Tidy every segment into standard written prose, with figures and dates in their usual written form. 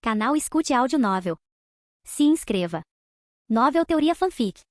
Canal Escute Áudio Novel. Se inscreva. Novel Teoria Fanfic.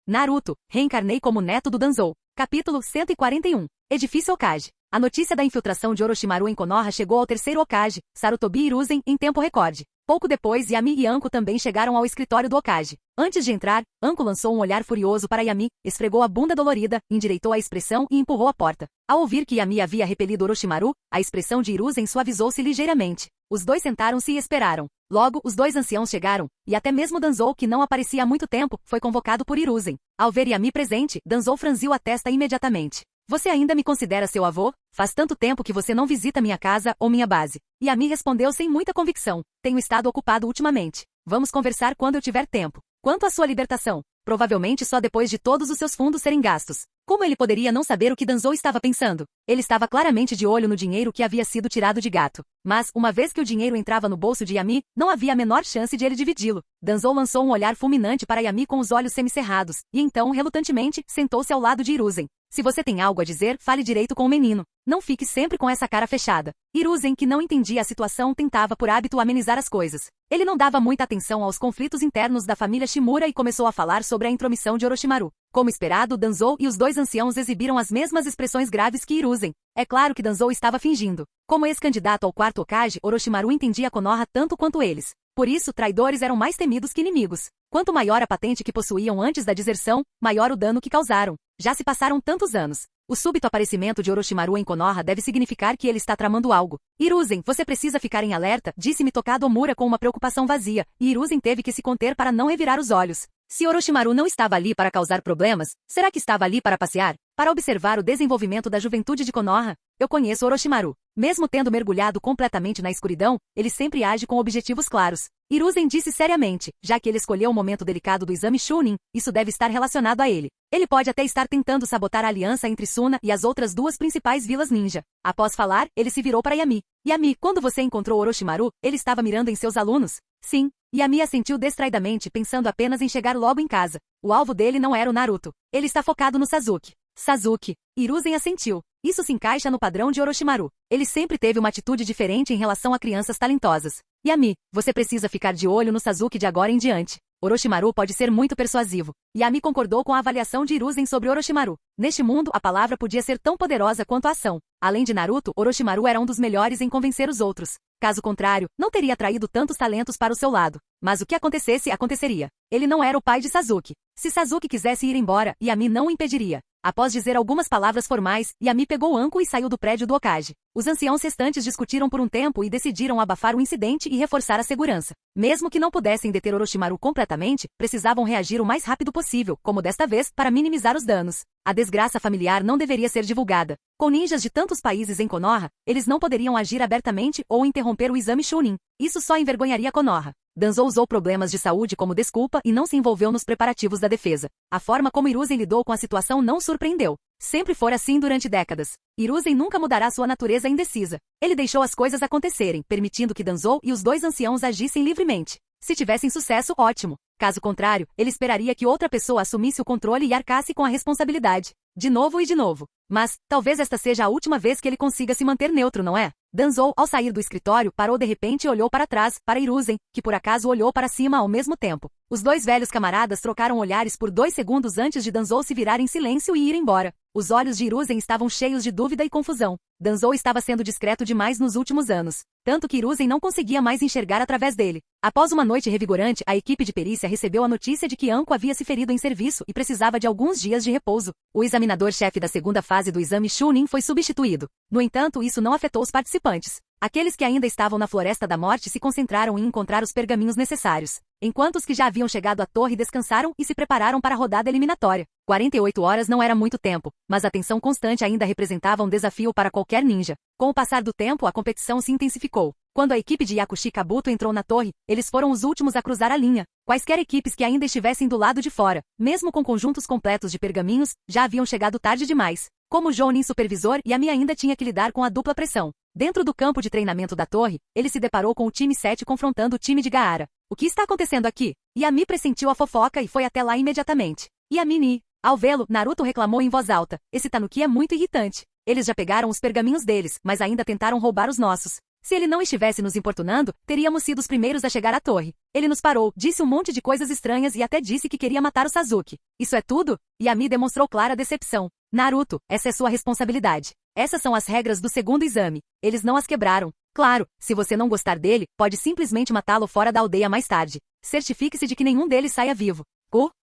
Naruto, reencarnei como neto do Danzou. Capítulo 141. Edifício Hokage. A notícia da infiltração de Orochimaru em Konoha chegou ao terceiro Hokage, Sarutobi Hiruzen, em tempo recorde. Pouco depois, Yami e Anko também chegaram ao escritório do Hokage. Antes de entrar, Anko lançou um olhar furioso para Yami, esfregou a bunda dolorida, endireitou a expressão e empurrou a porta. Ao ouvir que Yami havia repelido Orochimaru, a expressão de Hiruzen suavizou-se ligeiramente. Os dois sentaram-se e esperaram. Logo, os dois anciãos chegaram, e até mesmo Danzou, que não aparecia há muito tempo, foi convocado por Hiruzen. Ao ver Yami presente, Danzou franziu a testa imediatamente. Você ainda me considera seu avô? Faz tanto tempo que você não visita minha casa ou minha base. Yami respondeu sem muita convicção. Tenho estado ocupado ultimamente. Vamos conversar quando eu tiver tempo. Quanto à sua libertação? Provavelmente só depois de todos os seus fundos serem gastos. Como ele poderia não saber o que Danzou estava pensando? Ele estava claramente de olho no dinheiro que havia sido tirado de gato. Mas, uma vez que o dinheiro entrava no bolso de Yami, não havia a menor chance de ele dividi-lo. Danzou lançou um olhar fulminante para Yami com os olhos semicerrados, e então, relutantemente, sentou-se ao lado de Hiruzen. Se você tem algo a dizer, fale direito com o menino. Não fique sempre com essa cara fechada. Hiruzen, que não entendia a situação, tentava por hábito amenizar as coisas. Ele não dava muita atenção aos conflitos internos da família Shimura e começou a falar sobre a intromissão de Orochimaru. Como esperado, Danzou e os dois anciãos exibiram as mesmas expressões graves que Hiruzen. É claro que Danzou estava fingindo. Como ex-candidato ao quarto Hokage, Orochimaru entendia Konoha tanto quanto eles. Por isso, traidores eram mais temidos que inimigos. Quanto maior a patente que possuíam antes da deserção, maior o dano que causaram. Já se passaram tantos anos. O súbito aparecimento de Orochimaru em Konoha deve significar que ele está tramando algo. Hiruzen, você precisa ficar em alerta, disse Mitokado Omura com uma preocupação vazia, e Hiruzen teve que se conter para não revirar os olhos. Se Orochimaru não estava ali para causar problemas, será que estava ali para passear? Para observar o desenvolvimento da juventude de Konoha? Eu conheço Orochimaru. Mesmo tendo mergulhado completamente na escuridão, ele sempre age com objetivos claros. Hiruzen disse seriamente, já que ele escolheu o momento delicado do exame Chunin, isso deve estar relacionado a ele. Ele pode até estar tentando sabotar a aliança entre Suna e as outras duas principais vilas ninja. Após falar, ele se virou para Yami. Yami, quando você encontrou Orochimaru, ele estava mirando em seus alunos? Sim. Yami assentiu distraidamente, pensando apenas em chegar logo em casa. O alvo dele não era o Naruto. Ele está focado no Sasuke. Sasuke. Hiruzen assentiu. Isso se encaixa no padrão de Orochimaru. Ele sempre teve uma atitude diferente em relação a crianças talentosas. Yami, você precisa ficar de olho no Sasuke de agora em diante. Orochimaru pode ser muito persuasivo. Yami concordou com a avaliação de Hiruzen sobre Orochimaru. Neste mundo, a palavra podia ser tão poderosa quanto a ação. Além de Naruto, Orochimaru era um dos melhores em convencer os outros. Caso contrário, não teria atraído tantos talentos para o seu lado. Mas o que acontecesse, aconteceria. Ele não era o pai de Sasuke. Se Sasuke quisesse ir embora, Yami não o impediria. Após dizer algumas palavras formais, Yami pegou Anko e saiu do prédio do Hokage. Os anciãos restantes discutiram por um tempo e decidiram abafar o incidente e reforçar a segurança. Mesmo que não pudessem deter Orochimaru completamente, precisavam reagir o mais rápido possível, como desta vez, para minimizar os danos. A desgraça familiar não deveria ser divulgada. Com ninjas de tantos países em Konoha, eles não poderiam agir abertamente ou interromper o exame Chunin. Isso só envergonharia Konoha. Danzou usou problemas de saúde como desculpa e não se envolveu nos preparativos da defesa. A forma como Hiruzen lidou com a situação não surpreendeu. Sempre fora assim durante décadas. Hiruzen nunca mudará sua natureza indecisa. Ele deixou as coisas acontecerem, permitindo que Danzou e os dois anciãos agissem livremente. Se tivessem sucesso, ótimo. Caso contrário, ele esperaria que outra pessoa assumisse o controle e arcasse com a responsabilidade. De novo e de novo. Mas, talvez esta seja a última vez que ele consiga se manter neutro, não é? Danzou, ao sair do escritório, parou de repente e olhou para trás, para Hiruzen, que por acaso olhou para cima ao mesmo tempo. Os dois velhos camaradas trocaram olhares por 2 segundos antes de Danzou se virar em silêncio e ir embora. Os olhos de Hiruzen estavam cheios de dúvida e confusão. Danzou estava sendo discreto demais nos últimos anos. Tanto que Hiruzen não conseguia mais enxergar através dele. Após uma noite revigorante, a equipe de perícia recebeu a notícia de que Anko havia se ferido em serviço e precisava de alguns dias de repouso. O examinador-chefe da segunda fase do exame Chunin foi substituído. No entanto, isso não afetou os participantes. Aqueles que ainda estavam na Floresta da Morte se concentraram em encontrar os pergaminhos necessários, enquanto os que já haviam chegado à torre descansaram e se prepararam para a rodada eliminatória. 48 horas não era muito tempo, mas a tensão constante ainda representava um desafio para qualquer ninja. Com o passar do tempo, a competição se intensificou. Quando a equipe de Yakushi Kabuto entrou na torre, eles foram os últimos a cruzar a linha. Quaisquer equipes que ainda estivessem do lado de fora, mesmo com conjuntos completos de pergaminhos, já haviam chegado tarde demais. Como Jounin supervisor, Yami ainda tinha que lidar com a dupla pressão. Dentro do campo de treinamento da torre, ele se deparou com o time 7 confrontando o time de Gaara. O que está acontecendo aqui? Yami pressentiu a fofoca e foi até lá imediatamente. Yami. Ao vê-lo, Naruto reclamou em voz alta. Esse Tanuki é muito irritante. Eles já pegaram os pergaminhos deles, mas ainda tentaram roubar os nossos. Se ele não estivesse nos importunando, teríamos sido os primeiros a chegar à torre. Ele nos parou, disse um monte de coisas estranhas e até disse que queria matar o Sasuke. Isso é tudo? Yami demonstrou clara decepção. Naruto, essa é sua responsabilidade. Essas são as regras do segundo exame. Eles não as quebraram. Claro, se você não gostar dele, pode simplesmente matá-lo fora da aldeia mais tarde. Certifique-se de que nenhum deles saia vivo.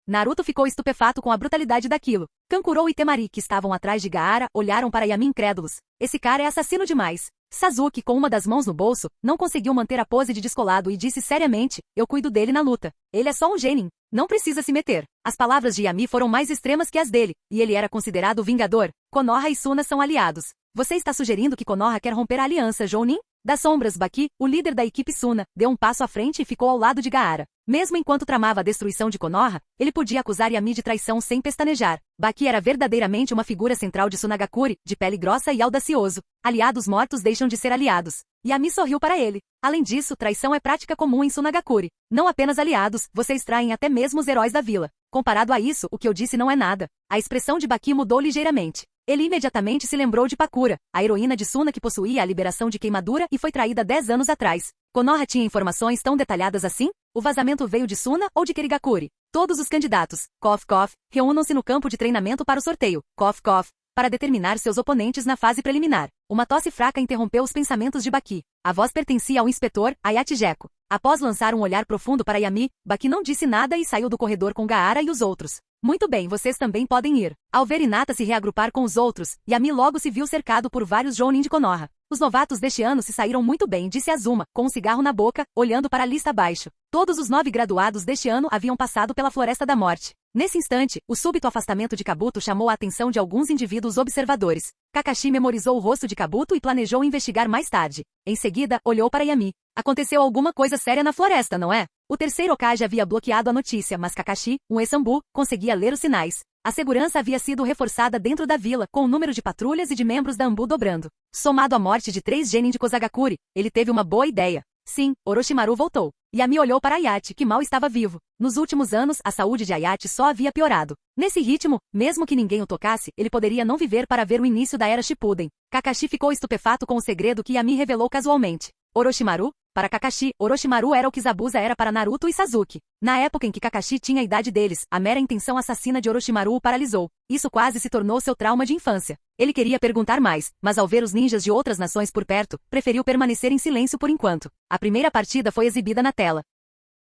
Naruto ficou estupefato com a brutalidade daquilo. Kankuro e Temari, que estavam atrás de Gaara, olharam para Yami incrédulos. Esse cara é assassino demais. Sasuke, com uma das mãos no bolso, não conseguiu manter a pose de descolado e disse seriamente, eu cuido dele na luta. Ele é só um genin. Não precisa se meter. As palavras de Yami foram mais extremas que as dele, e ele era considerado o vingador. Konoha e Suna são aliados. Você está sugerindo que Konoha quer romper a aliança, Jounin? Das sombras, Baki, o líder da equipe Suna, deu um passo à frente e ficou ao lado de Gaara. Mesmo enquanto tramava a destruição de Konoha, ele podia acusar Yami de traição sem pestanejar. Baki era verdadeiramente uma figura central de Sunagakure, de pele grossa e audacioso. Aliados mortos deixam de ser aliados. Yami sorriu para ele. Além disso, traição é prática comum em Sunagakure. Não apenas aliados, vocês traem até mesmo os heróis da vila. Comparado a isso, o que eu disse não é nada. A expressão de Baki mudou ligeiramente. Ele imediatamente se lembrou de Pakura, a heroína de Suna que possuía a liberação de queimadura e foi traída 10 anos atrás. Konoha tinha informações tão detalhadas assim? O vazamento veio de Suna ou de Kirigakure? Todos os candidatos, reúnam-se no campo de treinamento para o sorteio, para determinar seus oponentes na fase preliminar. Uma tosse fraca interrompeu os pensamentos de Baki. A voz pertencia ao inspetor, Ayachi Jeko. Após lançar um olhar profundo para Yami, Baki não disse nada e saiu do corredor com Gaara e os outros. Muito bem, vocês também podem ir. Ao ver Hinata se reagrupar com os outros, Yami logo se viu cercado por vários Jounin de Konoha. Os novatos deste ano se saíram muito bem, disse Azuma, com um cigarro na boca, olhando para a lista abaixo. Todos os 9 graduados deste ano haviam passado pela Floresta da Morte. Nesse instante, o súbito afastamento de Kabuto chamou a atenção de alguns indivíduos observadores. Kakashi memorizou o rosto de Kabuto e planejou investigar mais tarde. Em seguida, olhou para Yami. Aconteceu alguma coisa séria na floresta, não é? O terceiro Hokage havia bloqueado a notícia, mas Kakashi, um ex-sambu, conseguia ler os sinais. A segurança havia sido reforçada dentro da vila, com o número de patrulhas e de membros da Anbu dobrando. Somado à morte de 3 genin de Kozagakure, ele teve uma boa ideia. Sim, Orochimaru voltou. Yami olhou para Ayachi, que mal estava vivo. Nos últimos anos, a saúde de Ayachi só havia piorado. Nesse ritmo, mesmo que ninguém o tocasse, ele poderia não viver para ver o início da Era Shippuden. Kakashi ficou estupefato com o segredo que Yami revelou casualmente. Orochimaru? Para Kakashi, Orochimaru era o que Zabuza era para Naruto e Sasuke. Na época em que Kakashi tinha a idade deles, a mera intenção assassina de Orochimaru o paralisou. Isso quase se tornou seu trauma de infância. Ele queria perguntar mais, mas ao ver os ninjas de outras nações por perto, preferiu permanecer em silêncio por enquanto. A primeira partida foi exibida na tela.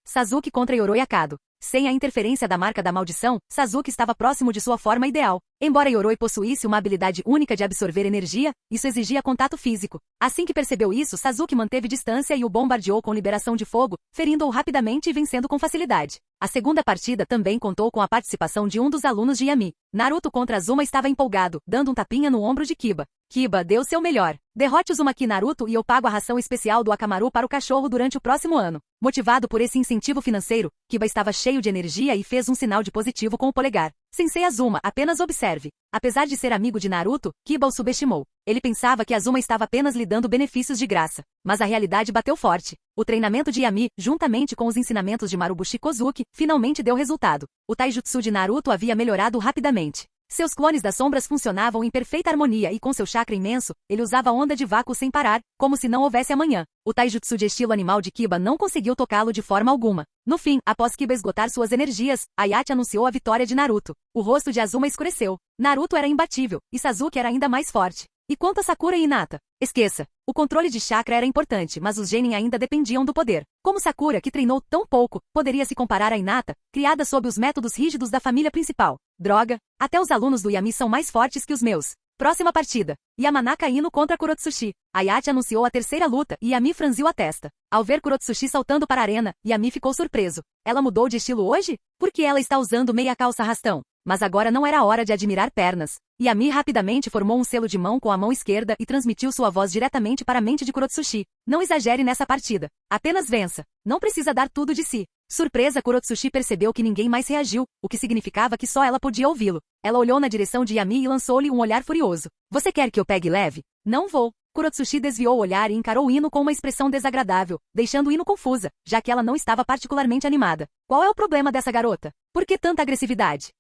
Sasuke contra Yoroi Akado. Sem a interferência da marca da maldição, Sasuke estava próximo de sua forma ideal. Embora Yoroi possuísse uma habilidade única de absorver energia, isso exigia contato físico. Assim que percebeu isso, Sasuke manteve distância e o bombardeou com liberação de fogo, ferindo-o rapidamente e vencendo com facilidade. A segunda partida também contou com a participação de um dos alunos de Yami. Naruto contra Azuma estava empolgado, dando um tapinha no ombro de Kiba. Kiba deu seu melhor. Derrote Uzumaki Naruto e eu pago a ração especial do Akamaru para o cachorro durante o próximo ano. Motivado por esse incentivo financeiro, Kiba estava cheio de energia e fez um sinal de positivo com o polegar. Sensei Azuma, apenas observe. Apesar de ser amigo de Naruto, Kiba o subestimou. Ele pensava que Azuma estava apenas lhe dando benefícios de graça. Mas a realidade bateu forte. O treinamento de Yami, juntamente com os ensinamentos de Marubushi Kozuki, finalmente deu resultado. O taijutsu de Naruto havia melhorado rapidamente. Seus clones das sombras funcionavam em perfeita harmonia e com seu chakra imenso, ele usava a onda de vácuo sem parar, como se não houvesse amanhã. O taijutsu de estilo animal de Kiba não conseguiu tocá-lo de forma alguma. No fim, após Kiba esgotar suas energias, Ayachi anunciou a vitória de Naruto. O rosto de Azuma escureceu. Naruto era imbatível, e Sasuke era ainda mais forte. E quanto a Sakura e Hinata? Esqueça. O controle de chakra era importante, mas os genin ainda dependiam do poder. Como Sakura, que treinou tão pouco, poderia se comparar a Hinata, criada sob os métodos rígidos da família principal? Droga! Até os alunos do Yami são mais fortes que os meus. Próxima partida. Yamanaka Ino contra Kurotsushi. Ayachi anunciou a terceira luta e Yami franziu a testa. Ao ver Kurotsushi saltando para a arena, Yami ficou surpreso. Ela mudou de estilo hoje? Por que ela está usando meia calça arrastão? Mas agora não era hora de admirar pernas. Yami rapidamente formou um selo de mão com a mão esquerda e transmitiu sua voz diretamente para a mente de Kurotsushi. Não exagere nessa partida. Apenas vença. Não precisa dar tudo de si. Surpresa, Kurotsushi percebeu que ninguém mais reagiu, o que significava que só ela podia ouvi-lo. Ela olhou na direção de Yami e lançou-lhe um olhar furioso. Você quer que eu pegue leve? Não vou. Kurotsushi desviou o olhar e encarou Ino com uma expressão desagradável, deixando Ino confusa, já que ela não estava particularmente animada. Qual é o problema dessa garota? Por que tanta agressividade?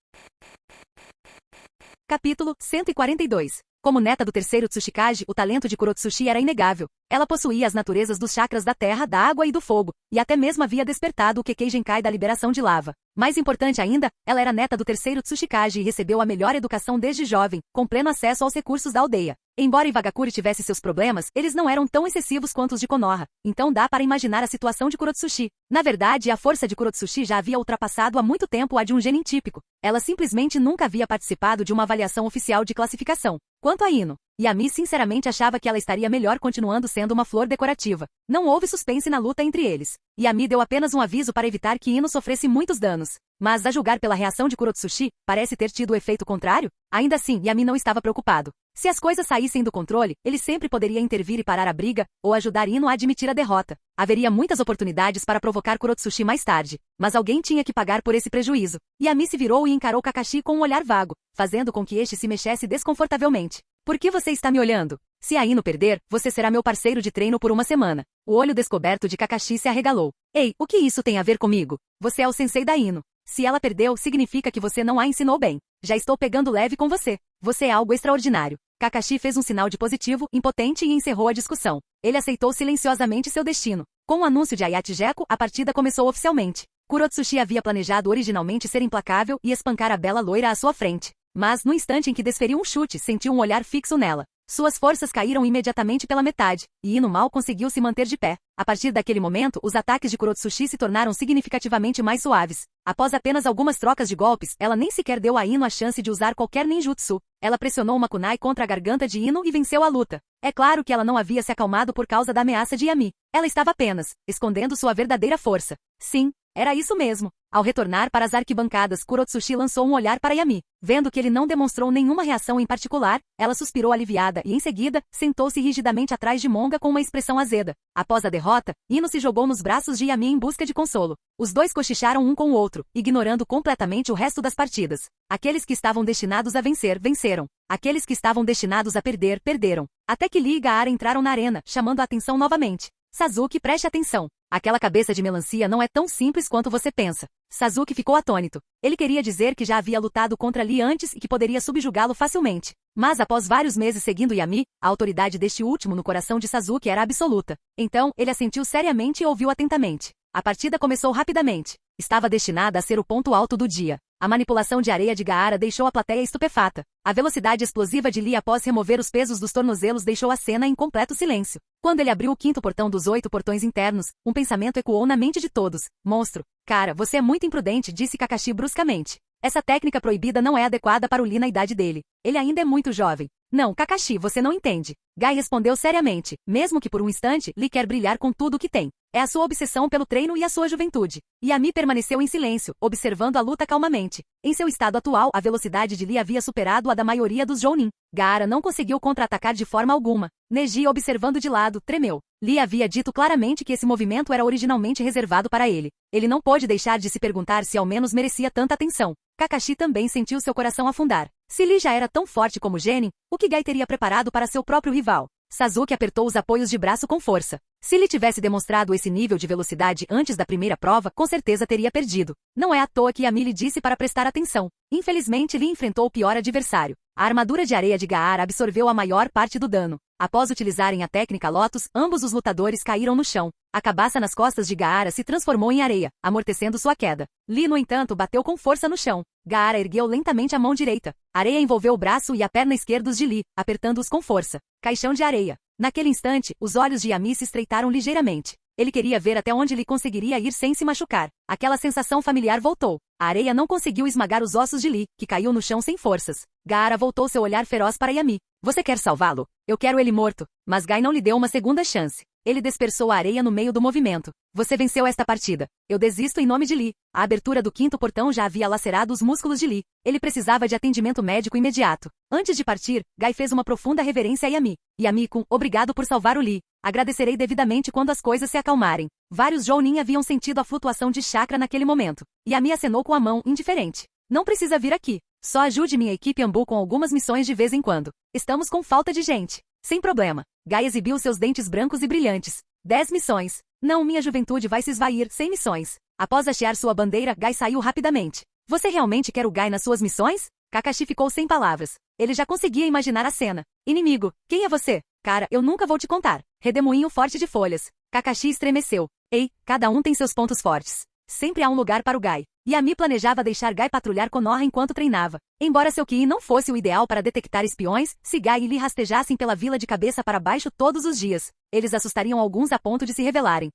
Capítulo 142. Como neta do terceiro Tsuchikage, o talento de Kurotsuchi era inegável. Ela possuía as naturezas dos chakras da terra, da água e do fogo, e até mesmo havia despertado o Kekkei Genkai da liberação de lava. Mais importante ainda, ela era neta do terceiro Tsuchikage e recebeu a melhor educação desde jovem, com pleno acesso aos recursos da aldeia. Embora Iwagakure tivesse seus problemas, eles não eram tão excessivos quanto os de Konoha, então dá para imaginar a situação de Kurotsuchi. Na verdade, a força de Kurotsuchi já havia ultrapassado há muito tempo a de um genin típico. Ela simplesmente nunca havia participado de uma avaliação oficial de classificação. Quanto a Ino, Yami sinceramente achava que ela estaria melhor continuando sendo uma flor decorativa. Não houve suspense na luta entre eles. Yami deu apenas um aviso para evitar que Ino sofresse muitos danos. Mas, a julgar pela reação de Kurotsuchi, parece ter tido o efeito contrário? Ainda assim, Yami não estava preocupado. Se as coisas saíssem do controle, ele sempre poderia intervir e parar a briga, ou ajudar Ino a admitir a derrota. Haveria muitas oportunidades para provocar Kurotsuchi mais tarde, mas alguém tinha que pagar por esse prejuízo. Yami se virou e encarou Kakashi com um olhar vago, fazendo com que este se mexesse desconfortavelmente. Por que você está me olhando? Se a Ino perder, você será meu parceiro de treino por uma semana. O olho descoberto de Kakashi se arregalou. Ei, o que isso tem a ver comigo? Você é o sensei da Ino. Se ela perdeu, significa que você não a ensinou bem. Já estou pegando leve com você. Você é algo extraordinário. Kakashi fez um sinal de positivo, impotente e encerrou a discussão. Ele aceitou silenciosamente seu destino. Com o anúncio de Ayate Gecko, a partida começou oficialmente. Kurotsuchi havia planejado originalmente ser implacável e espancar a bela loira à sua frente. Mas, no instante em que desferiu um chute, sentiu um olhar fixo nela. Suas forças caíram imediatamente pela metade, e Ino mal conseguiu se manter de pé. A partir daquele momento, os ataques de Kurotsuchi se tornaram significativamente mais suaves. Após apenas algumas trocas de golpes, ela nem sequer deu a Ino a chance de usar qualquer ninjutsu. Ela pressionou uma kunai contra a garganta de Ino e venceu a luta. É claro que ela não havia se acalmado por causa da ameaça de Yami. Ela estava apenas escondendo sua verdadeira força. Sim, era isso mesmo. Ao retornar para as arquibancadas, Kurotsuchi lançou um olhar para Yami. Vendo que ele não demonstrou nenhuma reação em particular, ela suspirou aliviada e, em seguida, sentou-se rigidamente atrás de Monga com uma expressão azeda. Após a derrota, Ino se jogou nos braços de Yami em busca de consolo. Os dois cochicharam um com o outro, ignorando completamente o resto das partidas. Aqueles que estavam destinados a vencer, venceram. Aqueles que estavam destinados a perder, perderam. Até que Lee e Gaara entraram na arena, chamando a atenção novamente. Sasuke, preste atenção. Aquela cabeça de melancia não é tão simples quanto você pensa. Sasuke ficou atônito. Ele queria dizer que já havia lutado contra Lee antes e que poderia subjugá-lo facilmente. Mas após vários meses seguindo Yami, a autoridade deste último no coração de Sasuke era absoluta. Então, ele assentiu seriamente e ouviu atentamente. A partida começou rapidamente. Estava destinada a ser o ponto alto do dia. A manipulação de areia de Gaara deixou a plateia estupefata. A velocidade explosiva de Lee após remover os pesos dos tornozelos deixou a cena em completo silêncio. Quando ele abriu o quinto portão dos 8 portões internos, um pensamento ecoou na mente de todos. Monstro. Cara, você é muito imprudente, disse Kakashi bruscamente. Essa técnica proibida não é adequada para o Lee na idade dele. Ele ainda é muito jovem. Não, Kakashi, você não entende. Gai respondeu seriamente. Mesmo que por um instante, Lee quer brilhar com tudo o que tem. É a sua obsessão pelo treino e a sua juventude. Yami permaneceu em silêncio, observando a luta calmamente. Em seu estado atual, a velocidade de Lee havia superado a da maioria dos Jounin. Gaara não conseguiu contra-atacar de forma alguma. Neji, observando de lado, tremeu. Lee havia dito claramente que esse movimento era originalmente reservado para ele. Ele não pôde deixar de se perguntar se ao menos merecia tanta atenção. Kakashi também sentiu seu coração afundar. Se Lee já era tão forte como Genin, o que Gai teria preparado para seu próprio rival? Sasuke apertou os apoios de braço com força. Se Lee tivesse demonstrado esse nível de velocidade antes da primeira prova, com certeza teria perdido. Não é à toa que Yami lhe disse para prestar atenção. Infelizmente, Lee enfrentou o pior adversário. A armadura de areia de Gaara absorveu a maior parte do dano. Após utilizarem a técnica Lotus, ambos os lutadores caíram no chão. A cabaça nas costas de Gaara se transformou em areia, amortecendo sua queda. Lee, no entanto, bateu com força no chão. Gaara ergueu lentamente a mão direita. A areia envolveu o braço e a perna esquerdos de Lee, apertando-os com força. Caixão de areia. Naquele instante, os olhos de Yami se estreitaram ligeiramente. Ele queria ver até onde Lee conseguiria ir sem se machucar. Aquela sensação familiar voltou. A areia não conseguiu esmagar os ossos de Lee, que caiu no chão sem forças. Gaara voltou seu olhar feroz para Yami. Você quer salvá-lo? Eu quero ele morto. Mas Gai não lhe deu uma segunda chance. Ele dispersou a areia no meio do movimento. Você venceu esta partida. Eu desisto em nome de Lee. A abertura do quinto portão já havia lacerado os músculos de Lee. Ele precisava de atendimento médico imediato. Antes de partir, Gai fez uma profunda reverência a Yami. Yami-kun, obrigado por salvar o Lee. Agradecerei devidamente quando as coisas se acalmarem. Vários Jounin haviam sentido a flutuação de chakra naquele momento. Yami acenou com a mão, indiferente. Não precisa vir aqui. Só ajude minha equipe Ambu com algumas missões de vez em quando. Estamos com falta de gente. Sem problema. Gai exibiu seus dentes brancos e brilhantes. 10 missões. Não, minha juventude vai se esvair sem missões. Após hastear sua bandeira, Gai saiu rapidamente. Você realmente quer o Gai nas suas missões? Kakashi ficou sem palavras. Ele já conseguia imaginar a cena. Inimigo, quem é você? Cara, eu nunca vou te contar. Redemoinho forte de folhas. Kakashi estremeceu. Ei, cada um tem seus pontos fortes. Sempre há um lugar para o Gai. Yami planejava deixar Gai patrulhar Konoha enquanto treinava. Embora seu Ki não fosse o ideal para detectar espiões, se Gai e Lee rastejassem pela vila de cabeça para baixo todos os dias, eles assustariam alguns a ponto de se revelarem.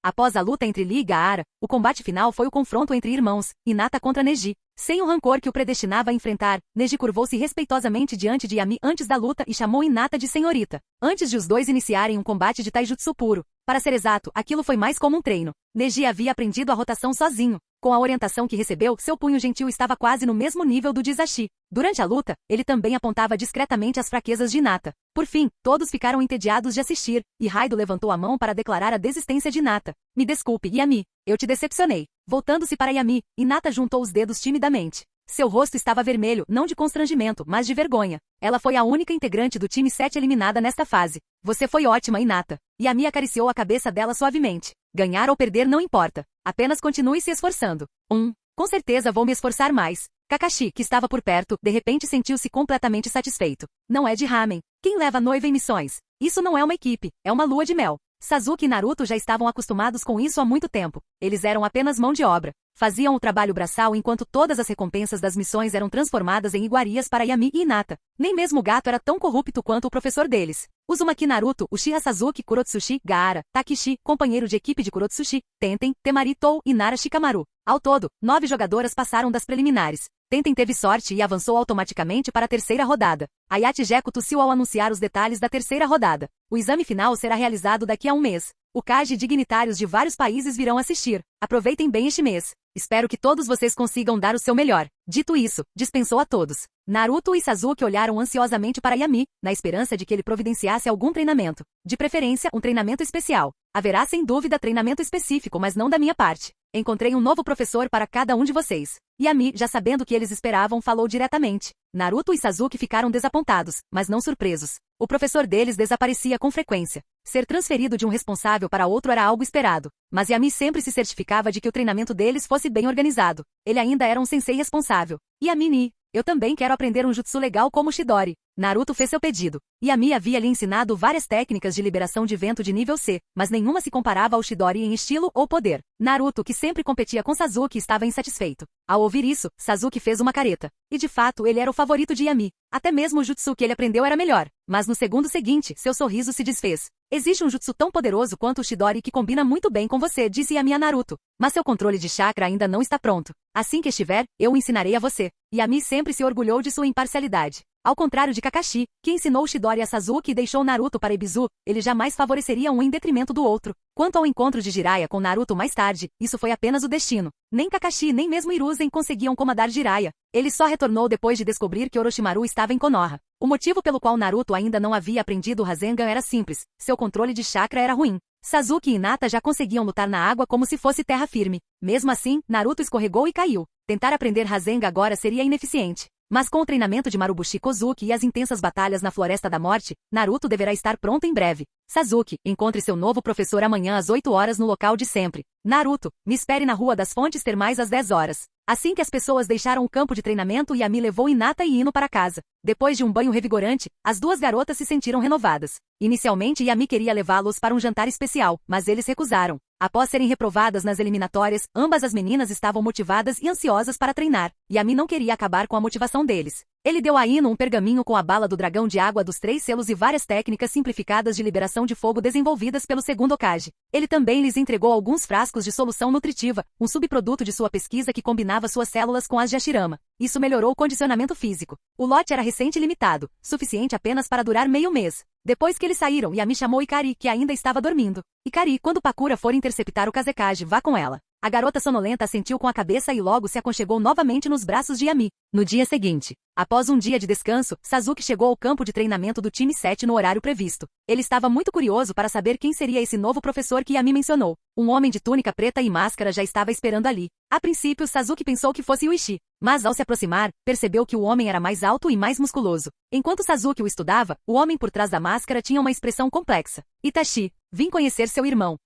Após a luta entre Lee e Gaara, o combate final foi o confronto entre irmãos, Hinata contra Neji. Sem o rancor que o predestinava a enfrentar, Neji curvou-se respeitosamente diante de Yami antes da luta e chamou Hinata de senhorita. Antes de os dois iniciarem um combate de taijutsu puro. Para ser exato, aquilo foi mais como um treino. Neji havia aprendido a rotação sozinho. Com a orientação que recebeu, seu punho gentil estava quase no mesmo nível do de Izashi. Durante a luta, ele também apontava discretamente as fraquezas de Hinata. Por fim, todos ficaram entediados de assistir, e Raido levantou a mão para declarar a desistência de Hinata. Me desculpe, Yami. Eu te decepcionei. Voltando-se para Yami, Hinata juntou os dedos timidamente. Seu rosto estava vermelho, não de constrangimento, mas de vergonha. Ela foi a única integrante do time 7 eliminada nesta fase. Você foi ótima, Hinata. Yami acariciou a cabeça dela suavemente. Ganhar ou perder não importa. Apenas continue se esforçando. Com certeza vou me esforçar mais. Kakashi, que estava por perto, de repente sentiu-se completamente satisfeito. Não é de ramen. Quem leva a noiva em missões? Isso não é uma equipe, é uma lua de mel. Sasuke e Naruto já estavam acostumados com isso há muito tempo. Eles eram apenas mão de obra. Faziam o trabalho braçal enquanto todas as recompensas das missões eram transformadas em iguarias para Yami e Hinata. Nem mesmo o gato era tão corrupto quanto o professor deles. Uzumaki Naruto, Uchiha Sasuke, Kurotsushi, Gaara, Takishi, companheiro de equipe de Kurotsushi, Tenten, Temari Tou e Nara Shikamaru. Ao todo, 9 jogadoras passaram das preliminares. Tenten teve sorte e avançou automaticamente para a terceira rodada. Ayate Jeko tossiu ao anunciar os detalhes da terceira rodada. O exame final será realizado daqui a um mês. O Kage e dignitários de vários países virão assistir. Aproveitem bem este mês. Espero que todos vocês consigam dar o seu melhor. Dito isso, dispensou a todos. Naruto e Sasuke olharam ansiosamente para Yami, na esperança de que ele providenciasse algum treinamento. De preferência, um treinamento especial. Haverá sem dúvida treinamento específico, mas não da minha parte. Encontrei um novo professor para cada um de vocês. Yami, já sabendo o que eles esperavam, falou diretamente. Naruto e Sasuke ficaram desapontados, mas não surpresos. O professor deles desaparecia com frequência. Ser transferido de um responsável para outro era algo esperado. Mas Yami sempre se certificava de que o treinamento deles fosse bem organizado. Ele ainda era um sensei responsável. Yami, eu também quero aprender um jutsu legal como o Chidori. Naruto fez seu pedido. Yami havia lhe ensinado várias técnicas de liberação de vento de nível C, mas nenhuma se comparava ao Chidori em estilo ou poder. Naruto, que sempre competia com Sasuke, estava insatisfeito. Ao ouvir isso, Sasuke fez uma careta. E de fato, ele era o favorito de Yami. Até mesmo o jutsu que ele aprendeu era melhor. Mas no segundo seguinte, seu sorriso se desfez. Existe um jutsu tão poderoso quanto o Chidori que combina muito bem com você, disse Yami a Naruto. Mas seu controle de chakra ainda não está pronto. Assim que estiver, eu o ensinarei a você. Yami sempre se orgulhou de sua imparcialidade. Ao contrário de Kakashi, que ensinou o Chidori a Sasuke e deixou Naruto para Ibizu, ele jamais favoreceria um em detrimento do outro. Quanto ao encontro de Jiraiya com Naruto mais tarde, isso foi apenas o destino. Nem Kakashi nem mesmo Hiruzen conseguiam comandar Jiraiya. Ele só retornou depois de descobrir que Orochimaru estava em Konoha. O motivo pelo qual Naruto ainda não havia aprendido o Rasengan era simples. Seu controle de chakra era ruim. Sasuke e Hinata já conseguiam lutar na água como se fosse terra firme. Mesmo assim, Naruto escorregou e caiu. Tentar aprender Rasengan agora seria ineficiente. Mas com o treinamento de Marubushi Kozuki e as intensas batalhas na Floresta da Morte, Naruto deverá estar pronto em breve. Sasuke, encontre seu novo professor amanhã às 8 horas no local de sempre. Naruto, me espere na Rua das Fontes Termais às 10 horas. Assim que as pessoas deixaram o campo de treinamento, Yami levou Hinata e Ino para casa. Depois de um banho revigorante, as duas garotas se sentiram renovadas. Inicialmente, Yami queria levá-los para um jantar especial, mas eles recusaram. Após serem reprovadas nas eliminatórias, ambas as meninas estavam motivadas e ansiosas para treinar. Yami não queria acabar com a motivação deles. Ele deu a Ino um pergaminho com a bala do dragão de água dos 3 selos e várias técnicas simplificadas de liberação de fogo desenvolvidas pelo segundo Hokage. Ele também lhes entregou alguns frascos de solução nutritiva, um subproduto de sua pesquisa que combinava suas células com as de Hashirama. Isso melhorou o condicionamento físico. O lote era recente e limitado, suficiente apenas para durar meio mês. Depois que eles saíram, Yami chamou Ikari, que ainda estava dormindo. Ikari, quando Pakura for interceptar o Kazekage, vá com ela. A garota sonolenta assentiu com a cabeça e logo se aconchegou novamente nos braços de Yami. No dia seguinte, após um dia de descanso, Sasuke chegou ao campo de treinamento do time 7 no horário previsto. Ele estava muito curioso para saber quem seria esse novo professor que Yami mencionou. Um homem de túnica preta e máscara já estava esperando ali. A princípio, Sasuke pensou que fosse Yuichi, mas ao se aproximar, percebeu que o homem era mais alto e mais musculoso. Enquanto Sasuke o estudava, o homem por trás da máscara tinha uma expressão complexa. Itachi, vim conhecer seu irmão.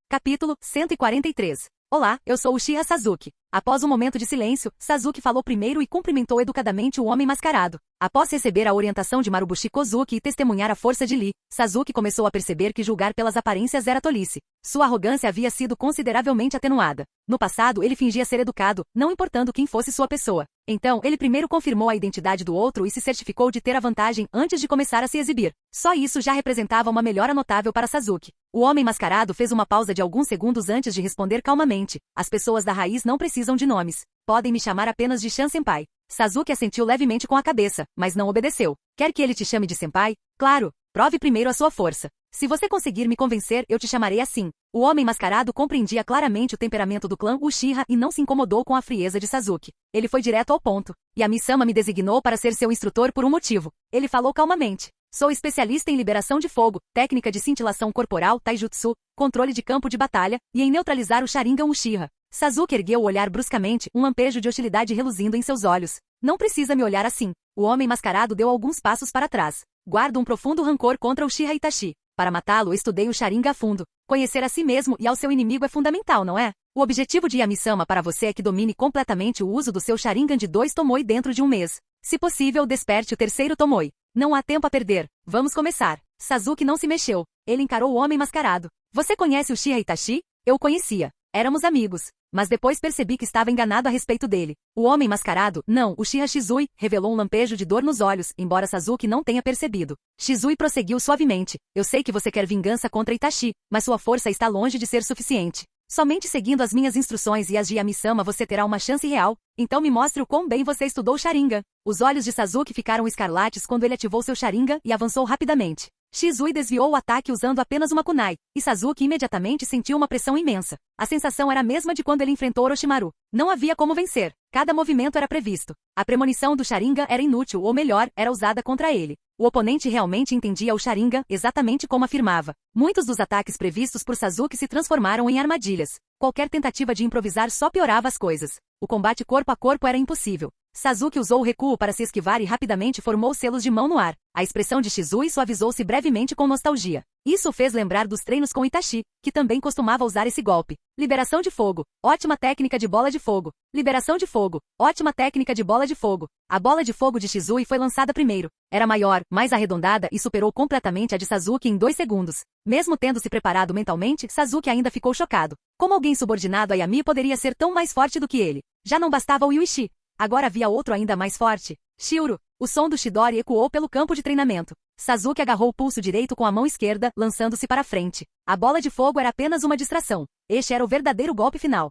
Capítulo 143. Olá, eu sou Uchiha Sasuke. Após um momento de silêncio, Sasuke falou primeiro e cumprimentou educadamente o homem mascarado. Após receber a orientação de Marubushi Kozuki e testemunhar a força de Lee, Sasuke começou a perceber que julgar pelas aparências era tolice. Sua arrogância havia sido consideravelmente atenuada. No passado, ele fingia ser educado, não importando quem fosse sua pessoa. Então, ele primeiro confirmou a identidade do outro e se certificou de ter a vantagem antes de começar a se exibir. Só isso já representava uma melhora notável para Sasuke. O homem mascarado fez uma pausa de alguns segundos antes de responder calmamente. As pessoas da raiz não precisam de nomes. Podem me chamar apenas de Shan-senpai. Sasuke assentiu levemente com a cabeça, mas não obedeceu. Quer que ele te chame de senpai? Claro. Prove primeiro a sua força. Se você conseguir me convencer, eu te chamarei assim. O homem mascarado compreendia claramente o temperamento do clã Uchiha e não se incomodou com a frieza de Sasuke. Ele foi direto ao ponto. Yami-sama me designou para ser seu instrutor por um motivo. Ele falou calmamente. Sou especialista em liberação de fogo, técnica de cintilação corporal, taijutsu, controle de campo de batalha, e em neutralizar o Sharingan Uchiha. Sasuke ergueu o olhar bruscamente, um lampejo de hostilidade reluzindo em seus olhos. Não precisa me olhar assim. O homem mascarado deu alguns passos para trás. Guardo um profundo rancor contra Uchiha Itachi. Para matá-lo, estudei o Sharingan a fundo. Conhecer a si mesmo e ao seu inimigo é fundamental, não é? O objetivo de Yami-sama para você é que domine completamente o uso do seu Sharingan de 2 Tomoe dentro de um mês. Se possível, desperte o terceiro Tomoe. Não há tempo a perder. Vamos começar. Sasuke não se mexeu. Ele encarou o homem mascarado. Você conhece o Uchiha Itachi? Eu o conhecia. Éramos amigos. Mas depois percebi que estava enganado a respeito dele. O homem mascarado, não, Uchiha Shizui, revelou um lampejo de dor nos olhos, embora Sasuke não tenha percebido. Shizui prosseguiu suavemente. Eu sei que você quer vingança contra Itachi, mas sua força está longe de ser suficiente. Somente seguindo as minhas instruções e as de Yami-sama você terá uma chance real. Então me mostre o quão bem você estudou o Sharingan. Os olhos de Sasuke ficaram escarlates quando ele ativou seu Sharingan e avançou rapidamente. Shizui desviou o ataque usando apenas uma kunai, e Sasuke imediatamente sentiu uma pressão imensa. A sensação era a mesma de quando ele enfrentou Orochimaru. Não havia como vencer. Cada movimento era previsto. A premonição do Sharingan era inútil, ou melhor, era usada contra ele. O oponente realmente entendia o Sharingan exatamente como afirmava. Muitos dos ataques previstos por Sasuke se transformaram em armadilhas. Qualquer tentativa de improvisar só piorava as coisas. O combate corpo a corpo era impossível. Sasuke usou o recuo para se esquivar e rapidamente formou selos de mão no ar. A expressão de Shizui suavizou-se brevemente com nostalgia. Isso o fez lembrar dos treinos com Itachi, que também costumava usar esse golpe. Liberação de fogo. Ótima técnica de bola de fogo. Liberação de fogo. Ótima técnica de bola de fogo. A bola de fogo de Shizui foi lançada primeiro. Era maior, mais arredondada e superou completamente a de Sasuke em 2 segundos. Mesmo tendo se preparado mentalmente, Sasuke ainda ficou chocado. Como alguém subordinado a Yami poderia ser tão mais forte do que ele? Já não bastava o Yuichi. Agora havia outro ainda mais forte. Shiro. O som do Chidori ecoou pelo campo de treinamento. Sasuke agarrou o pulso direito com a mão esquerda, lançando-se para frente. A bola de fogo era apenas uma distração. Este era o verdadeiro golpe final.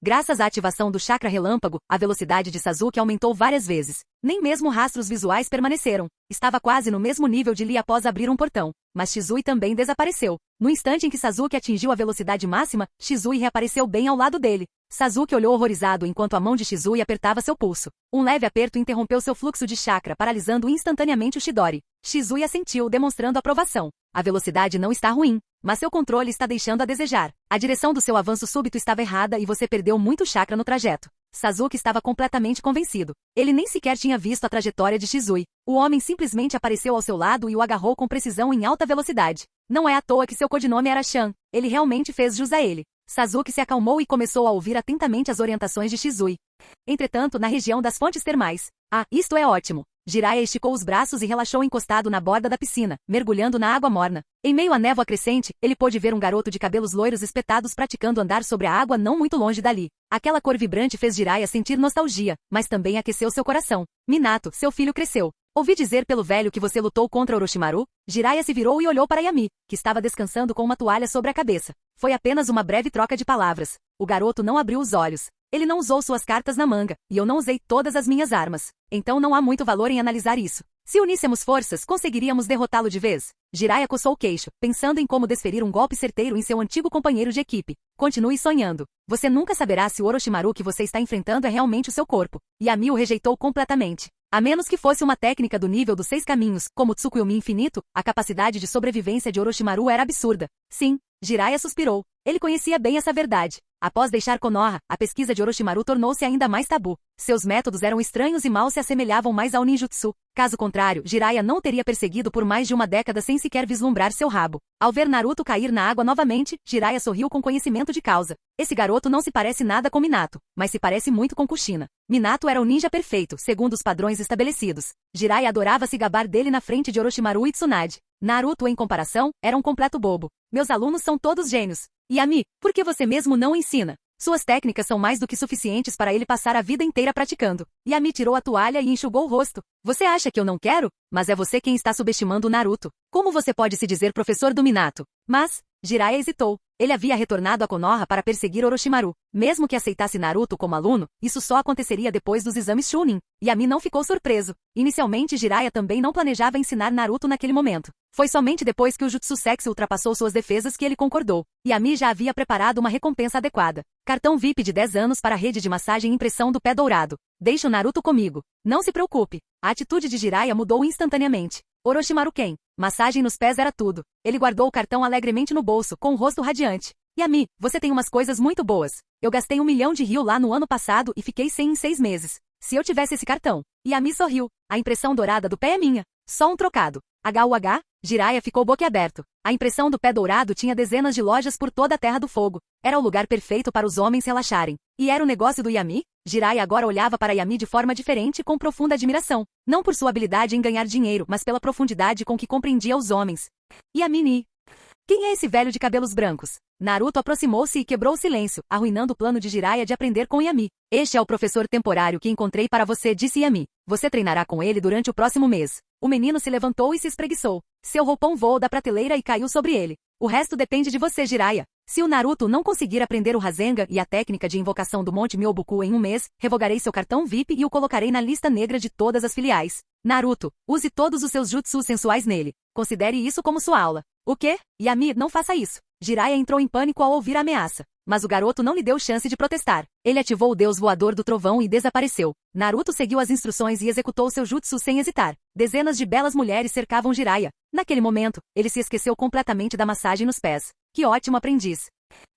Graças à ativação do chakra relâmpago, a velocidade de Sasuke aumentou várias vezes. Nem mesmo rastros visuais permaneceram. Estava quase no mesmo nível de Lee após abrir um portão. Mas Shizui também desapareceu. No instante em que Sasuke atingiu a velocidade máxima, Shizui reapareceu bem ao lado dele. Sasuke olhou horrorizado enquanto a mão de Shizui apertava seu pulso. Um leve aperto interrompeu seu fluxo de chakra, paralisando instantaneamente o Chidori. Shizui assentiu, demonstrando aprovação. A velocidade não está ruim, mas seu controle está deixando a desejar. A direção do seu avanço súbito estava errada e você perdeu muito chakra no trajeto. Sasuke estava completamente convencido. Ele nem sequer tinha visto a trajetória de Shizui. O homem simplesmente apareceu ao seu lado e o agarrou com precisão em alta velocidade. Não é à toa que seu codinome era Shan. Ele realmente fez jus a ele. Sasuke se acalmou e começou a ouvir atentamente as orientações de Shizui. Entretanto, na região das fontes termais. Ah, isto é ótimo. Jiraiya esticou os braços e relaxou encostado na borda da piscina, mergulhando na água morna. Em meio à névoa crescente, ele pôde ver um garoto de cabelos loiros espetados praticando andar sobre a água não muito longe dali. Aquela cor vibrante fez Jiraiya sentir nostalgia, mas também aqueceu seu coração. Minato, seu filho cresceu. Ouvi dizer pelo velho que você lutou contra Orochimaru? Jiraiya se virou e olhou para Yami, que estava descansando com uma toalha sobre a cabeça. Foi apenas uma breve troca de palavras. O garoto não abriu os olhos. Ele não usou suas cartas na manga, e eu não usei todas as minhas armas. Então não há muito valor em analisar isso. Se uníssemos forças, conseguiríamos derrotá-lo de vez. Jiraiya coçou o queixo, pensando em como desferir um golpe certeiro em seu antigo companheiro de equipe. Continue sonhando. Você nunca saberá se o Orochimaru que você está enfrentando é realmente o seu corpo. Yami o rejeitou completamente. A menos que fosse uma técnica do nível dos 6 caminhos, como Tsukuyomi infinito, a capacidade de sobrevivência de Orochimaru era absurda. Sim, Jiraiya suspirou. Ele conhecia bem essa verdade. Após deixar Konoha, a pesquisa de Orochimaru tornou-se ainda mais tabu. Seus métodos eram estranhos e mal se assemelhavam mais ao ninjutsu. Caso contrário, Jiraiya não teria perseguido por mais de uma década sem sequer vislumbrar seu rabo. Ao ver Naruto cair na água novamente, Jiraiya sorriu com conhecimento de causa. Esse garoto não se parece nada com Minato, mas se parece muito com Kushina. Minato era o ninja perfeito, segundo os padrões estabelecidos. Jiraiya adorava se gabar dele na frente de Orochimaru e Tsunade. Naruto, em comparação, era um completo bobo. Meus alunos são todos gênios. Yami, por que você mesmo não ensina? Suas técnicas são mais do que suficientes para ele passar a vida inteira praticando. Yami tirou a toalha e enxugou o rosto. Você acha que eu não quero? Mas é você quem está subestimando o Naruto. Como você pode se dizer professor do Minato? Mas, Jiraiya hesitou. Ele havia retornado a Konoha para perseguir Orochimaru. Mesmo que aceitasse Naruto como aluno, isso só aconteceria depois dos exames Chunin. Yami não ficou surpreso. Inicialmente, Jiraiya também não planejava ensinar Naruto naquele momento. Foi somente depois que o Jutsu Sexy ultrapassou suas defesas que ele concordou. Yami já havia preparado uma recompensa adequada. Cartão VIP de 10 anos para a rede de massagem Impressão do Pé Dourado. Deixe o Naruto comigo. Não se preocupe. A atitude de Jiraiya mudou instantaneamente. Orochimaru Ken. Massagem nos pés era tudo. Ele guardou o cartão alegremente no bolso, com o rosto radiante. Yami, você tem umas coisas muito boas. Eu gastei 1 milhão de ryu lá no ano passado e fiquei sem em 6 meses. Se eu tivesse esse cartão. Yami sorriu. A impressão dourada do pé é minha. Só um trocado. HUH? Jiraiya ficou boquiaberto. A impressão do pé dourado tinha dezenas de lojas por toda a Terra do Fogo. Era o lugar perfeito para os homens relaxarem. E era o negócio do Yami? Jiraiya agora olhava para Yami de forma diferente e com profunda admiração. Não por sua habilidade em ganhar dinheiro, mas pela profundidade com que compreendia os homens. Yami. Quem é esse velho de cabelos brancos? Naruto aproximou-se e quebrou o silêncio, arruinando o plano de Jiraiya de aprender com Yami. Este é o professor temporário que encontrei para você, disse Yami. Você treinará com ele durante o próximo mês. O menino se levantou e se espreguiçou. Seu roupão voou da prateleira e caiu sobre ele. O resto depende de você, Jiraiya. Se o Naruto não conseguir aprender o Rasengan e a técnica de invocação do Monte Myoboku em 1 mês, revogarei seu cartão VIP e o colocarei na lista negra de todas as filiais. Naruto, use todos os seus jutsus sensuais nele. Considere isso como sua aula. O quê? Yami, não faça isso. Jiraiya entrou em pânico ao ouvir a ameaça. Mas o garoto não lhe deu chance de protestar. Ele ativou o deus voador do trovão e desapareceu. Naruto seguiu as instruções e executou seu jutsu sem hesitar. Dezenas de belas mulheres cercavam Jiraiya. Naquele momento, ele se esqueceu completamente da massagem nos pés. Que ótimo aprendiz!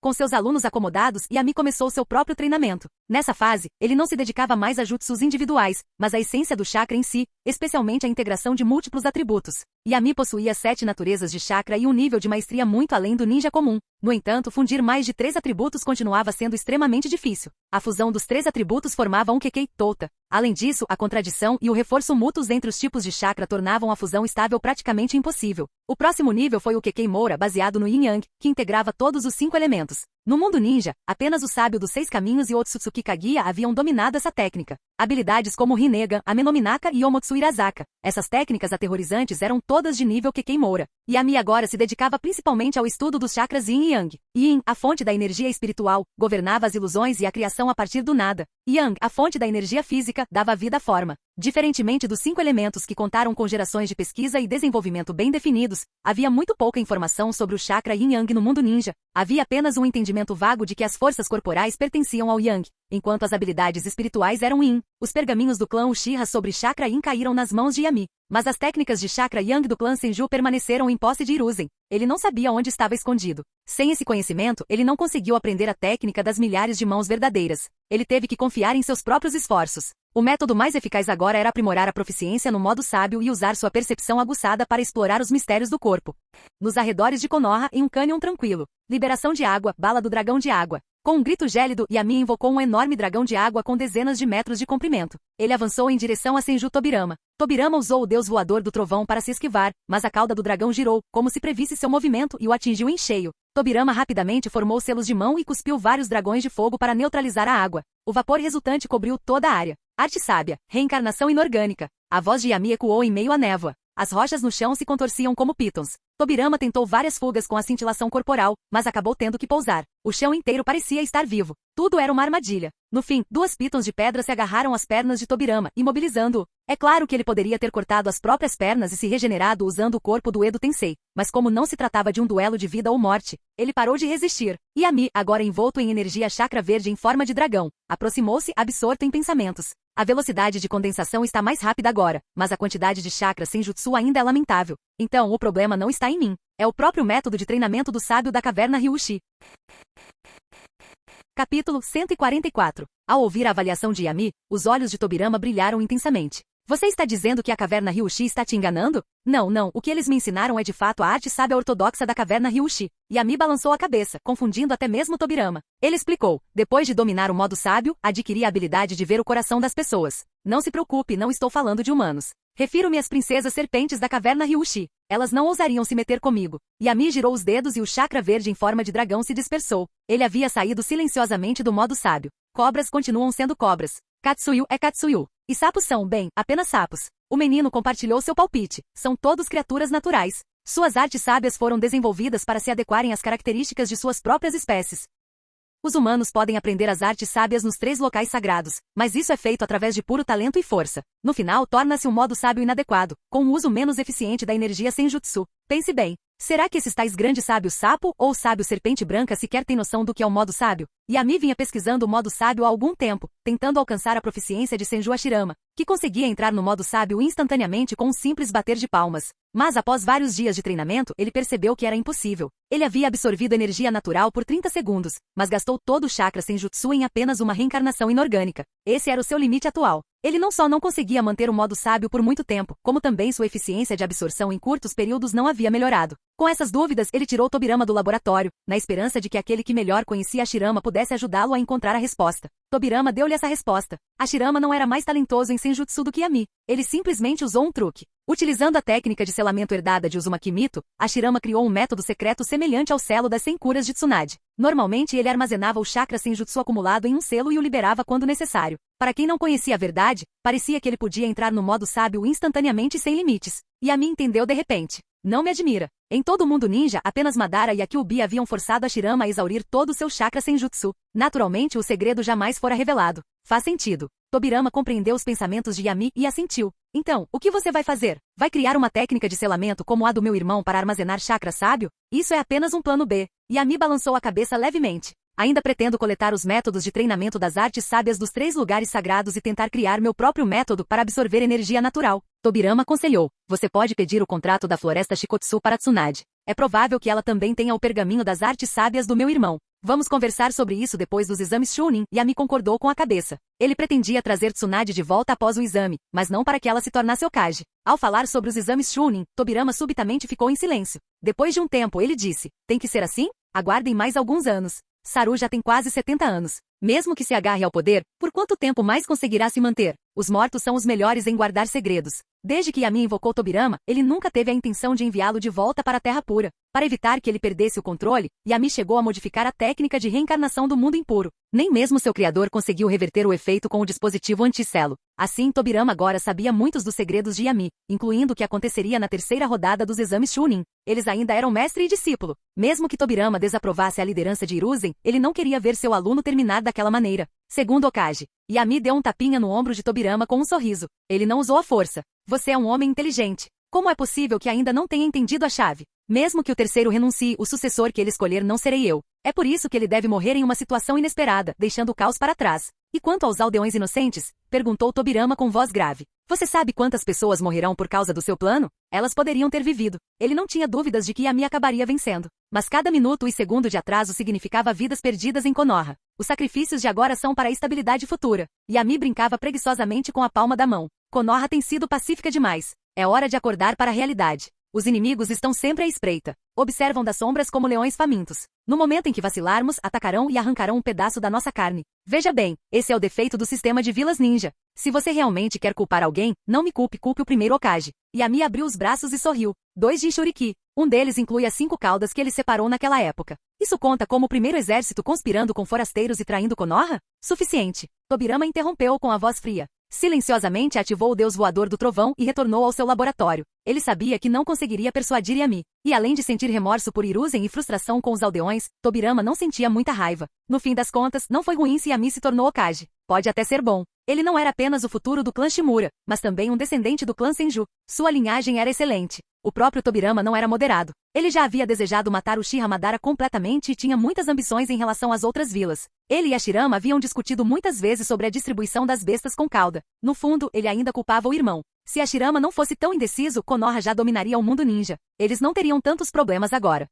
Com seus alunos acomodados, Yami começou seu próprio treinamento. Nessa fase, ele não se dedicava mais a jutsus individuais, mas à essência do chakra em si, especialmente à integração de múltiplos atributos. Yami possuía 7 naturezas de chakra e um nível de maestria muito além do ninja comum. No entanto, fundir mais de 3 atributos continuava sendo extremamente difícil. A fusão dos 3 atributos formava um Kekkei Tota. Além disso, a contradição e o reforço mútuos entre os tipos de chakra tornavam a fusão estável praticamente impossível. O próximo nível foi o Kekkei Moura, baseado no Yin Yang, que integrava todos os 5 elementos. No mundo ninja, apenas o sábio dos 6 caminhos e Otsutsuki Kaguya haviam dominado essa técnica. Habilidades como Rinnegan, Amenominaka e Omotsu Irazaka. Essas técnicas aterrorizantes eram todas de nível Kekkei Moura. Yami agora se dedicava principalmente ao estudo dos chakras Yin e Yang. Yin, a fonte da energia espiritual, governava as ilusões e a criação a partir do nada. Yang, a fonte da energia física, dava vida à forma. Diferentemente dos 5 elementos que contaram com gerações de pesquisa e desenvolvimento bem definidos, havia muito pouca informação sobre o chakra Yin Yang no mundo ninja. Havia apenas um entendimento vago de que as forças corporais pertenciam ao Yang, enquanto as habilidades espirituais eram Yin. Os pergaminhos do clã Uchiha sobre chakra Yin caíram nas mãos de Yami. Mas as técnicas de chakra Yang do clã Senju permaneceram em posse de Hiruzen. Ele não sabia onde estava escondido. Sem esse conhecimento, ele não conseguiu aprender a técnica das milhares de mãos verdadeiras. Ele teve que confiar em seus próprios esforços. O método mais eficaz agora era aprimorar a proficiência no modo sábio e usar sua percepção aguçada para explorar os mistérios do corpo. Nos arredores de Konoha, em um cânion tranquilo. Liberação de água, bala do dragão de água. Com um grito gélido, Yami invocou um enorme dragão de água com dezenas de metros de comprimento. Ele avançou em direção a Senju Tobirama. Tobirama usou o deus voador do trovão para se esquivar, mas a cauda do dragão girou, como se previsse seu movimento e o atingiu em cheio. Tobirama rapidamente formou selos de mão e cuspiu vários dragões de fogo para neutralizar a água. O vapor resultante cobriu toda a área. Arte sábia, reencarnação inorgânica. A voz de Yami ecoou em meio à névoa. As rochas no chão se contorciam como pitons. Tobirama tentou várias fugas com a cintilação corporal, mas acabou tendo que pousar. O chão inteiro parecia estar vivo. Tudo era uma armadilha. No fim, 2 pitons de pedra se agarraram às pernas de Tobirama, imobilizando-o. É claro que ele poderia ter cortado as próprias pernas e se regenerado usando o corpo do Edo Tensei, mas como não se tratava de um duelo de vida ou morte, ele parou de resistir. Yami, agora envolto em energia chakra verde em forma de dragão, aproximou-se absorto em pensamentos. A velocidade de condensação está mais rápida agora, mas a quantidade de chakra sem jutsu ainda é lamentável. Então o problema não está em mim. É o próprio método de treinamento do sábio da caverna Ryushi. Capítulo 144. Ao ouvir a avaliação de Yami, os olhos de Tobirama brilharam intensamente. Você está dizendo que a caverna Ryushi está te enganando? Não, o que eles me ensinaram é de fato a arte sábia ortodoxa da caverna Ryushi. Yami balançou a cabeça, confundindo até mesmo Tobirama. Ele explicou, depois de dominar o modo sábio, adquiri a habilidade de ver o coração das pessoas. Não se preocupe, não estou falando de humanos. Refiro-me às princesas serpentes da caverna Ryushi. Elas não ousariam se meter comigo. Yami girou os dedos e o chakra verde em forma de dragão se dispersou. Ele havia saído silenciosamente do modo sábio. Cobras continuam sendo cobras. Katsuyu é Katsuyu. E sapos são, bem, apenas sapos. O menino compartilhou seu palpite. São todos criaturas naturais. Suas artes sábias foram desenvolvidas para se adequarem às características de suas próprias espécies. Os humanos podem aprender as artes sábias nos 3 locais sagrados, mas isso é feito através de puro talento e força. No final, torna-se um modo sábio inadequado, com um uso menos eficiente da energia senjutsu. Pense bem. Será que esses tais grandes sábios sapo ou sábio serpente branca sequer têm noção do que é o modo sábio? Yami vinha pesquisando o modo sábio há algum tempo, tentando alcançar a proficiência de Senju Hashirama, que conseguia entrar no modo sábio instantaneamente com um simples bater de palmas. Mas após vários dias de treinamento, ele percebeu que era impossível. Ele havia absorvido energia natural por 30 segundos, mas gastou todo o chakra senjutsu em apenas uma reencarnação inorgânica. Esse era o seu limite atual. Ele não só não conseguia manter o modo sábio por muito tempo, como também sua eficiência de absorção em curtos períodos não havia melhorado. Com essas dúvidas, ele tirou Tobirama do laboratório, na esperança de que aquele que melhor conhecia Hashirama pudesse ajudá-lo a encontrar a resposta. Tobirama deu-lhe essa resposta. Hashirama não era mais talentoso em senjutsu do que Yami. Ele simplesmente usou um truque. Utilizando a técnica de selamento herdada de Uzumaki Mito, Hashirama criou um método secreto semelhante ao selo das 100 curas de Tsunade. Normalmente ele armazenava o chakra senjutsu acumulado em um selo e o liberava quando necessário. Para quem não conhecia a verdade, parecia que ele podia entrar no modo sábio instantaneamente sem limites. Yami entendeu de repente. Não me admira. Em todo o mundo ninja, apenas Madara e Akyuubi haviam forçado Hashirama a exaurir todo o seu chakra senjutsu. Naturalmente, o segredo jamais fora revelado. Faz sentido. Tobirama compreendeu os pensamentos de Yami e assentiu. Então, o que você vai fazer? Vai criar uma técnica de selamento como a do meu irmão para armazenar chakra sábio? Isso é apenas um plano B. Yami balançou a cabeça levemente. Ainda pretendo coletar os métodos de treinamento das artes sábias dos 3 lugares sagrados e tentar criar meu próprio método para absorver energia natural. Tobirama aconselhou. Você pode pedir o contrato da floresta Shikotsu para Tsunade. É provável que ela também tenha o pergaminho das artes sábias do meu irmão. Vamos conversar sobre isso depois dos exames Chunin. Yami concordou com a cabeça. Ele pretendia trazer Tsunade de volta após o exame, mas não para que ela se tornasse Hokage. Ao falar sobre os exames Chunin, Tobirama subitamente ficou em silêncio. Depois de um tempo, ele disse, tem que ser assim? Aguardem mais alguns anos. Saru já tem quase 70 anos. Mesmo que se agarre ao poder, por quanto tempo mais conseguirá se manter? Os mortos são os melhores em guardar segredos. Desde que Yami invocou Tobirama, ele nunca teve a intenção de enviá-lo de volta para a Terra Pura. Para evitar que ele perdesse o controle, Yami chegou a modificar a técnica de reencarnação do mundo impuro. Nem mesmo seu criador conseguiu reverter o efeito com o dispositivo anticelo. Assim, Tobirama agora sabia muitos dos segredos de Yami, incluindo o que aconteceria na terceira rodada dos exames Chunin. Eles ainda eram mestre e discípulo. Mesmo que Tobirama desaprovasse a liderança de Hiruzen, ele não queria ver seu aluno terminar daquela maneira. Segundo Hokage, Yami deu um tapinha no ombro de Tobirama com um sorriso. Ele não usou a força. Você é um homem inteligente. Como é possível que ainda não tenha entendido a chave? Mesmo que o terceiro renuncie, o sucessor que ele escolher não serei eu. É por isso que ele deve morrer em uma situação inesperada, deixando o caos para trás. E quanto aos aldeões inocentes? Perguntou Tobirama com voz grave. Você sabe quantas pessoas morrerão por causa do seu plano? Elas poderiam ter vivido. Ele não tinha dúvidas de que Yami acabaria vencendo. Mas cada minuto e segundo de atraso significava vidas perdidas em Konoha. Os sacrifícios de agora são para a estabilidade futura. Yami brincava preguiçosamente com a palma da mão. Konoha tem sido pacífica demais. É hora de acordar para a realidade. Os inimigos estão sempre à espreita. Observam das sombras como leões famintos. No momento em que vacilarmos, atacarão e arrancarão um pedaço da nossa carne. Veja bem, esse é o defeito do sistema de vilas ninja. Se você realmente quer culpar alguém, não me culpe, culpe o primeiro Hokage. Yami abriu os braços e sorriu. 2 Jinchuriki. Um deles inclui as 5 caudas que ele separou naquela época. Isso conta como o primeiro exército conspirando com forasteiros e traindo Konoha? Suficiente. Tobirama interrompeu com a voz fria. Silenciosamente ativou o deus voador do trovão e retornou ao seu laboratório. Ele sabia que não conseguiria persuadir Yami. E além de sentir remorso por Hiruzen e frustração com os aldeões, Tobirama não sentia muita raiva. No fim das contas, não foi ruim se Yami se tornou Hokage. Pode até ser bom. Ele não era apenas o futuro do clã Shimura, mas também um descendente do clã Senju. Sua linhagem era excelente. O próprio Tobirama não era moderado. Ele já havia desejado matar Uchiha Madara completamente e tinha muitas ambições em relação às outras vilas. Ele e Hashirama haviam discutido muitas vezes sobre a distribuição das bestas com cauda. No fundo, ele ainda culpava o irmão. Se Hashirama não fosse tão indeciso, Konoha já dominaria o mundo ninja. Eles não teriam tantos problemas agora.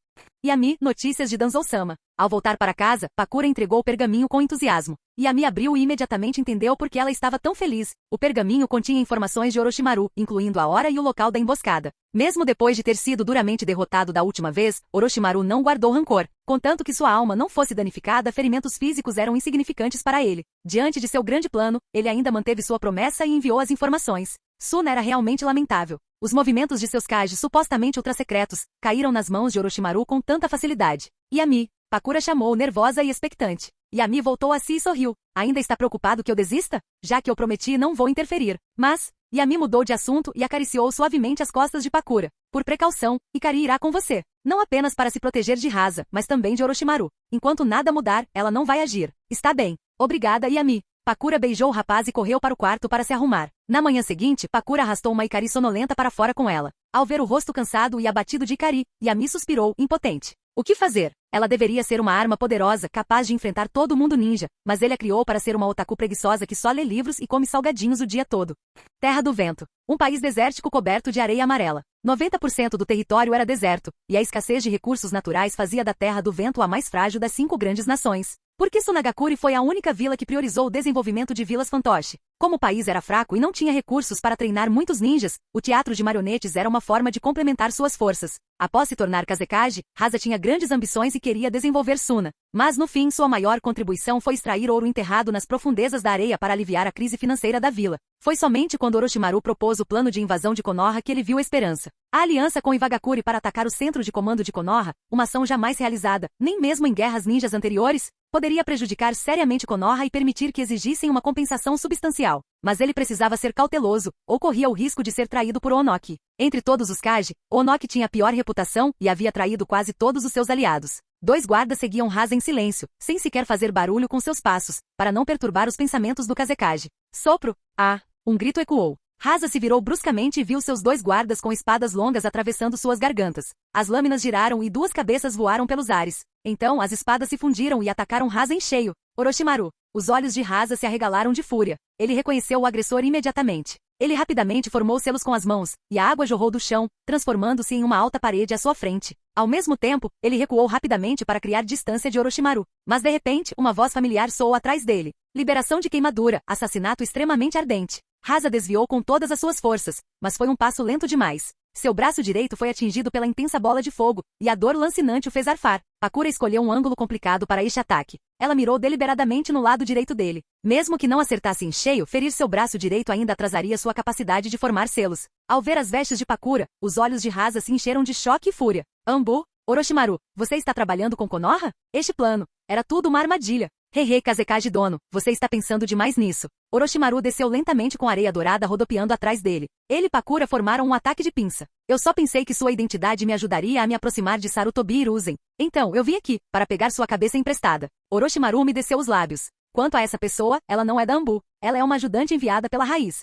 Yami, notícias de Danzou-sama. Ao voltar para casa, Pakura entregou o pergaminho com entusiasmo. Yami abriu e imediatamente entendeu por que ela estava tão feliz. O pergaminho continha informações de Orochimaru, incluindo a hora e o local da emboscada. Mesmo depois de ter sido duramente derrotado da última vez, Orochimaru não guardou rancor. Contanto que sua alma não fosse danificada, ferimentos físicos eram insignificantes para ele. Diante de seu grande plano, ele ainda manteve sua promessa e enviou as informações. Suna era realmente lamentável. Os movimentos de seus Kage supostamente ultrasecretos caíram nas mãos de Orochimaru com tanta facilidade. Yami, Pakura chamou, nervosa e expectante. Yami voltou a si e sorriu. Ainda está preocupado que eu desista? Já que eu prometi, não vou interferir. Mas, Yami mudou de assunto e acariciou suavemente as costas de Pakura. Por precaução, Ikari irá com você. Não apenas para se proteger de Hasa, mas também de Orochimaru. Enquanto nada mudar, ela não vai agir. Está bem. Obrigada, Yami. Pakura beijou o rapaz e correu para o quarto para se arrumar. Na manhã seguinte, Pakura arrastou uma Ikari sonolenta para fora com ela. Ao ver o rosto cansado e abatido de Ikari, Yami suspirou, impotente. O que fazer? Ela deveria ser uma arma poderosa, capaz de enfrentar todo mundo ninja, mas ele a criou para ser uma otaku preguiçosa que só lê livros e come salgadinhos o dia todo. Terra do Vento. Um país desértico coberto de areia amarela. 90% do território era deserto, e a escassez de recursos naturais fazia da Terra do Vento a mais frágil das 5 grandes nações. Por que Sunagakure foi a única vila que priorizou o desenvolvimento de vilas fantoche? Como o país era fraco e não tinha recursos para treinar muitos ninjas, o teatro de marionetes era uma forma de complementar suas forças. Após se tornar Kazekage, Hasa tinha grandes ambições e queria desenvolver Suna. Mas no fim sua maior contribuição foi extrair ouro enterrado nas profundezas da areia para aliviar a crise financeira da vila. Foi somente quando Orochimaru propôs o plano de invasão de Konoha que ele viu esperança. A aliança com Iwagakure para atacar o centro de comando de Konoha, uma ação jamais realizada, nem mesmo em guerras ninjas anteriores, poderia prejudicar seriamente Konoha e permitir que exigissem uma compensação substancial. Mas ele precisava ser cauteloso, ou corria o risco de ser traído por Onoki. Entre todos os Kage, Onoki tinha a pior reputação e havia traído quase todos os seus aliados. 2 guardas seguiam Hasa em silêncio, sem sequer fazer barulho com seus passos, para não perturbar os pensamentos do Kazekage. Sopro! Ah! Um grito ecoou. Hasa se virou bruscamente e viu seus 2 guardas com espadas longas atravessando suas gargantas. As lâminas giraram e 2 cabeças voaram pelos ares. Então as espadas se fundiram e atacaram Hasa em cheio. Orochimaru. Os olhos de Hasa se arregalaram de fúria. Ele reconheceu o agressor imediatamente. Ele rapidamente formou selos com as mãos, e a água jorrou do chão, transformando-se em uma alta parede à sua frente. Ao mesmo tempo, ele recuou rapidamente para criar distância de Orochimaru. Mas de repente, uma voz familiar soou atrás dele. Liberação de queimadura, assassinato extremamente ardente. Hasa desviou com todas as suas forças, mas foi um passo lento demais. Seu braço direito foi atingido pela intensa bola de fogo, e a dor lancinante o fez arfar. Pakura escolheu um ângulo complicado para este ataque. Ela mirou deliberadamente no lado direito dele. Mesmo que não acertasse em cheio, ferir seu braço direito ainda atrasaria sua capacidade de formar selos. Ao ver as vestes de Pakura, os olhos de Hasa se encheram de choque e fúria. Ambu, Orochimaru, você está trabalhando com Konoha? Este plano era tudo uma armadilha. Hehe Kazekage dono, você está pensando demais nisso. Orochimaru desceu lentamente com a areia dourada rodopiando atrás dele. Ele e Pakura formaram um ataque de pinça. Eu só pensei que sua identidade me ajudaria a me aproximar de Sarutobi Hiruzen. Então, eu vim aqui, para pegar sua cabeça emprestada. Orochimaru me desceu os lábios. Quanto a essa pessoa, ela não é da Ambu. Ela é uma ajudante enviada pela Raiz.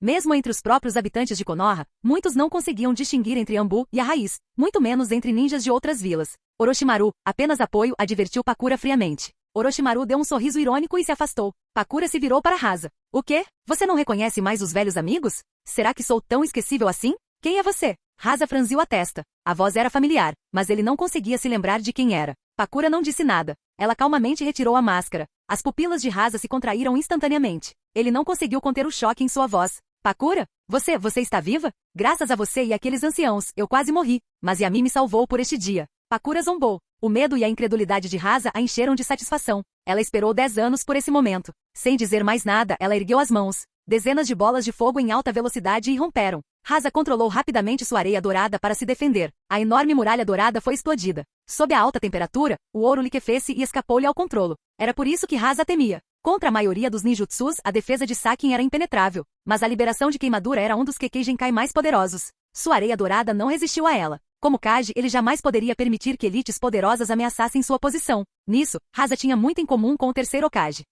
Mesmo entre os próprios habitantes de Konoha, muitos não conseguiam distinguir entre Ambu e a Raiz, muito menos entre ninjas de outras vilas. Orochimaru, apenas apoio, advertiu Pakura friamente. Orochimaru deu um sorriso irônico e se afastou. Pakura se virou para Hasa. O quê? Você não reconhece mais os velhos amigos? Será que sou tão esquecível assim? Quem é você? Hasa franziu a testa. A voz era familiar, mas ele não conseguia se lembrar de quem era. Pakura não disse nada. Ela calmamente retirou a máscara. As pupilas de Hasa se contraíram instantaneamente. Ele não conseguiu conter o choque em sua voz. Pakura? Você está viva? Graças a você e aqueles anciãos, eu quase morri. Mas Yami me salvou por este dia. Pakura zombou. O medo e a incredulidade de Hasa a encheram de satisfação. Ela esperou 10 anos por esse momento. Sem dizer mais nada, ela ergueu as mãos. Dezenas de bolas de fogo em alta velocidade irromperam. Hasa controlou rapidamente sua areia dourada para se defender. A enorme muralha dourada foi explodida. Sob a alta temperatura, o ouro liquefez-se e escapou-lhe ao controlo. Era por isso que Hasa temia. Contra a maioria dos ninjutsus, a defesa de Sakin era impenetrável. Mas a liberação de queimadura era um dos Kekkei Genkai mais poderosos. Sua areia dourada não resistiu a ela. Como Kage, ele jamais poderia permitir que elites poderosas ameaçassem sua posição. Nisso, Hasa tinha muito em comum com o terceiro Hokage.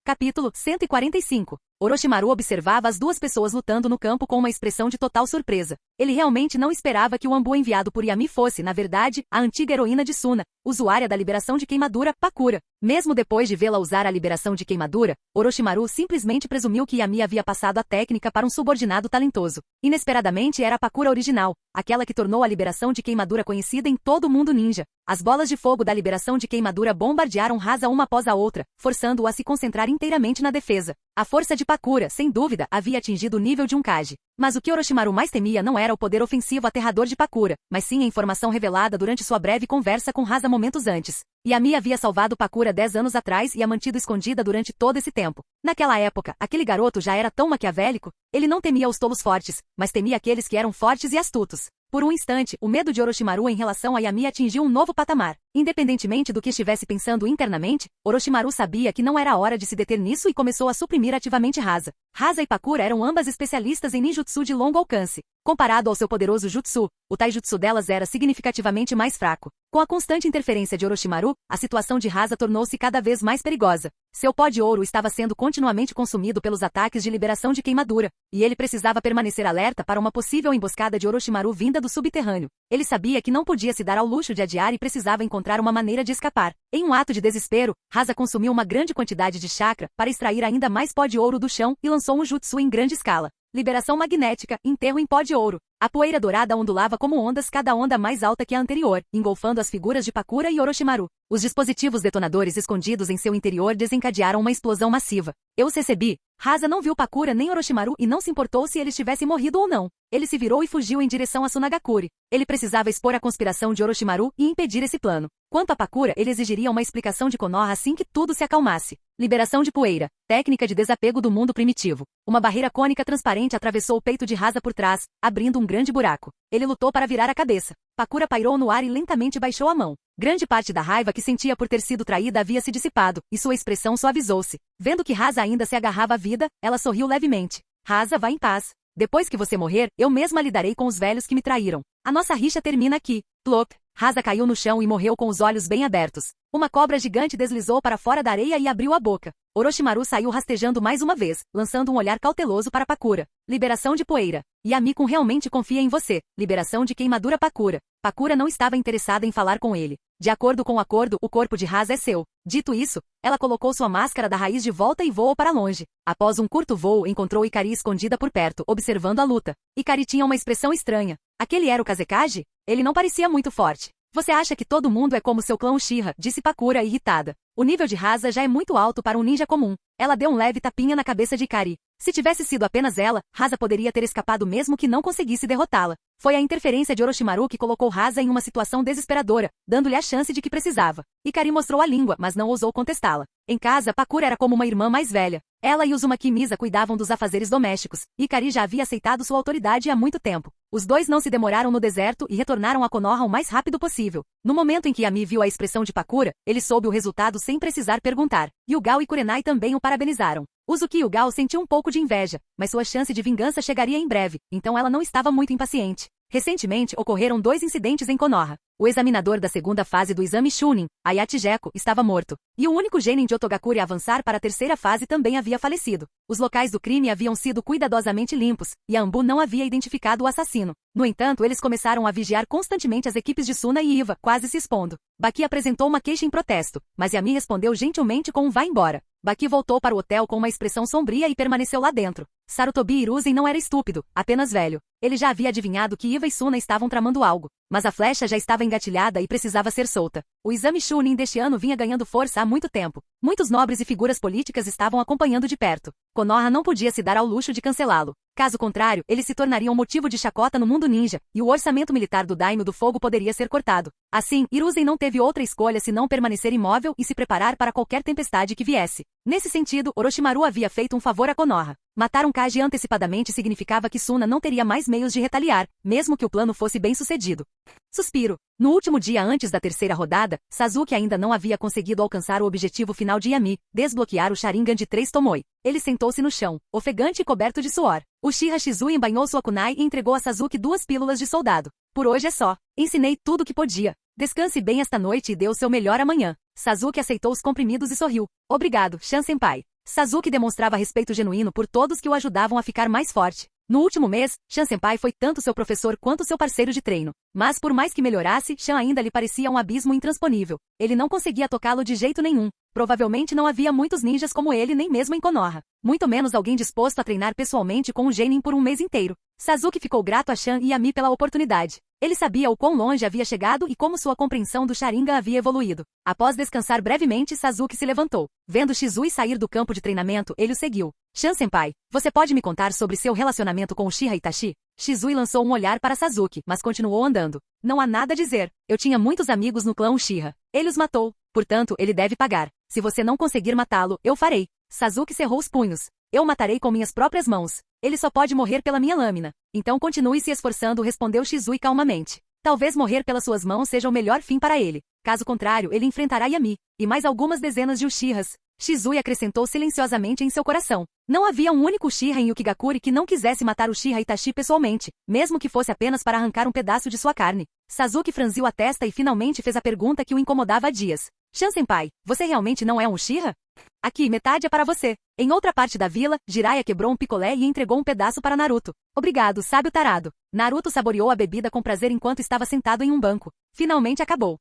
Capítulo 145. Orochimaru observava as duas pessoas lutando no campo com uma expressão de total surpresa. Ele realmente não esperava que o Anbu enviado por Yami fosse, na verdade, a antiga heroína de Suna, usuária da liberação de queimadura, Pakura. Mesmo depois de vê-la usar a liberação de queimadura, Orochimaru simplesmente presumiu que Yami havia passado a técnica para um subordinado talentoso. Inesperadamente era a Pakura original, aquela que tornou a liberação de queimadura conhecida em todo o mundo ninja. As bolas de fogo da liberação de queimadura bombardearam Rasa uma após a outra, forçando-o a se concentrar inteiramente na defesa. A força de Pakura, sem dúvida, havia atingido o nível de um Kage. Mas o que Orochimaru mais temia não era o poder ofensivo aterrador de Pakura, mas sim a informação revelada durante sua breve conversa com Rasa momentos antes. Yami havia salvado Pakura 10 anos atrás e a mantido escondida durante todo esse tempo. Naquela época, aquele garoto já era tão maquiavélico, ele não temia os tolos fortes, mas temia aqueles que eram fortes e astutos. Por um instante, o medo de Orochimaru em relação a Yami atingiu um novo patamar. Independentemente do que estivesse pensando internamente, Orochimaru sabia que não era hora de se deter nisso e começou a suprimir ativamente Rasa. Rasa e Pakura eram ambas especialistas em ninjutsu de longo alcance. Comparado ao seu poderoso jutsu, o taijutsu delas era significativamente mais fraco. Com a constante interferência de Orochimaru, a situação de Rasa tornou-se cada vez mais perigosa. Seu pó de ouro estava sendo continuamente consumido pelos ataques de liberação de queimadura, e ele precisava permanecer alerta para uma possível emboscada de Orochimaru vinda do subterrâneo. Ele sabia que não podia se dar ao luxo de adiar e precisava encontrar uma maneira de escapar. Em um ato de desespero, Rasa consumiu uma grande quantidade de chakra para extrair ainda mais pó de ouro do chão e lançou um jutsu em grande escala. Liberação magnética, enterro em pó de ouro. A poeira dourada ondulava como ondas, cada onda mais alta que a anterior, engolfando as figuras de Pakura e Orochimaru. Os dispositivos detonadores escondidos em seu interior desencadearam uma explosão massiva. Eu os recebi. Rasa não viu Pakura nem Orochimaru e não se importou se eles tivessem morrido ou não. Ele se virou e fugiu em direção a Sunagakure. Ele precisava expor a conspiração de Orochimaru e impedir esse plano. Quanto a Pakura, ele exigiria uma explicação de Konoha assim que tudo se acalmasse. Liberação de poeira. Técnica de desapego do mundo primitivo. Uma barreira cônica transparente atravessou o peito de Rasa por trás, abrindo um grande buraco. Ele lutou para virar a cabeça. Pakura pairou no ar e lentamente baixou a mão. Grande parte da raiva que sentia por ter sido traída havia se dissipado, e sua expressão suavizou-se. Vendo que Rasa ainda se agarrava à vida, ela sorriu levemente. Rasa, vá em paz. Depois que você morrer, eu mesma lidarei com os velhos que me traíram. A nossa rixa termina aqui. Plop. Rasa caiu no chão e morreu com os olhos bem abertos. Uma cobra gigante deslizou para fora da areia e abriu a boca. Orochimaru saiu rastejando mais uma vez, lançando um olhar cauteloso para Pakura. Liberação de poeira. Yami-kun realmente confia em você. Liberação de queimadura Pakura. Pakura não estava interessada em falar com ele. De acordo com o acordo, o corpo de Rasa é seu. Dito isso, ela colocou sua máscara da raiz de volta e voou para longe. Após um curto voo, encontrou Ikari escondida por perto, observando a luta. Ikari tinha uma expressão estranha. Aquele era o Kazekage? Ele não parecia muito forte. Você acha que todo mundo é como seu clã Uchiha, disse Pakura irritada. O nível de Rasa já é muito alto para um ninja comum. Ela deu um leve tapinha na cabeça de Ikari. Se tivesse sido apenas ela, Rasa poderia ter escapado mesmo que não conseguisse derrotá-la. Foi a interferência de Orochimaru que colocou Rasa em uma situação desesperadora, dando-lhe a chance de que precisava. Ikari mostrou a língua, mas não ousou contestá-la. Em casa, Pakura era como uma irmã mais velha. Ela e Uzumaki Misa cuidavam dos afazeres domésticos. Ikari já havia aceitado sua autoridade há muito tempo. Os dois não se demoraram no deserto e retornaram a Konoha o mais rápido possível. No momento em que Yami viu a expressão de Pakura, ele soube o resultado sem precisar perguntar. Yugao e Kurenai também o parabenizaram. Uzuki Yugao sentiu um pouco de inveja, mas sua chance de vingança chegaria em breve, então ela não estava muito impaciente. Recentemente, ocorreram 2 incidentes em Konoha. O examinador da segunda fase do exame Chunin, Ayachi Geko, estava morto. E o único genin de Otogakure a avançar para a terceira fase também havia falecido. Os locais do crime haviam sido cuidadosamente limpos, e a Anbu não havia identificado o assassino. No entanto, eles começaram a vigiar constantemente as equipes de Suna e Iva, quase se expondo. Baki apresentou uma queixa em protesto, mas Yami respondeu gentilmente com um vá embora. Baki voltou para o hotel com uma expressão sombria e permaneceu lá dentro. Sarutobi Hiruzen não era estúpido, apenas velho. Ele já havia adivinhado que Iva e Suna estavam tramando algo, mas a flecha já estava engatilhada e precisava ser solta. O exame Chunin deste ano vinha ganhando força há muito tempo. Muitos nobres e figuras políticas estavam acompanhando de perto. Konoha não podia se dar ao luxo de cancelá-lo. Caso contrário, ele se tornaria um motivo de chacota no mundo ninja, e o orçamento militar do Daimyo do Fogo poderia ser cortado. Assim, Hiruzen não teve outra escolha senão permanecer imóvel e se preparar para qualquer tempestade que viesse. Nesse sentido, Orochimaru havia feito um favor a Konoha. Matar um Kage antecipadamente significava que Suna não teria mais meios de retaliar, mesmo que o plano fosse bem sucedido. Suspiro. No último dia antes da terceira rodada, Sasuke ainda não havia conseguido alcançar o objetivo final de Yami, desbloquear o Sharingan de 3 Tomoe. Ele sentou-se no chão, ofegante e coberto de suor. Uchiha Shizue embainhou sua kunai e entregou a Sasuke 2 pílulas de soldado. Por hoje é só. Ensinei tudo o que podia. Descanse bem esta noite e dê o seu melhor amanhã. Sasuke aceitou os comprimidos e sorriu. Obrigado, Shan-senpai. Sasuke demonstrava respeito genuíno por todos que o ajudavam a ficar mais forte. No último mês, Shan-senpai foi tanto seu professor quanto seu parceiro de treino. Mas por mais que melhorasse, Shan ainda lhe parecia um abismo intransponível. Ele não conseguia tocá-lo de jeito nenhum. Provavelmente não havia muitos ninjas como ele nem mesmo em Konoha. Muito menos alguém disposto a treinar pessoalmente com um genin por um mês inteiro. Sasuke ficou grato a Shan e Yami pela oportunidade. Ele sabia o quão longe havia chegado e como sua compreensão do Sharingan havia evoluído. Após descansar brevemente, Sasuke se levantou. Vendo Shizui sair do campo de treinamento, ele o seguiu. Shan-senpai, você pode me contar sobre seu relacionamento com Uchiha Itachi? Shizui lançou um olhar para Sasuke, mas continuou andando. Não há nada a dizer. Eu tinha muitos amigos no clã Uchiha. Ele os matou. Portanto, ele deve pagar. Se você não conseguir matá-lo, eu farei. Sasuke cerrou os punhos. Eu o matarei com minhas próprias mãos. Ele só pode morrer pela minha lâmina. Então continue se esforçando, respondeu Shizui calmamente. Talvez morrer pelas suas mãos seja o melhor fim para ele. Caso contrário, ele enfrentará Yami e mais algumas dezenas de Uchihas. Shizui acrescentou silenciosamente em seu coração. Não havia um único Uchiha em Ukigakure que não quisesse matar Uchiha Itachi pessoalmente, mesmo que fosse apenas para arrancar um pedaço de sua carne. Sasuke franziu a testa e finalmente fez a pergunta que o incomodava há dias. Shan-senpai, você realmente não é um Uchiha? Aqui, metade é para você. Em outra parte da vila, Jiraiya quebrou um picolé e entregou um pedaço para Naruto. Obrigado, sábio tarado. Naruto saboreou a bebida com prazer enquanto estava sentado em um banco. Finalmente acabou.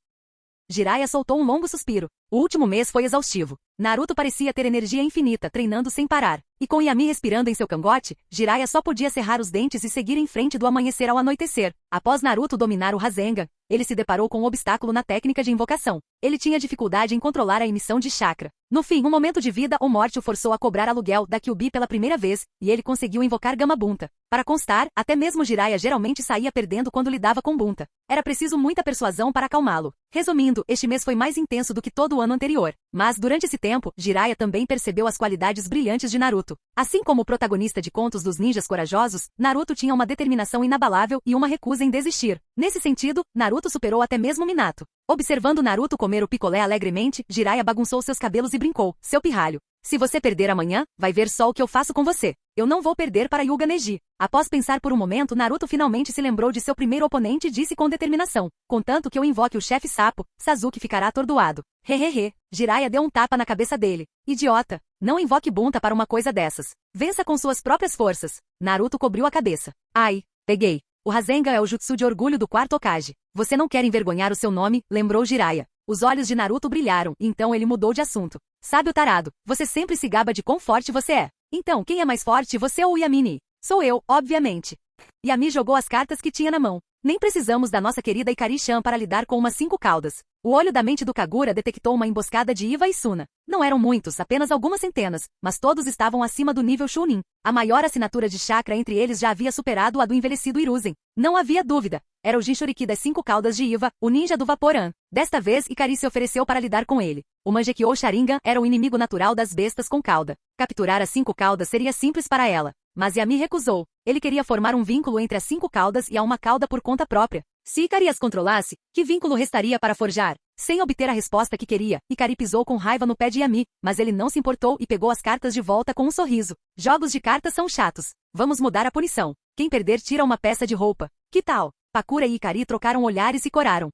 Jiraiya soltou um longo suspiro. O último mês foi exaustivo. Naruto parecia ter energia infinita, treinando sem parar. E com Yami respirando em seu cangote, Jiraiya só podia cerrar os dentes e seguir em frente do amanhecer ao anoitecer. Após Naruto dominar o Rasengan, ele se deparou com um obstáculo na técnica de invocação. Ele tinha dificuldade em controlar a emissão de chakra. No fim, um momento de vida ou morte o forçou a cobrar aluguel da Kyuubi pela primeira vez, e ele conseguiu invocar Gamabunta. Para constar, até mesmo Jiraiya geralmente saía perdendo quando lidava com Bunta. Era preciso muita persuasão para acalmá-lo. Resumindo, este mês foi mais intenso do que todo o ano anterior. Mas, durante esse tempo, Jiraiya também percebeu as qualidades brilhantes de Naruto. Assim como o protagonista de Contos dos Ninjas Corajosos, Naruto tinha uma determinação inabalável e uma recusa em desistir. Nesse sentido, Naruto superou até mesmo Minato. Observando Naruto comer o picolé alegremente, Jiraiya bagunçou seus cabelos e brincou. Seu pirralho. Se você perder amanhã, vai ver só o que eu faço com você. Eu não vou perder para Hyuga Neji. Após pensar por um momento, Naruto finalmente se lembrou de seu primeiro oponente e disse com determinação. Contanto que eu invoque o chefe sapo, Sasuke ficará atordoado. Hehehe. Jiraiya deu um tapa na cabeça dele. Idiota. Não invoque Bunta para uma coisa dessas. Vença com suas próprias forças. Naruto cobriu a cabeça. Ai. Peguei. O Rasengan é o jutsu de orgulho do quarto Hokage. Você não quer envergonhar o seu nome, lembrou Jiraiya. Os olhos de Naruto brilharam, então ele mudou de assunto. Sábio tarado, você sempre se gaba de quão forte você é. Então, quem é mais forte, você ou Yamini? Sou eu, obviamente. Yami jogou as cartas que tinha na mão. Nem precisamos da nossa querida Ikari-chan para lidar com umas 5 caudas. O olho da mente do Kagura detectou uma emboscada de Iva e Suna. Não eram muitos, apenas algumas centenas, mas todos estavam acima do nível Chunin. A maior assinatura de chakra entre eles já havia superado a do envelhecido Hiruzen. Não havia dúvida. Era o Jinchuriki das 5 caudas de Iva, o ninja do Vaporan. Desta vez, Ikari se ofereceu para lidar com ele. O Mangekyou Sharingan era o inimigo natural das bestas com cauda. Capturar as 5 caudas seria simples para ela. Mas Yami recusou. Ele queria formar um vínculo entre as 5 caudas e a uma cauda por conta própria. Se Ikari as controlasse, que vínculo restaria para forjar? Sem obter a resposta que queria, Ikari pisou com raiva no pé de Yami, mas ele não se importou e pegou as cartas de volta com um sorriso. Jogos de cartas são chatos. Vamos mudar a punição. Quem perder tira uma peça de roupa. Que tal? Pakura e Ikari trocaram olhares e coraram.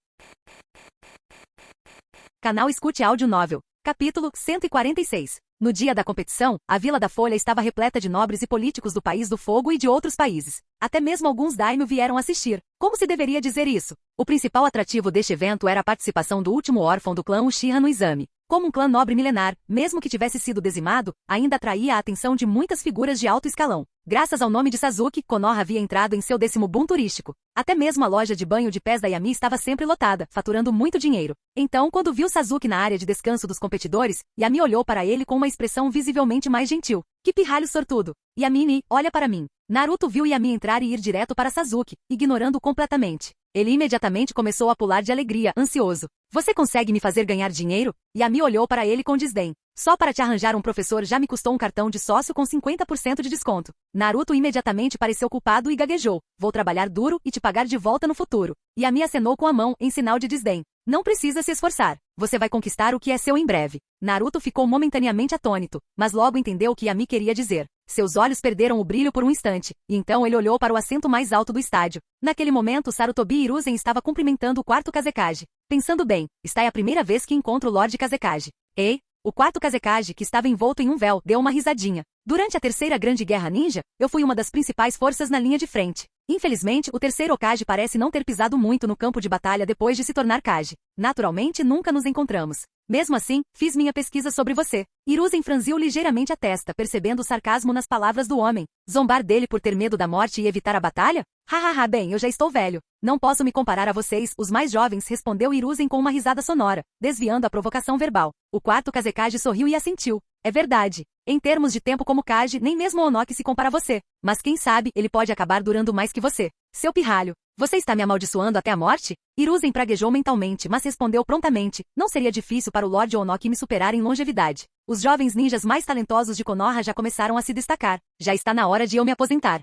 Canal Escute Áudio Novel. Capítulo 146. No dia da competição, a Vila da Folha estava repleta de nobres e políticos do País do Fogo e de outros países. Até mesmo alguns daimyo vieram assistir. Como se deveria dizer isso? O principal atrativo deste evento era a participação do último órfão do clã Uchiha no exame. Como um clã nobre milenar, mesmo que tivesse sido dizimado, ainda atraía a atenção de muitas figuras de alto escalão. Graças ao nome de Sasuke, Konoha havia entrado em seu 10º boom turístico. Até mesmo a loja de banho de pés da Yami estava sempre lotada, faturando muito dinheiro. Então, quando viu Sasuke na área de descanso dos competidores, Yami olhou para ele com uma expressão visivelmente mais gentil. Que pirralho sortudo! Yamini, olha para mim. Naruto viu Yami entrar e ir direto para Sasuke, ignorando-o completamente. Ele imediatamente começou a pular de alegria, ansioso. Você consegue me fazer ganhar dinheiro? Yami olhou para ele com desdém. Só para te arranjar um professor já me custou um cartão de sócio com 50% de desconto. Naruto imediatamente pareceu culpado e gaguejou. Vou trabalhar duro e te pagar de volta no futuro. Yami acenou com a mão, em sinal de desdém. Não precisa se esforçar. Você vai conquistar o que é seu em breve. Naruto ficou momentaneamente atônito, mas logo entendeu o que Yami queria dizer. Seus olhos perderam o brilho por um instante, e então ele olhou para o assento mais alto do estádio. Naquele momento, Sarutobi Hiruzen estava cumprimentando o quarto Kazekage. Pensando bem, esta é a primeira vez que encontro o Lorde Kazekage. Ei, O quarto Kazekage, que estava envolto em um véu, deu uma risadinha. Durante a terceira grande guerra ninja, eu fui uma das principais forças na linha de frente. Infelizmente, o terceiro Hokage parece não ter pisado muito no campo de batalha depois de se tornar Kage. Naturalmente, nunca nos encontramos. Mesmo assim, fiz minha pesquisa sobre você. Hiruzen franziu ligeiramente a testa, percebendo o sarcasmo nas palavras do homem. Zombar dele por ter medo da morte e evitar a batalha? Hahaha, bem, eu já estou velho. Não posso me comparar a vocês, os mais jovens, respondeu Hiruzen com uma risada sonora, desviando a provocação verbal. O quarto Kazekage sorriu e assentiu. É verdade. Em termos de tempo como Kage, nem mesmo o Onoki se compara a você. Mas quem sabe, ele pode acabar durando mais que você. Seu pirralho. Você está me amaldiçoando até a morte? Hiruzen praguejou mentalmente, mas respondeu prontamente. Não seria difícil para o Lord Onoki me superar em longevidade. Os jovens ninjas mais talentosos de Konoha já começaram a se destacar. Já está na hora de eu me aposentar.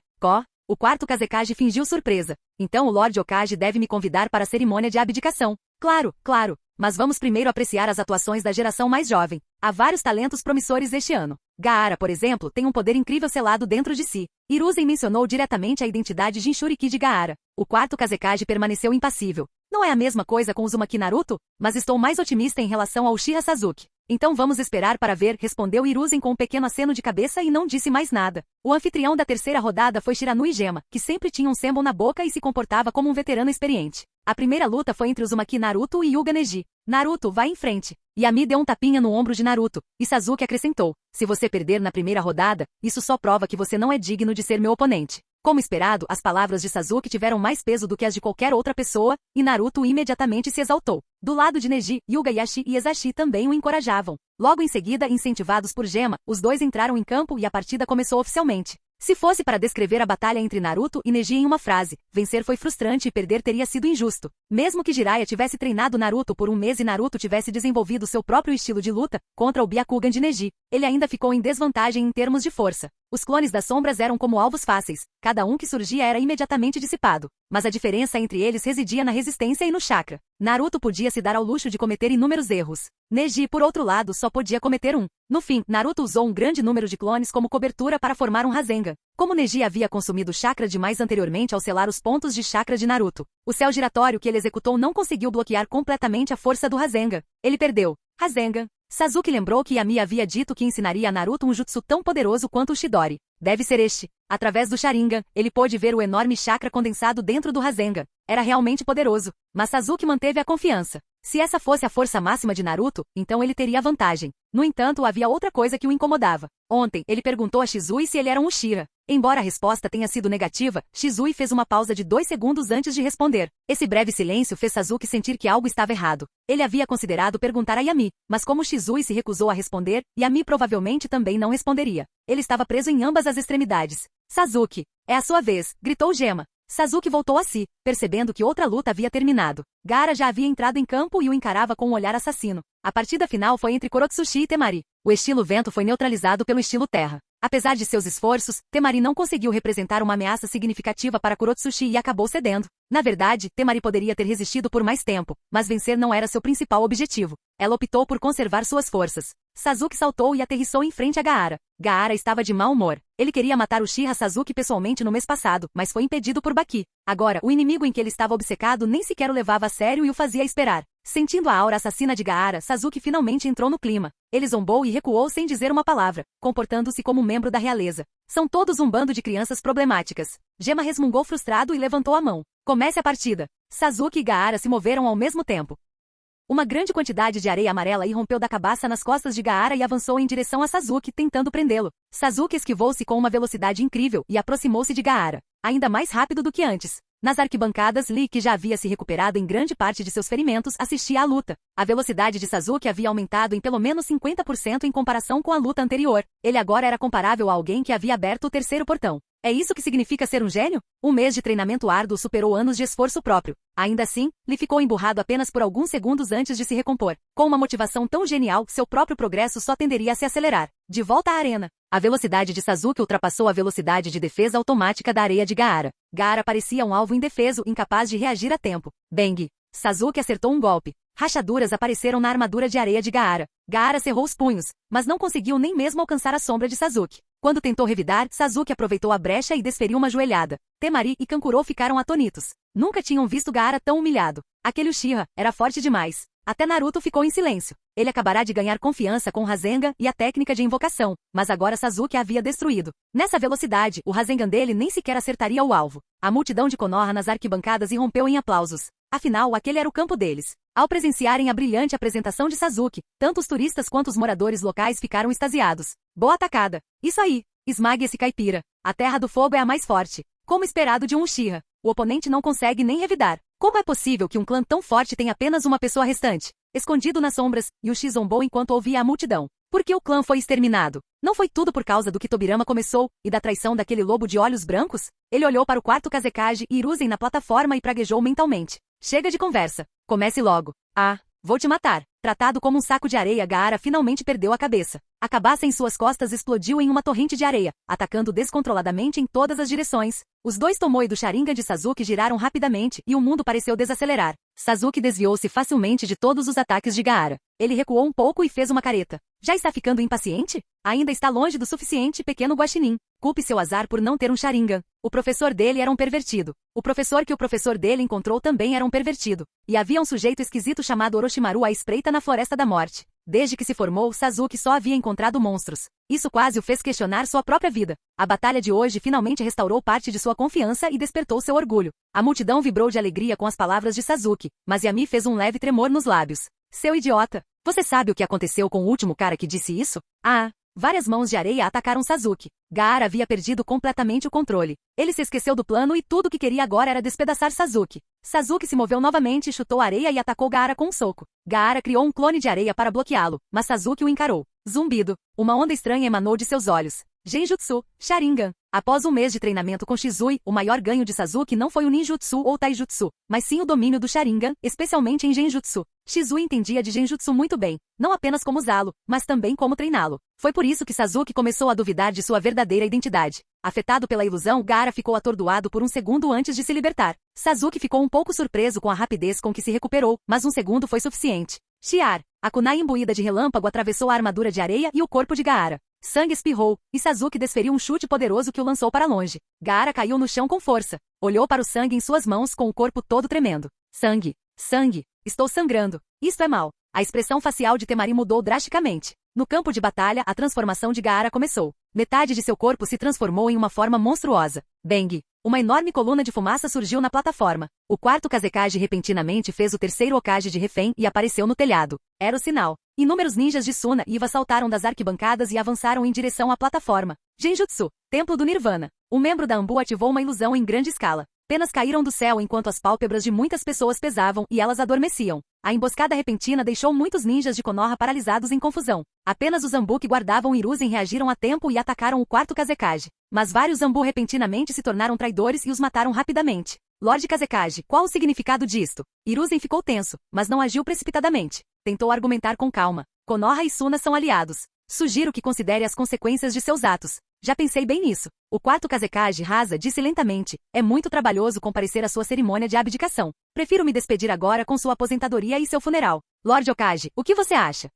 O quarto Kazekage fingiu surpresa. Então o Lord Hokage deve me convidar para a cerimônia de abdicação. Claro, claro. Mas vamos primeiro apreciar as atuações da geração mais jovem. Há vários talentos promissores este ano. Gaara, por exemplo, tem um poder incrível selado dentro de si. Hiruzen mencionou diretamente a identidade Jinchuriki de Gaara. O quarto Kazekage permaneceu impassível. Não é a mesma coisa com Uzumaki Naruto? Mas estou mais otimista em relação ao Uchiha Sasuke. Então vamos esperar para ver, respondeu Hiruzen com um pequeno aceno de cabeça e não disse mais nada. O anfitrião da terceira rodada foi Shiranui Gema, que sempre tinha um sembon na boca e se comportava como um veterano experiente. A primeira luta foi entre Uzumaki Naruto e Hyuga Neji. Naruto, vai em frente. Yami deu um tapinha no ombro de Naruto, e Sasuke acrescentou. Se você perder na primeira rodada, isso só prova que você não é digno de ser meu oponente. Como esperado, as palavras de Sasuke tiveram mais peso do que as de qualquer outra pessoa, e Naruto imediatamente se exaltou. Do lado de Neji, Hyuga Yashi e Ezashi também o encorajavam. Logo em seguida, incentivados por Gema, os dois entraram em campo e a partida começou oficialmente. Se fosse para descrever a batalha entre Naruto e Neji em uma frase, vencer foi frustrante e perder teria sido injusto. Mesmo que Jiraiya tivesse treinado Naruto por um mês e Naruto tivesse desenvolvido seu próprio estilo de luta, contra o Byakugan de Neji, ele ainda ficou em desvantagem em termos de força. Os clones das sombras eram como alvos fáceis, cada um que surgia era imediatamente dissipado. Mas a diferença entre eles residia na resistência e no chakra. Naruto podia se dar ao luxo de cometer inúmeros erros. Neji, por outro lado, só podia cometer um. No fim, Naruto usou um grande número de clones como cobertura para formar um Rasengan. Como Neji havia consumido chakra demais anteriormente ao selar os pontos de chakra de Naruto, o céu giratório que ele executou não conseguiu bloquear completamente a força do Rasengan. Ele perdeu. Rasengan. Sasuke lembrou que Yami havia dito que ensinaria a Naruto um jutsu tão poderoso quanto o Chidori. Deve ser este. Através do Sharingan, ele pôde ver o enorme chakra condensado dentro do Rasengan. Era realmente poderoso. Mas Sasuke manteve a confiança. Se essa fosse a força máxima de Naruto, então ele teria vantagem. No entanto, havia outra coisa que o incomodava. Ontem, ele perguntou a Shizui se ele era um Uchiha. Embora a resposta tenha sido negativa, Shizui fez uma pausa de 2 segundos antes de responder. Esse breve silêncio fez Sasuke sentir que algo estava errado. Ele havia considerado perguntar a Yami, mas como Shizui se recusou a responder, Yami provavelmente também não responderia. Ele estava preso em ambas as extremidades. Sasuke, é a sua vez, gritou Gema. Sasuke voltou a si, percebendo que outra luta havia terminado. Gaara já havia entrado em campo e o encarava com um olhar assassino. A partida final foi entre Kurotsuchi e Temari. O estilo vento foi neutralizado pelo estilo terra. Apesar de seus esforços, Temari não conseguiu representar uma ameaça significativa para Kurotsuchi e acabou cedendo. Na verdade, Temari poderia ter resistido por mais tempo, mas vencer não era seu principal objetivo. Ela optou por conservar suas forças. Sasuke saltou e aterrissou em frente a Gaara. Gaara estava de mau humor. Ele queria matar Uchiha Sasuke pessoalmente no mês passado, mas foi impedido por Baki. Agora, o inimigo em que ele estava obcecado nem sequer o levava a sério e o fazia esperar. Sentindo a aura assassina de Gaara, Sasuke finalmente entrou no clima. Ele zombou e recuou sem dizer uma palavra, comportando-se como um membro da realeza. São todos um bando de crianças problemáticas. Gema resmungou frustrado e levantou a mão. Comece a partida. Sasuke e Gaara se moveram ao mesmo tempo. Uma grande quantidade de areia amarela irrompeu da cabaça nas costas de Gaara e avançou em direção a Sasuke, tentando prendê-lo. Sasuke esquivou-se com uma velocidade incrível e aproximou-se de Gaara, ainda mais rápido do que antes. Nas arquibancadas, Lee, que já havia se recuperado em grande parte de seus ferimentos, assistia à luta. A velocidade de Sasuke havia aumentado em pelo menos 50% em comparação com a luta anterior. Ele agora era comparável a alguém que havia aberto o terceiro portão. É isso que significa ser um gênio? Um mês de treinamento árduo superou anos de esforço próprio. Ainda assim, Lee ficou emburrado apenas por alguns segundos antes de se recompor. Com uma motivação tão genial, seu próprio progresso só tenderia a se acelerar. De volta à arena. A velocidade de Sasuke ultrapassou a velocidade de defesa automática da areia de Gaara. Gaara parecia um alvo indefeso, incapaz de reagir a tempo. Bang! Sasuke acertou um golpe. Rachaduras apareceram na armadura de areia de Gaara. Gaara cerrou os punhos, mas não conseguiu nem mesmo alcançar a sombra de Sasuke. Quando tentou revidar, Sasuke aproveitou a brecha e desferiu uma joelhada. Temari e Kankuro ficaram atônitos. Nunca tinham visto Gaara tão humilhado. Aquele Uchiha era forte demais. Até Naruto ficou em silêncio. Ele acabará de ganhar confiança com o Rasengan e a técnica de invocação, mas agora Sasuke a havia destruído. Nessa velocidade, o Rasengan dele nem sequer acertaria o alvo. A multidão de Konoha nas arquibancadas irrompeu em aplausos. Afinal, aquele era o campo deles. Ao presenciarem a brilhante apresentação de Sasuke, tanto os turistas quanto os moradores locais ficaram extasiados. Boa atacada! Isso aí! Esmague esse caipira. A Terra do Fogo é a mais forte. Como esperado de um Uchiha. O oponente não consegue nem revidar. Como é possível que um clã tão forte tenha apenas uma pessoa restante? Escondido nas sombras, Yushi zombou enquanto ouvia a multidão. Por que o clã foi exterminado? Não foi tudo por causa do que Tobirama começou, e da traição daquele lobo de olhos brancos? Ele olhou para o quarto Kazekage e Hiruzen na plataforma e praguejou mentalmente. Chega de conversa. Comece logo. Ah, vou te matar. Tratado como um saco de areia, Gaara finalmente perdeu a cabeça. A cabaça em suas costas explodiu em uma torrente de areia, atacando descontroladamente em todas as direções. Os dois Tomoe do Sharingan de Sasuke giraram rapidamente e o mundo pareceu desacelerar. Sasuke desviou-se facilmente de todos os ataques de Gaara. Ele recuou um pouco e fez uma careta. Já está ficando impaciente? Ainda está longe do suficiente, pequeno guaxinim. Culpe seu azar por não ter um Sharingan. O professor dele era um pervertido. O professor que o professor dele encontrou também era um pervertido. E havia um sujeito esquisito chamado Orochimaru à espreita na Floresta da Morte. Desde que se formou, Sasuke só havia encontrado monstros. Isso quase o fez questionar sua própria vida. A batalha de hoje finalmente restaurou parte de sua confiança e despertou seu orgulho. A multidão vibrou de alegria com as palavras de Sasuke, mas Yami fez um leve tremor nos lábios. Seu idiota! Você sabe o que aconteceu com o último cara que disse isso? Ah! Várias mãos de areia atacaram Sasuke. Gaara havia perdido completamente o controle. Ele se esqueceu do plano e tudo o que queria agora era despedaçar Sasuke. Sasuke se moveu novamente, chutou a areia e atacou Gaara com um soco. Gaara criou um clone de areia para bloqueá-lo, mas Sasuke o encarou. Zumbido. Uma onda estranha emanou de seus olhos. Genjutsu, Sharingan. Após um mês de treinamento com Shizui, o maior ganho de Sasuke não foi o ninjutsu ou taijutsu, mas sim o domínio do Sharingan, especialmente em Genjutsu. Shizui entendia de Genjutsu muito bem, não apenas como usá-lo, mas também como treiná-lo. Foi por isso que Sasuke começou a duvidar de sua verdadeira identidade. Afetado pela ilusão, Gaara ficou atordoado por um segundo antes de se libertar. Sasuke ficou um pouco surpreso com a rapidez com que se recuperou, mas um segundo foi suficiente. Shiar. A kunai imbuída de relâmpago atravessou a armadura de areia e o corpo de Gaara. Sangue espirrou, e Sasuke desferiu um chute poderoso que o lançou para longe. Gaara caiu no chão com força. Olhou para o sangue em suas mãos com o corpo todo tremendo. Sangue. Sangue. Estou sangrando. Isto é mal. A expressão facial de Temari mudou drasticamente. No campo de batalha, a transformação de Gaara começou. Metade de seu corpo se transformou em uma forma monstruosa. Bang! Uma enorme coluna de fumaça surgiu na plataforma. O quarto Kazekage repentinamente fez o terceiro Hokage de refém e apareceu no telhado. Era o sinal. Inúmeros ninjas de Suna e Iva saltaram das arquibancadas e avançaram em direção à plataforma. Genjutsu, Templo do Nirvana. Um membro da Anbu ativou uma ilusão em grande escala. Penas caíram do céu enquanto as pálpebras de muitas pessoas pesavam e elas adormeciam. A emboscada repentina deixou muitos ninjas de Konoha paralisados em confusão. Apenas os Anbu que guardavam Hiruzen reagiram a tempo e atacaram o quarto Kazekage. Mas vários Anbu repentinamente se tornaram traidores e os mataram rapidamente. Lorde Kazekage, qual o significado disto? Hiruzen ficou tenso, mas não agiu precipitadamente. Tentou argumentar com calma. Konoha e Suna são aliados. Sugiro que considere as consequências de seus atos. Já pensei bem nisso. O quarto Kazekage Rasa disse lentamente. É muito trabalhoso comparecer à sua cerimônia de abdicação. Prefiro me despedir agora com sua aposentadoria e seu funeral. Lorde Hokage, o que você acha?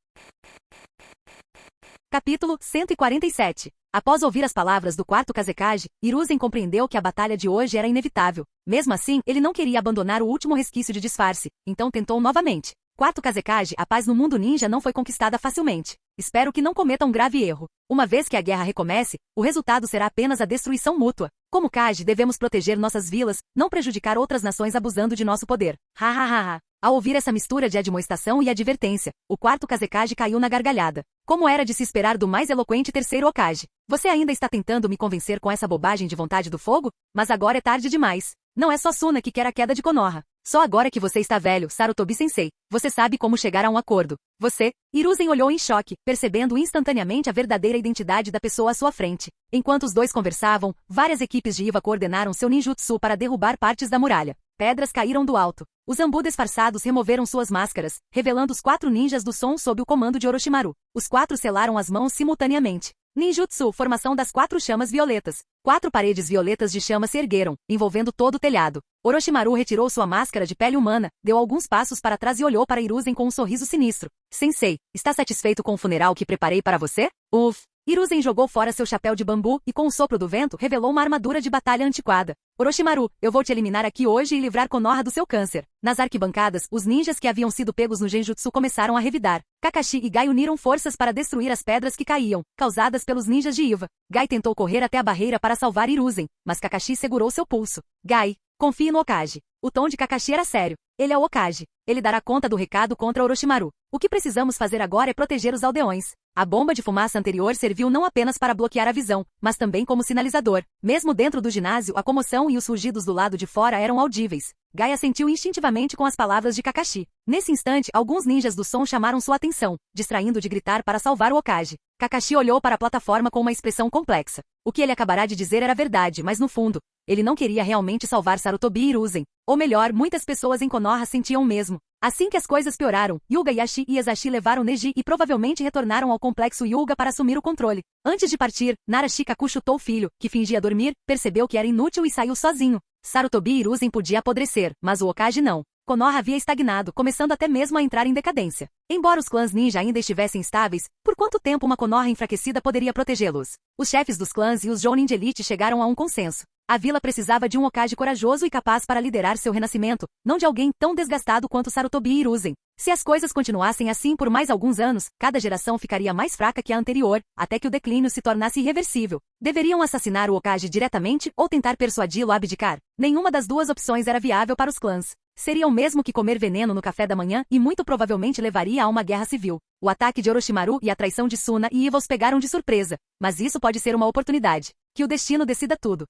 Capítulo 147. Após ouvir as palavras do quarto Kazekage, Hiruzen compreendeu que a batalha de hoje era inevitável. Mesmo assim, ele não queria abandonar o último resquício de disfarce, então tentou novamente. Quarto Kazekage, a paz no mundo ninja não foi conquistada facilmente. Espero que não cometa um grave erro. Uma vez que a guerra recomece, o resultado será apenas a destruição mútua. Como Kage, devemos proteger nossas vilas, não prejudicar outras nações abusando de nosso poder. Ha ha ha ha. Ao ouvir essa mistura de admoestação e advertência, o quarto Kazekage caiu na gargalhada. Como era de se esperar do mais eloquente terceiro Hokage. Você ainda está tentando me convencer com essa bobagem de vontade do fogo? Mas agora é tarde demais. Não é só Suna que quer a queda de Konoha. Só agora que você está velho, Sarutobi-sensei, você sabe como chegar a um acordo. Você? Hiruzen olhou em choque, percebendo instantaneamente a verdadeira identidade da pessoa à sua frente. Enquanto os dois conversavam, várias equipes de Iva coordenaram seu ninjutsu para derrubar partes da muralha. Pedras caíram do alto. Os Anbu disfarçados removeram suas máscaras, revelando os 4 ninjas do som sob o comando de Orochimaru. Os 4 selaram as mãos simultaneamente. Ninjutsu, formação das 4 chamas violetas. 4 paredes violetas de chama se ergueram, envolvendo todo o telhado. Orochimaru retirou sua máscara de pele humana, deu alguns passos para trás e olhou para Hiruzen com um sorriso sinistro. Sensei, está satisfeito com o funeral que preparei para você? Uff. Hiruzen jogou fora seu chapéu de bambu e com o sopro do vento revelou uma armadura de batalha antiquada. Orochimaru, eu vou te eliminar aqui hoje e livrar Konoha do seu câncer. Nas arquibancadas, os ninjas que haviam sido pegos no genjutsu começaram a revidar. Kakashi e Gai uniram forças para destruir as pedras que caíam, causadas pelos ninjas de Iva. Gai tentou correr até a barreira para salvar Hiruzen, mas Kakashi segurou seu pulso. Gai, confie no Hokage. O tom de Kakashi era sério. Ele é o Hokage. Ele dará conta do recado contra Orochimaru. O que precisamos fazer agora é proteger os aldeões. A bomba de fumaça anterior serviu não apenas para bloquear a visão, mas também como sinalizador. Mesmo dentro do ginásio, a comoção e os rugidos do lado de fora eram audíveis. Gai assentiu instintivamente com as palavras de Kakashi. Nesse instante, alguns ninjas do som chamaram sua atenção, distraindo de gritar para salvar o Hokage. Kakashi olhou para a plataforma com uma expressão complexa. O que ele acabará de dizer era verdade, mas no fundo, ele não queria realmente salvar Sarutobi e Hiruzen. Ou melhor, muitas pessoas em Konoha sentiam o mesmo. Assim que as coisas pioraram, Hyuga Yashi e Ezashi levaram Neji e provavelmente retornaram ao complexo Hyuga para assumir o controle. Antes de partir, Nara Shikaku chutou o filho, que fingia dormir, percebeu que era inútil e saiu sozinho. Sarutobi e Hiruzen podia apodrecer, mas o Hokage não. Konoha havia estagnado, começando até mesmo a entrar em decadência. Embora os clãs ninja ainda estivessem estáveis, por quanto tempo uma Konoha enfraquecida poderia protegê-los? Os chefes dos clãs e os Jounin de elite chegaram a um consenso. A vila precisava de um Hokage corajoso e capaz para liderar seu renascimento, não de alguém tão desgastado quanto Sarutobi e Hiruzen. Se as coisas continuassem assim por mais alguns anos, cada geração ficaria mais fraca que a anterior, até que o declínio se tornasse irreversível. Deveriam assassinar o Hokage diretamente ou tentar persuadi-lo a abdicar? Nenhuma das duas opções era viável para os clãs. Seria o mesmo que comer veneno no café da manhã e muito provavelmente levaria a uma guerra civil. O ataque de Orochimaru e a traição de Suna e Iva os pegaram de surpresa, mas isso pode ser uma oportunidade. Que o destino decida tudo.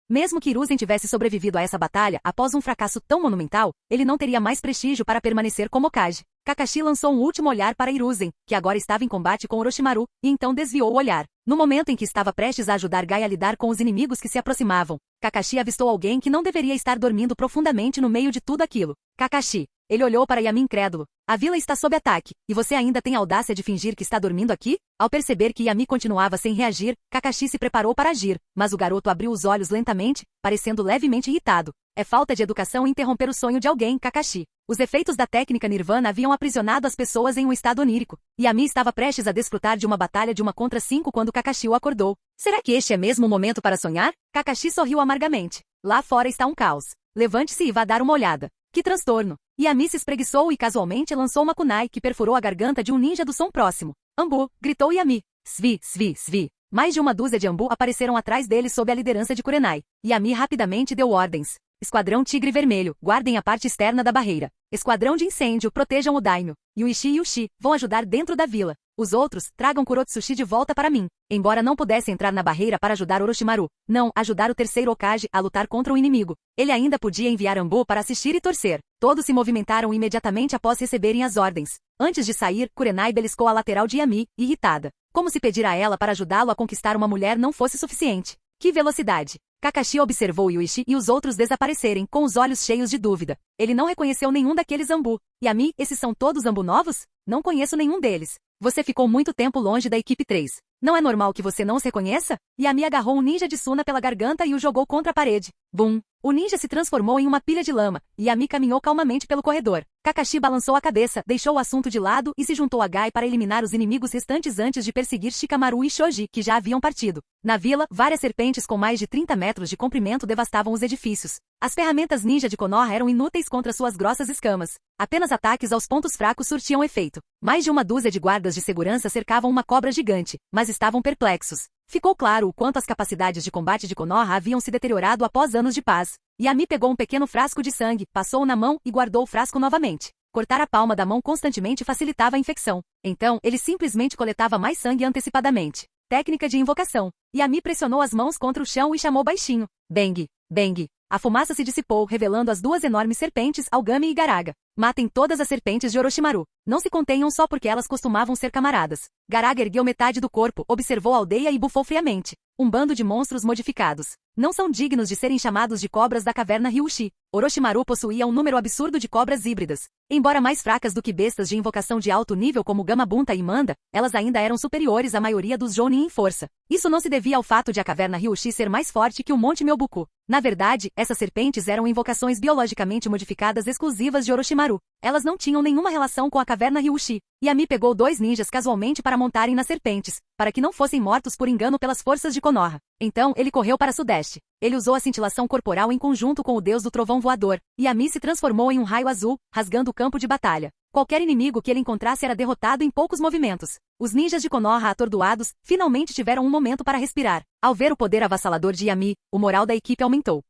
Mesmo que Hiruzen tivesse sobrevivido a essa batalha, após um fracasso tão monumental, ele não teria mais prestígio para permanecer como Hokage. Kakashi lançou um último olhar para Hiruzen, que agora estava em combate com Orochimaru, e então desviou o olhar. No momento em que estava prestes a ajudar Gai a lidar com os inimigos que se aproximavam, Kakashi avistou alguém que não deveria estar dormindo profundamente no meio de tudo aquilo. Kakashi. Ele olhou para Yami incrédulo. A vila está sob ataque, e você ainda tem a audácia de fingir que está dormindo aqui? Ao perceber que Yami continuava sem reagir, Kakashi se preparou para agir, mas o garoto abriu os olhos lentamente, parecendo levemente irritado. É falta de educação interromper o sonho de alguém, Kakashi. Os efeitos da técnica Nirvana haviam aprisionado as pessoas em um estado onírico. Yami estava prestes a desfrutar de uma batalha de 1 contra 5 quando Kakashi o acordou. Será que este é mesmo o momento para sonhar? Kakashi sorriu amargamente. Lá fora está um caos. Levante-se e vá dar uma olhada. Que transtorno! Yami se espreguiçou e casualmente lançou uma kunai que perfurou a garganta de um ninja do som próximo. Ambu! Gritou Yami. Svi, svi, svi. Mais de uma dúzia de Ambu apareceram atrás dele sob a liderança de Kurenai. Yami rapidamente deu ordens. Esquadrão Tigre Vermelho, guardem a parte externa da barreira. Esquadrão de Incêndio, protejam o Daimyo. Yuichi e Yushi vão ajudar dentro da vila. Os outros, tragam Kurotsushi de volta para mim. Embora não pudesse entrar na barreira para ajudar Orochimaru, não, ajudar o terceiro Hokage a lutar contra o inimigo. Ele ainda podia enviar Ambu para assistir e torcer. Todos se movimentaram imediatamente após receberem as ordens. Antes de sair, Kurenai beliscou a lateral de Yami, irritada. Como se pedir a ela para ajudá-lo a conquistar uma mulher não fosse suficiente. Que velocidade! Kakashi observou Yuichi e os outros desaparecerem, com os olhos cheios de dúvida. Ele não reconheceu nenhum daqueles Ambu. Yami, esses são todos Ambu novos? Não conheço nenhum deles. Você ficou muito tempo longe da equipe 3. Não é normal que você não os reconheça? Yami agarrou um ninja de Suna pela garganta e o jogou contra a parede. Bum! O ninja se transformou em uma pilha de lama, e Yami caminhou calmamente pelo corredor. Kakashi balançou a cabeça, deixou o assunto de lado e se juntou a Gai para eliminar os inimigos restantes antes de perseguir Shikamaru e Shoji, que já haviam partido. Na vila, várias serpentes com mais de 30 metros de comprimento devastavam os edifícios. As ferramentas ninja de Konoha eram inúteis contra suas grossas escamas. Apenas ataques aos pontos fracos surtiam efeito. Mais de uma dúzia de guardas de segurança cercavam uma cobra gigante, mas estavam perplexos. Ficou claro o quanto as capacidades de combate de Konoha haviam se deteriorado após anos de paz. Yami pegou um pequeno frasco de sangue, passou-o na mão e guardou o frasco novamente. Cortar a palma da mão constantemente facilitava a infecção. Então, ele simplesmente coletava mais sangue antecipadamente. Técnica de invocação. Yami pressionou as mãos contra o chão e chamou baixinho. Bang! Bang! A fumaça se dissipou, revelando as duas enormes serpentes, Algami e Garaga. Matem todas as serpentes de Orochimaru. Não se contenham só porque elas costumavam ser camaradas. Garaga ergueu metade do corpo, observou a aldeia e bufou friamente. Um bando de monstros modificados. Não são dignos de serem chamados de cobras da caverna Ryushi. Orochimaru possuía um número absurdo de cobras híbridas. Embora mais fracas do que bestas de invocação de alto nível como Gamabunta e Manda, elas ainda eram superiores à maioria dos Jounin em força. Isso não se devia ao fato de a caverna Ryushi ser mais forte que o Monte Myobuku. Na verdade, essas serpentes eram invocações biologicamente modificadas exclusivas de Orochimaru. Elas não tinham nenhuma relação com a caverna Ryushi. Yami pegou 2 ninjas casualmente para montarem nas serpentes, para que não fossem mortos por engano pelas forças de Konoha. Então, ele correu para sudeste. Ele usou a cintilação corporal em conjunto com o deus do trovão voador. Yami se transformou em um raio azul, rasgando o campo de batalha. Qualquer inimigo que ele encontrasse era derrotado em poucos movimentos. Os ninjas de Konoha atordoados, finalmente tiveram um momento para respirar. Ao ver o poder avassalador de Yami, o moral da equipe aumentou.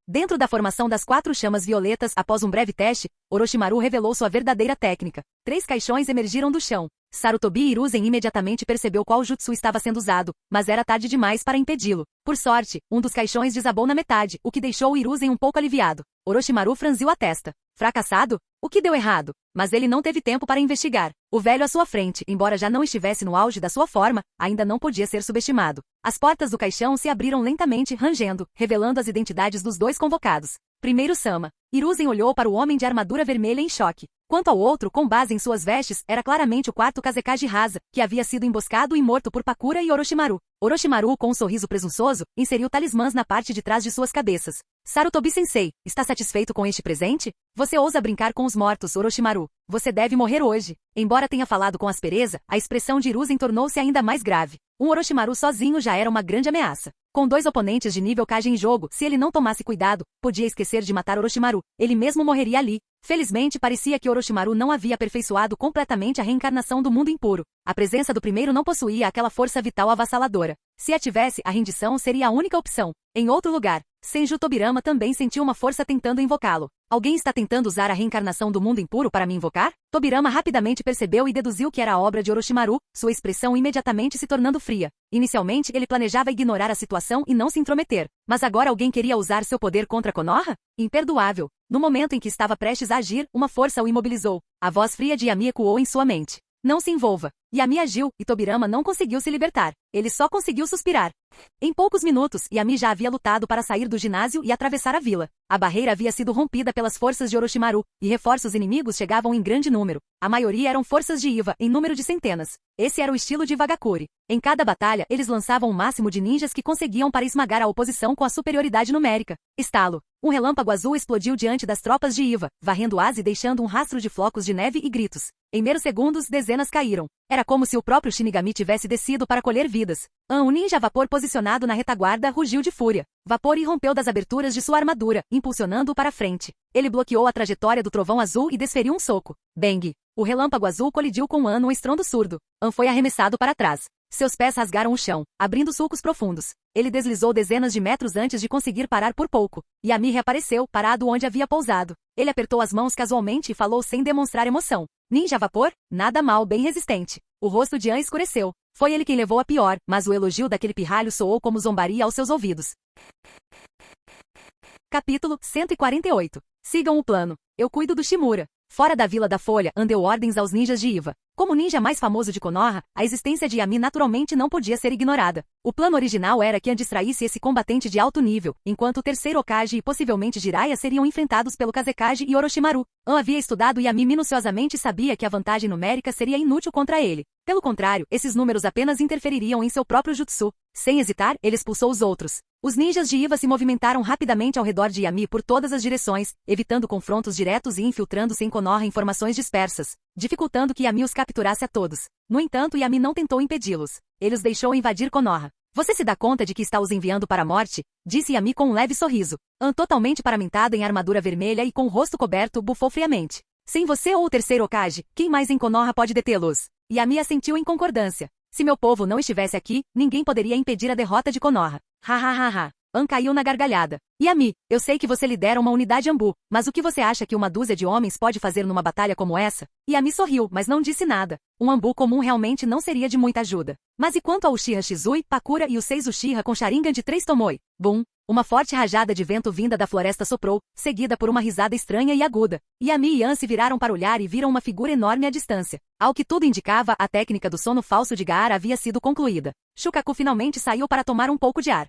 Dentro da formação das 4 chamas violetas, após um breve teste, Orochimaru revelou sua verdadeira técnica. 3 caixões emergiram do chão. Sarutobi Hiruzen imediatamente percebeu qual jutsu estava sendo usado, mas era tarde demais para impedi-lo. Por sorte, um dos caixões desabou na metade, o que deixou Hiruzen um pouco aliviado. Orochimaru franziu a testa. Fracassado? O que deu errado? Mas ele não teve tempo para investigar. O velho à sua frente, embora já não estivesse no auge da sua forma, ainda não podia ser subestimado. As portas do caixão se abriram lentamente, rangendo, revelando as identidades dos 2 convocados. Primeiro Sama. Hiruzen olhou para o homem de armadura vermelha em choque. Quanto ao outro, com base em suas vestes, era claramente o 4º Kazekage Rasa, que havia sido emboscado e morto por Pakura e Orochimaru. Orochimaru, com um sorriso presunçoso, inseriu talismãs na parte de trás de suas cabeças. Sarutobi-sensei, está satisfeito com este presente? Você ousa brincar com os mortos, Orochimaru. Você deve morrer hoje. Embora tenha falado com aspereza, a expressão de Hiruzen tornou-se ainda mais grave. Um Orochimaru sozinho já era uma grande ameaça. Com 2 oponentes de nível Kage em jogo, se ele não tomasse cuidado, podia esquecer de matar Orochimaru. Ele mesmo morreria ali. Felizmente parecia que Orochimaru não havia aperfeiçoado completamente a reencarnação do mundo impuro. A presença do primeiro não possuía aquela força vital avassaladora. Se a tivesse, a rendição seria a única opção. Em outro lugar, Senju Tobirama também sentiu uma força tentando invocá-lo. Alguém está tentando usar a reencarnação do mundo impuro para me invocar? Tobirama rapidamente percebeu e deduziu que era a obra de Orochimaru, sua expressão imediatamente se tornando fria. Inicialmente, ele planejava ignorar a situação e não se intrometer. Mas agora alguém queria usar seu poder contra Konoha? Imperdoável. No momento em que estava prestes a agir, uma força o imobilizou. A voz fria de Yami ecoou em sua mente. Não se envolva. Yami agiu, e Tobirama não conseguiu se libertar. Ele só conseguiu suspirar. Em poucos minutos, Yami já havia lutado para sair do ginásio e atravessar a vila. A barreira havia sido rompida pelas forças de Orochimaru, e reforços inimigos chegavam em grande número. A maioria eram forças de Iva, em número de centenas. Esse era o estilo de Vagakuri. Em cada batalha, eles lançavam o máximo de ninjas que conseguiam para esmagar a oposição com a superioridade numérica. Estalo. Um relâmpago azul explodiu diante das tropas de Iva, varrendo as e deixando um rastro de flocos de neve e gritos. Em meros segundos, dezenas caíram. Era como se o próprio Shinigami tivesse descido para colher vidas. Um ninja vapor posicionado na retaguarda rugiu de fúria. Vapor irrompeu das aberturas de sua armadura, impulsionando-o para frente. Ele bloqueou a trajetória do trovão azul e desferiu um soco. Bang! O relâmpago azul colidiu com An num estrondo surdo. An foi arremessado para trás. Seus pés rasgaram o chão, abrindo sulcos profundos. Ele deslizou dezenas de metros antes de conseguir parar por pouco. Yami reapareceu, parado onde havia pousado. Ele apertou as mãos casualmente e falou sem demonstrar emoção. Ninja vapor? Nada mal, bem resistente. O rosto de An escureceu. Foi ele quem levou a pior, mas o elogio daquele pirralho soou como zombaria aos seus ouvidos. Capítulo 148. Sigam o plano. Eu cuido do Shimura. Fora da Vila da Folha, An deu ordens aos ninjas de Iva. Como o ninja mais famoso de Konoha, a existência de Yami naturalmente não podia ser ignorada. O plano original era que An distraísse esse combatente de alto nível, enquanto o terceiro Hokage e possivelmente Jiraiya seriam enfrentados pelo Kazekage e Orochimaru. An havia estudado Yami minuciosamente e sabia que a vantagem numérica seria inútil contra ele. Pelo contrário, esses números apenas interfeririam em seu próprio jutsu. Sem hesitar, ele expulsou os outros. Os ninjas de Iva se movimentaram rapidamente ao redor de Yami por todas as direções, evitando confrontos diretos e infiltrando-se em Konoha em formações dispersas, dificultando que Yami os capturasse a todos. No entanto, Yami não tentou impedi-los. Ele os deixou invadir Konoha. Você se dá conta de que está os enviando para a morte? Disse Yami com um leve sorriso. An, totalmente paramentado em armadura vermelha e com o rosto coberto, bufou friamente. Sem você ou o terceiro Hokage, quem mais em Konoha pode detê-los? Yami assentiu em concordância. Se meu povo não estivesse aqui, ninguém poderia impedir a derrota de Konoha. Ha ha ha ha. An caiu na gargalhada. Yami, eu sei que você lidera uma unidade Anbu, mas o que você acha que uma dúzia de homens pode fazer numa batalha como essa? Yami sorriu, mas não disse nada. Um Anbu comum realmente não seria de muita ajuda. Mas e quanto ao Uchiha Shizui, Pakura e os 6 Uchiha com Sharingan de 3 Tomoe? Bum! Uma forte rajada de vento vinda da floresta soprou, seguida por uma risada estranha e aguda. Yami e An se viraram para olhar e viram uma figura enorme à distância. Ao que tudo indicava, a técnica do sono falso de Gaara havia sido concluída. Shukaku finalmente saiu para tomar um pouco de ar.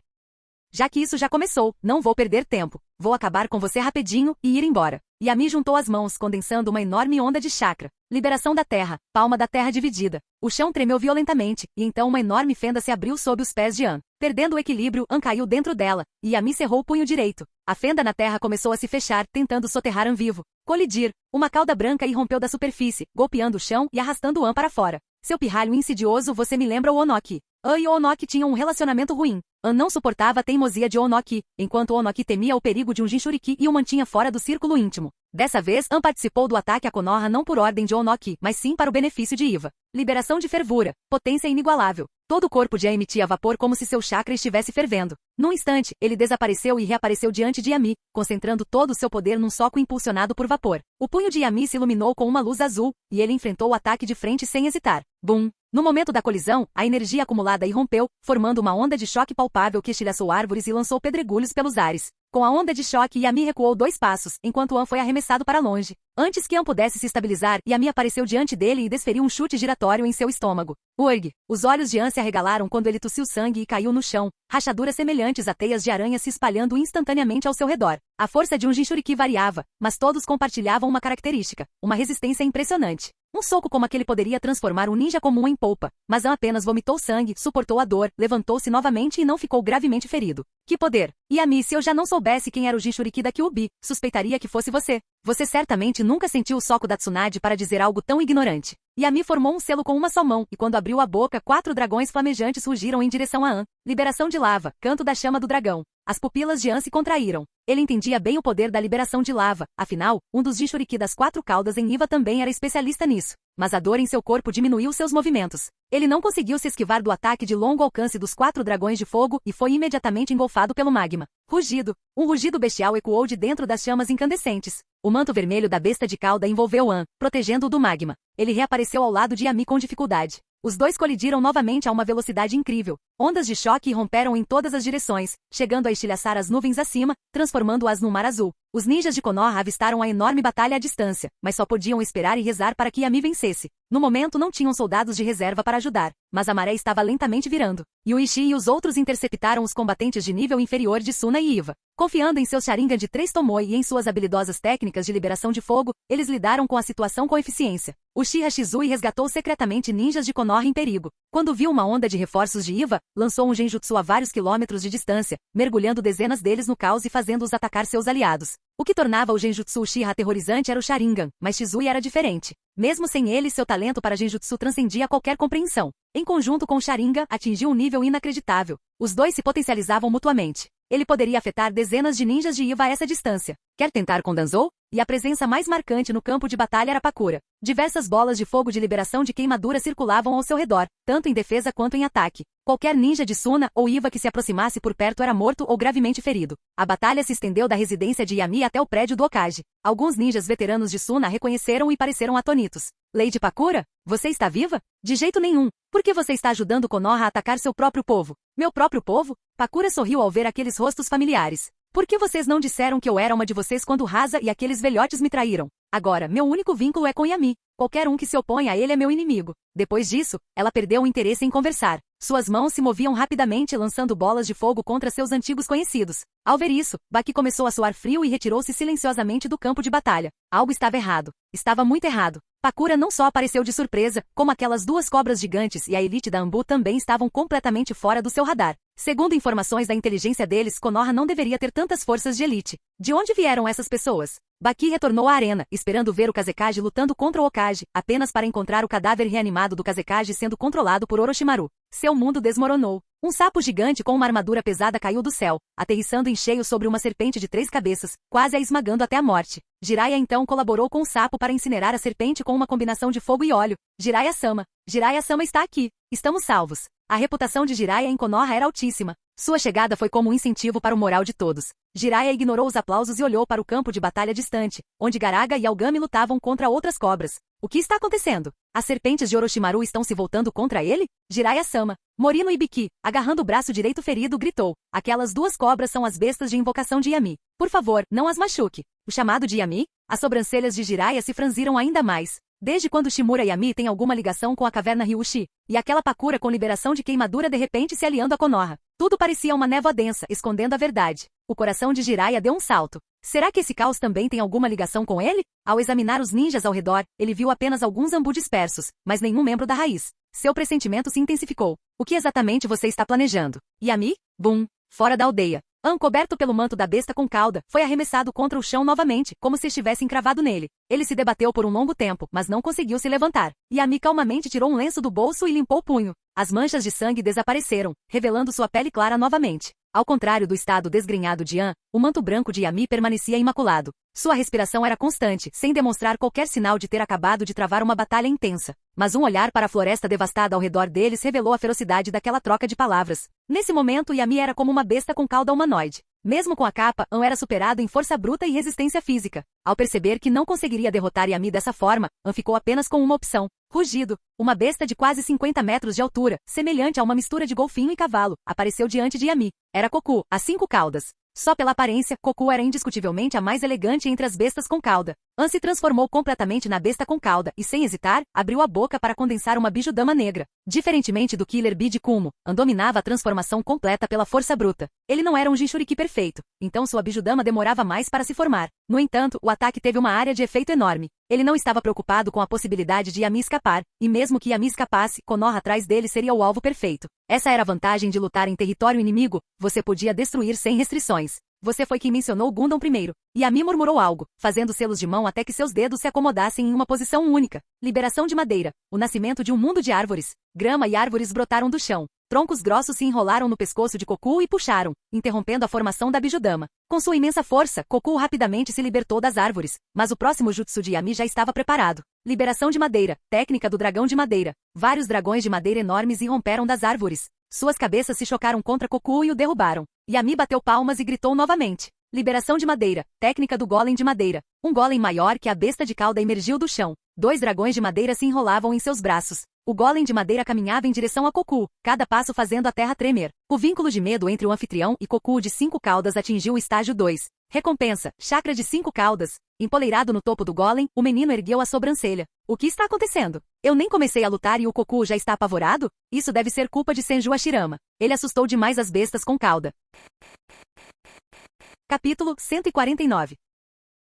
Já que isso já começou, não vou perder tempo. Vou acabar com você rapidinho e ir embora. Yami juntou as mãos, condensando uma enorme onda de chakra. Liberação da terra, palma da terra dividida. O chão tremeu violentamente, e então uma enorme fenda se abriu sob os pés de An. Perdendo o equilíbrio, An caiu dentro dela, e Yami cerrou o punho direito. A fenda na terra começou a se fechar, tentando soterrar An vivo. Colidir. Uma cauda branca irrompeu da superfície, golpeando o chão e arrastando An para fora. Seu pirralho insidioso, você me lembra o Onoki. An e o Onoki tinham um relacionamento ruim. An não suportava a teimosia de Onoki, enquanto Onoki temia o perigo de um Jinchuriki e o mantinha fora do círculo íntimo. Dessa vez, An participou do ataque a Konoha não por ordem de Onoki, mas sim para o benefício de Iva. Liberação de fervura, potência inigualável. Todo o corpo de An emitia vapor como se seu chakra estivesse fervendo. Num instante, ele desapareceu e reapareceu diante de Yami, concentrando todo o seu poder num soco impulsionado por vapor. O punho de Yami se iluminou com uma luz azul, e ele enfrentou o ataque de frente sem hesitar. Bum! No momento da colisão, a energia acumulada irrompeu, formando uma onda de choque palpável que estilhaçou árvores e lançou pedregulhos pelos ares. Com a onda de choque, Yami recuou 2 passos, enquanto An foi arremessado para longe. Antes que An pudesse se estabilizar, Yami apareceu diante dele e desferiu um chute giratório em seu estômago. Urg! Os olhos de An se arregalaram quando ele tossiu sangue e caiu no chão, rachaduras semelhantes a teias de aranha se espalhando instantaneamente ao seu redor. A força de um Jinchuriki variava, mas todos compartilhavam uma característica, uma resistência impressionante. Um soco como aquele poderia transformar um ninja comum em polpa, mas An apenas vomitou sangue, suportou a dor, levantou-se novamente e não ficou gravemente ferido. Que poder! Yami, se eu já não soubesse quem era o Jinchuriki da Kyuubi, suspeitaria que fosse você. Você certamente nunca sentiu o soco da Tsunade para dizer algo tão ignorante. Yami formou um selo com uma só mão, e quando abriu a boca, 4 dragões flamejantes rugiram em direção a An. Liberação de lava, canto da chama do dragão. As pupilas de An se contraíram. Ele entendia bem o poder da liberação de lava, afinal, um dos Jinchuriki das 4 caudas em Iva também era especialista nisso. Mas a dor em seu corpo diminuiu seus movimentos. Ele não conseguiu se esquivar do ataque de longo alcance dos 4 dragões de fogo e foi imediatamente engolfado pelo magma. Rugido. Um rugido bestial ecoou de dentro das chamas incandescentes. O manto vermelho da besta de cauda envolveu An, protegendo-o do magma. Ele reapareceu ao lado de Yami com dificuldade. Os dois colidiram novamente a uma velocidade incrível. Ondas de choque irromperam em todas as direções, chegando a estilhaçar as nuvens acima, transformando-as num mar azul. Os ninjas de Konoha avistaram a enorme batalha à distância, mas só podiam esperar e rezar para que Yami vencesse. No momento não tinham soldados de reserva para ajudar, mas a maré estava lentamente virando. Yuichi e os outros interceptaram os combatentes de nível inferior de Suna e Iva. Confiando em seus Sharingan de 3 Tomoe e em suas habilidosas técnicas de liberação de fogo, eles lidaram com a situação com eficiência. Uchiha Shizui resgatou secretamente ninjas de Konoha em perigo. Quando viu uma onda de reforços de Iva, lançou um genjutsu a vários quilômetros de distância, mergulhando dezenas deles no caos e fazendo-os atacar seus aliados. O que tornava o genjutsu Uchiha aterrorizante era o Sharingan, mas Shizui era diferente. Mesmo sem ele, seu talento para genjutsu transcendia qualquer compreensão. Em conjunto com o Sharingan, atingiu um nível inacreditável. Os dois se potencializavam mutuamente. Ele poderia afetar dezenas de ninjas de Iva a essa distância. Quer tentar com Danzou? E a presença mais marcante no campo de batalha era Pakura. Diversas bolas de fogo de liberação de queimadura circulavam ao seu redor, tanto em defesa quanto em ataque. Qualquer ninja de Suna ou Iva que se aproximasse por perto era morto ou gravemente ferido. A batalha se estendeu da residência de Yami até o prédio do Hokage. Alguns ninjas veteranos de Suna a reconheceram e pareceram atônitos. Lady Pakura? Você está viva? De jeito nenhum. Por que você está ajudando Konoha a atacar seu próprio povo? Meu próprio povo? Pakura sorriu ao ver aqueles rostos familiares. Por que vocês não disseram que eu era uma de vocês quando Rasa e aqueles velhotes me traíram? Agora, meu único vínculo é com Yami. Qualquer um que se opõe a ele é meu inimigo. Depois disso, ela perdeu o interesse em conversar. Suas mãos se moviam rapidamente lançando bolas de fogo contra seus antigos conhecidos. Ao ver isso, Baki começou a suar frio e retirou-se silenciosamente do campo de batalha. Algo estava errado. Estava muito errado. Pakura não só apareceu de surpresa, como aquelas 2 cobras gigantes e a elite da Anbu também estavam completamente fora do seu radar. Segundo informações da inteligência deles, Konoha não deveria ter tantas forças de elite. De onde vieram essas pessoas? Baki retornou à arena, esperando ver o Kazekage lutando contra o Hokage, apenas para encontrar o cadáver reanimado do Kazekage sendo controlado por Orochimaru. Seu mundo desmoronou. Um sapo gigante com uma armadura pesada caiu do céu, aterrissando em cheio sobre uma serpente de 3 cabeças, quase a esmagando até a morte. Jiraiya então colaborou com o sapo para incinerar a serpente com uma combinação de fogo e óleo. Jiraiya-sama. Jiraiya-sama está aqui. Estamos salvos. A reputação de Jiraiya em Konoha era altíssima. Sua chegada foi como um incentivo para o moral de todos. Jiraiya ignorou os aplausos e olhou para o campo de batalha distante, onde Garaga e Algami lutavam contra outras cobras. O que está acontecendo? As serpentes de Orochimaru estão se voltando contra ele? Jiraiya-sama. Morino Ibiki, agarrando o braço direito ferido, gritou. Aquelas 2 cobras são as bestas de invocação de Yami. Por favor, não as machuque. O chamado de Yami? As sobrancelhas de Jiraiya se franziram ainda mais. Desde quando Shimura Yami tem alguma ligação com a caverna Ryushi? E aquela Pakura com liberação de queimadura de repente se aliando a Konoha? Tudo parecia uma névoa densa, escondendo a verdade. O coração de Jiraiya deu um salto. Será que esse caos também tem alguma ligação com ele? Ao examinar os ninjas ao redor, ele viu apenas alguns Anbu dispersos, mas nenhum membro da raiz. Seu pressentimento se intensificou. O que exatamente você está planejando? Yami? Bum! Fora da aldeia. An, coberto pelo manto da besta com cauda, foi arremessado contra o chão novamente, como se estivesse encravado nele. Ele se debateu por um longo tempo, mas não conseguiu se levantar. Yami calmamente tirou um lenço do bolso e limpou o punho. As manchas de sangue desapareceram, revelando sua pele clara novamente. Ao contrário do estado desgrenhado de An, o manto branco de Yami permanecia imaculado. Sua respiração era constante, sem demonstrar qualquer sinal de ter acabado de travar uma batalha intensa. Mas um olhar para a floresta devastada ao redor deles revelou a ferocidade daquela troca de palavras. Nesse momento, Yami era como uma besta com cauda humanoide. Mesmo com a capa, An era superado em força bruta e resistência física. Ao perceber que não conseguiria derrotar Yami dessa forma, An ficou apenas com uma opção. Rugido. Uma besta de quase 50 metros de altura, semelhante a uma mistura de golfinho e cavalo, apareceu diante de Yami. Era Koku, as 5 caudas. Só pela aparência, Koku era indiscutivelmente a mais elegante entre as bestas com cauda. An se transformou completamente na besta com cauda e, sem hesitar, abriu a boca para condensar uma bijudama negra. Diferentemente do Killer Bee de Kumo, An dominava a transformação completa pela força bruta. Ele não era um Jinchuriki perfeito, então sua bijudama demorava mais para se formar. No entanto, o ataque teve uma área de efeito enorme. Ele não estava preocupado com a possibilidade de Yami escapar, e mesmo que Yami escapasse, Konoha atrás dele seria o alvo perfeito. Essa era a vantagem de lutar em território inimigo, você podia destruir sem restrições. Você foi quem mencionou Gundam primeiro. Yami murmurou algo, fazendo selos de mão até que seus dedos se acomodassem em uma posição única. Liberação de madeira. O nascimento de um mundo de árvores. Grama e árvores brotaram do chão. Troncos grossos se enrolaram no pescoço de Koku e puxaram, interrompendo a formação da bijudama. Com sua imensa força, Koku rapidamente se libertou das árvores, mas o próximo jutsu de Yami já estava preparado. Liberação de madeira, técnica do dragão de madeira. Vários dragões de madeira enormes irromperam das árvores. Suas cabeças se chocaram contra Koku e o derrubaram. Yami bateu palmas e gritou novamente. Liberação de madeira, técnica do golem de madeira. Um golem maior que a besta de cauda emergiu do chão. 2 dragões de madeira se enrolavam em seus braços. O golem de madeira caminhava em direção a Koku, cada passo fazendo a terra tremer. O vínculo de medo entre o anfitrião e Koku de 5 caudas atingiu o estágio 2. Recompensa, chakra de 5 caudas. Empoleirado no topo do golem, o menino ergueu a sobrancelha. O que está acontecendo? Eu nem comecei a lutar e o Koku já está apavorado? Isso deve ser culpa de Senju Hashirama. Ele assustou demais as bestas com cauda. Capítulo 149.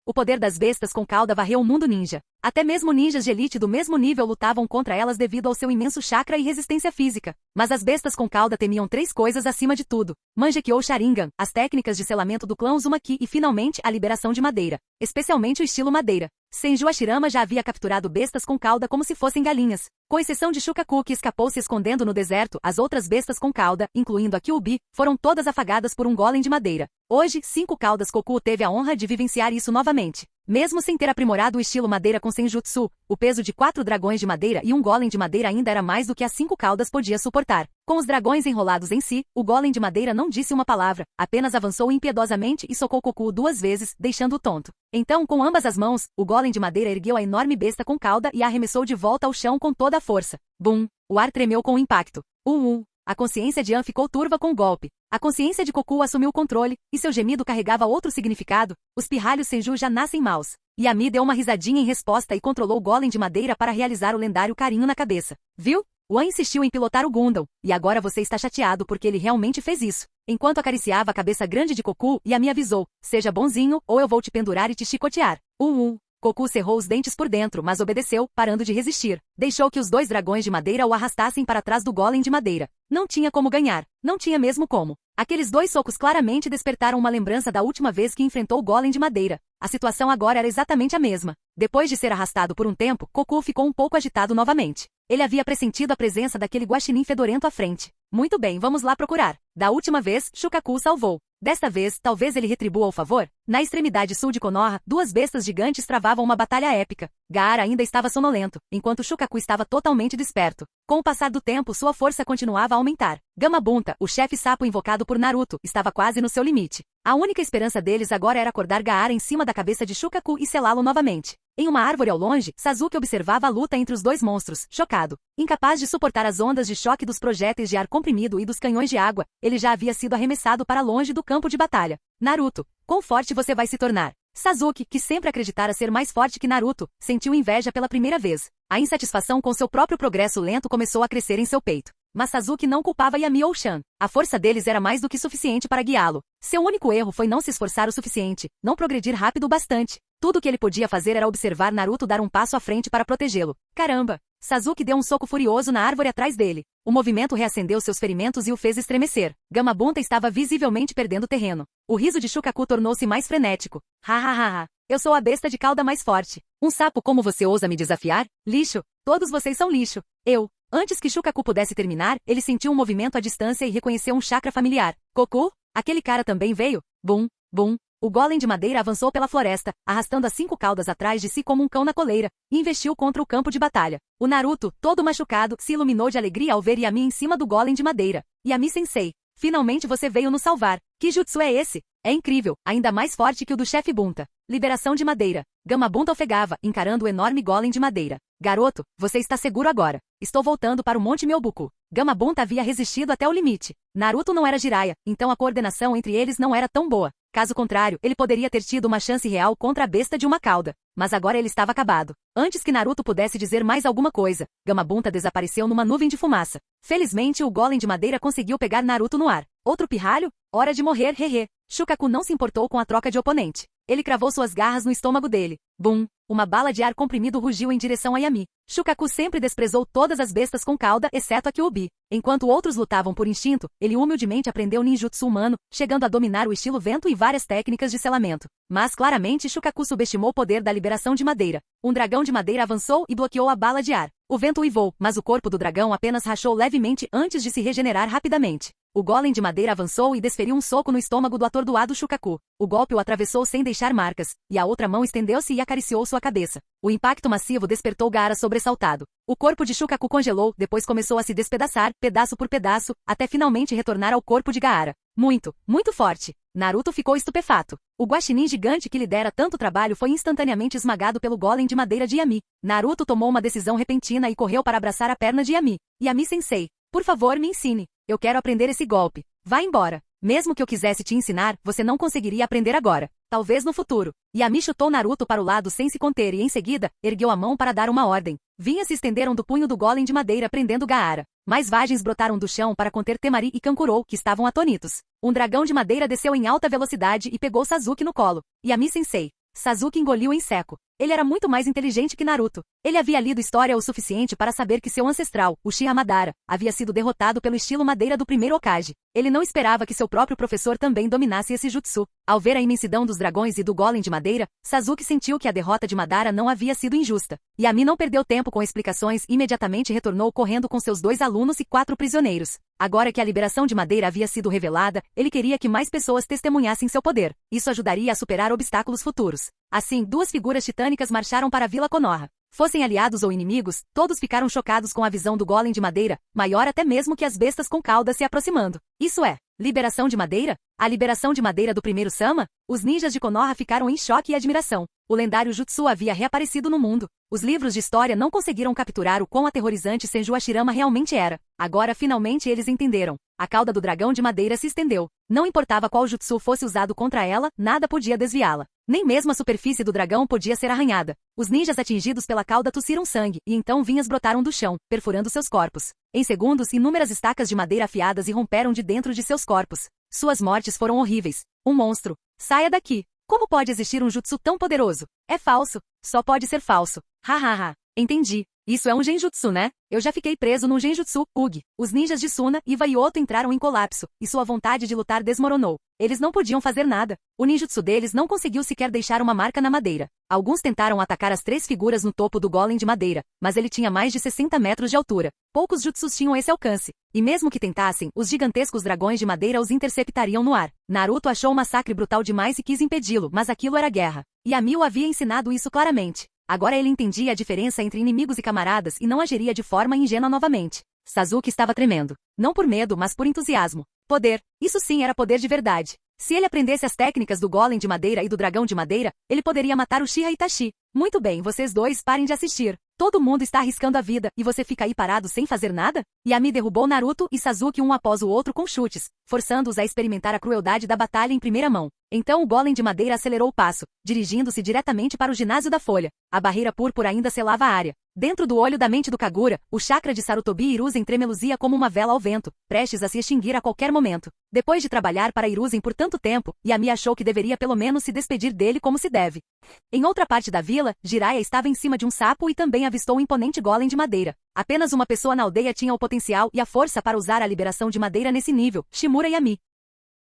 O poder das bestas com cauda varreu o mundo ninja. Até mesmo ninjas de elite do mesmo nível lutavam contra elas devido ao seu imenso chakra e resistência física. Mas as bestas com cauda temiam 3 coisas acima de tudo. Mangekyou Sharingan, as técnicas de selamento do clã Uzumaki e finalmente a liberação de madeira. Especialmente o estilo madeira. Senju Hashirama já havia capturado bestas com cauda como se fossem galinhas. Com exceção de Shukaku que escapou se escondendo no deserto, as outras bestas com cauda, incluindo a Kyuubi, foram todas afagadas por um golem de madeira. Hoje, 5 caudas Koku teve a honra de vivenciar isso novamente. Mesmo sem ter aprimorado o estilo madeira com Senjutsu, o peso de 4 dragões de madeira e um golem de madeira ainda era mais do que as 5 caudas podia suportar. Com os dragões enrolados em si, o golem de madeira não disse uma palavra, apenas avançou impiedosamente e socou Koku 2 vezes, deixando-o tonto. Então, com ambas as mãos, o golem de madeira ergueu a enorme besta com cauda e a arremessou de volta ao chão com toda a força. Bum! O ar tremeu com o impacto. A consciência de An ficou turva com o golpe. A consciência de Koku assumiu o controle, e seu gemido carregava outro significado. Os pirralhos Senju já nascem maus. Yami deu uma risadinha em resposta e controlou o golem de madeira para realizar o lendário carinho na cabeça. Viu? O An insistiu em pilotar o Gundam, e agora você está chateado porque ele realmente fez isso. Enquanto acariciava a cabeça grande de Koku, Yami avisou, seja bonzinho ou eu vou te pendurar e te chicotear. Koku cerrou os dentes por dentro, mas obedeceu, parando de resistir. Deixou que os 2 dragões de madeira o arrastassem para trás do golem de madeira. Não tinha como ganhar. Não tinha mesmo como. Aqueles 2 socos claramente despertaram uma lembrança da última vez que enfrentou o golem de madeira. A situação agora era exatamente a mesma. Depois de ser arrastado por um tempo, Koku ficou um pouco agitado novamente. Ele havia pressentido a presença daquele guaxinim fedorento à frente. Muito bem, vamos lá procurar. Da última vez, Shukaku o salvou. Desta vez, talvez ele retribua o favor? Na extremidade sul de Konoha, duas bestas gigantes travavam uma batalha épica. Gaara ainda estava sonolento, enquanto Shukaku estava totalmente desperto. Com o passar do tempo, sua força continuava a aumentar. Gamabunta, o chefe sapo invocado por Naruto, estava quase no seu limite. A única esperança deles agora era acordar Gaara em cima da cabeça de Shukaku e selá-lo novamente. Em uma árvore ao longe, Sasuke observava a luta entre os dois monstros, chocado. Incapaz de suportar as ondas de choque dos projéteis de ar comprimido e dos canhões de água, ele já havia sido arremessado para longe do campo de batalha. Naruto, quão forte você vai se tornar? Sasuke, que sempre acreditara ser mais forte que Naruto, sentiu inveja pela primeira vez. A insatisfação com seu próprio progresso lento começou a crescer em seu peito. Mas Sasuke não culpava Yami ou Shan. A força deles era mais do que suficiente para guiá-lo. Seu único erro foi não se esforçar o suficiente, não progredir rápido o bastante. Tudo o que ele podia fazer era observar Naruto dar um passo à frente para protegê-lo. Caramba! Sasuke deu um soco furioso na árvore atrás dele. O movimento reacendeu seus ferimentos e o fez estremecer. Gamabunta estava visivelmente perdendo terreno. O riso de Shukaku tornou-se mais frenético. Ha ha ha ha! Eu sou a besta de cauda mais forte. Um sapo como você ousa me desafiar? Lixo! Todos vocês são lixo. Antes que Shukaku pudesse terminar, ele sentiu um movimento à distância e reconheceu um chakra familiar. Goku? Aquele cara também veio? Bum, bum. O golem de madeira avançou pela floresta, arrastando as 5 caudas atrás de si como um cão na coleira, e investiu contra o campo de batalha. O Naruto, todo machucado, se iluminou de alegria ao ver Yami em cima do golem de madeira. Yami-sensei, finalmente você veio nos salvar. Que jutsu é esse? É incrível, ainda mais forte que o do chefe Bunta. Liberação de madeira. Gamabunta ofegava, encarando o enorme golem de madeira. Garoto, você está seguro agora. Estou voltando para o Monte Myobuku. Gamabunta havia resistido até o limite. Naruto não era Jiraiya, então a coordenação entre eles não era tão boa. Caso contrário, ele poderia ter tido uma chance real contra a besta de uma cauda. Mas agora ele estava acabado. Antes que Naruto pudesse dizer mais alguma coisa, Gamabunta desapareceu numa nuvem de fumaça. Felizmente, o golem de madeira conseguiu pegar Naruto no ar. Outro pirralho? Hora de morrer, hehe. Shukaku não se importou com a troca de oponente. Ele cravou suas garras no estômago dele. Bum! Uma bala de ar comprimido rugiu em direção a Yami. Shukaku sempre desprezou todas as bestas com cauda, exceto a Kyuubi. Enquanto outros lutavam por instinto, ele humildemente aprendeu ninjutsu humano, chegando a dominar o estilo vento e várias técnicas de selamento. Mas claramente Shukaku subestimou o poder da liberação de madeira. Um dragão de madeira avançou e bloqueou a bala de ar. O vento uivou, mas o corpo do dragão apenas rachou levemente antes de se regenerar rapidamente. O golem de madeira avançou e desferiu um soco no estômago do atordoado Shukaku. O golpe o atravessou sem deixar marcas, e a outra mão estendeu-se e acariciou sua cabeça. O impacto massivo despertou Gaara sobressaltado. O corpo de Shukaku congelou, depois começou a se despedaçar, pedaço por pedaço, até finalmente retornar ao corpo de Gaara. Muito, muito forte. Naruto ficou estupefato. O guaxinim gigante que lhe dera tanto trabalho foi instantaneamente esmagado pelo golem de madeira de Yami. Naruto tomou uma decisão repentina e correu para abraçar a perna de Yami. Yami-sensei, por favor me ensine. Eu quero aprender esse golpe. Vá embora. Mesmo que eu quisesse te ensinar, você não conseguiria aprender agora. Talvez no futuro. Yami chutou Naruto para o lado sem se conter e em seguida, ergueu a mão para dar uma ordem. Vinhas se estenderam do punho do golem de madeira prendendo Gaara. Mais vagens brotaram do chão para conter Temari e Kankuro, que estavam atônitos. Um dragão de madeira desceu em alta velocidade e pegou Sasuke no colo. Yami-sensei. Sasuke engoliu em seco. Ele era muito mais inteligente que Naruto. Ele havia lido história o suficiente para saber que seu ancestral, Uchiha Madara, havia sido derrotado pelo estilo madeira do primeiro Hokage. Ele não esperava que seu próprio professor também dominasse esse jutsu. Ao ver a imensidão dos dragões e do golem de madeira, Sasuke sentiu que a derrota de Madara não havia sido injusta. Yami não perdeu tempo com explicações e imediatamente retornou correndo com seus 2 alunos e 4 prisioneiros. Agora que a liberação de madeira havia sido revelada, ele queria que mais pessoas testemunhassem seu poder. Isso ajudaria a superar obstáculos futuros. Assim, 2 figuras titânicas marcharam para a Vila Konoha. Fossem aliados ou inimigos, todos ficaram chocados com a visão do golem de madeira, maior até mesmo que as bestas com cauda se aproximando. Isso é, liberação de madeira? A liberação de madeira do primeiro Sama? Os ninjas de Konoha ficaram em choque e admiração. O lendário jutsu havia reaparecido no mundo. Os livros de história não conseguiram capturar o quão aterrorizante Senju Hashirama realmente era. Agora finalmente eles entenderam. A cauda do dragão de madeira se estendeu. Não importava qual jutsu fosse usado contra ela, nada podia desviá-la. Nem mesmo a superfície do dragão podia ser arranhada. Os ninjas atingidos pela cauda tossiram sangue, e então vinhas brotaram do chão, perfurando seus corpos. Em segundos, inúmeras estacas de madeira afiadas irromperam de dentro de seus corpos. Suas mortes foram horríveis. Um monstro. Saia daqui. Como pode existir um jutsu tão poderoso? É falso. Só pode ser falso. Ha ha ha. Entendi. Isso é um genjutsu, né? Eu já fiquei preso num genjutsu, Ugi. Os ninjas de Suna, Iva e Oto entraram em colapso, e sua vontade de lutar desmoronou. Eles não podiam fazer nada. O ninjutsu deles não conseguiu sequer deixar uma marca na madeira. Alguns tentaram atacar as 3 figuras no topo do golem de madeira, mas ele tinha mais de 60 metros de altura. Poucos jutsus tinham esse alcance. E mesmo que tentassem, os gigantescos dragões de madeira os interceptariam no ar. Naruto achou o massacre brutal demais e quis impedi-lo, mas aquilo era guerra. Yami o havia ensinado isso claramente. Agora ele entendia a diferença entre inimigos e camaradas e não agiria de forma ingênua novamente. Sasuke estava tremendo. Não por medo, mas por entusiasmo. Poder. Isso sim era poder de verdade. Se ele aprendesse as técnicas do golem de madeira e do dragão de madeira, ele poderia matar o Uchiha Itachi. Muito bem, vocês dois parem de assistir. Todo mundo está arriscando a vida, e você fica aí parado sem fazer nada? Yami derrubou Naruto e Sasuke um após o outro com chutes, forçando-os a experimentar a crueldade da batalha em primeira mão. Então o golem de madeira acelerou o passo, dirigindo-se diretamente para o ginásio da Folha. A barreira púrpura ainda selava a área. Dentro do olho da mente do Kagura, o chakra de Sarutobi Hiruzen tremeluzia como uma vela ao vento, prestes a se extinguir a qualquer momento. Depois de trabalhar para Hiruzen por tanto tempo, Yami achou que deveria pelo menos se despedir dele como se deve. Em outra parte da vila, Jiraiya estava em cima de um sapo e também avistou um imponente golem de madeira. Apenas uma pessoa na aldeia tinha o potencial e a força para usar a liberação de madeira nesse nível, Shimura Yami.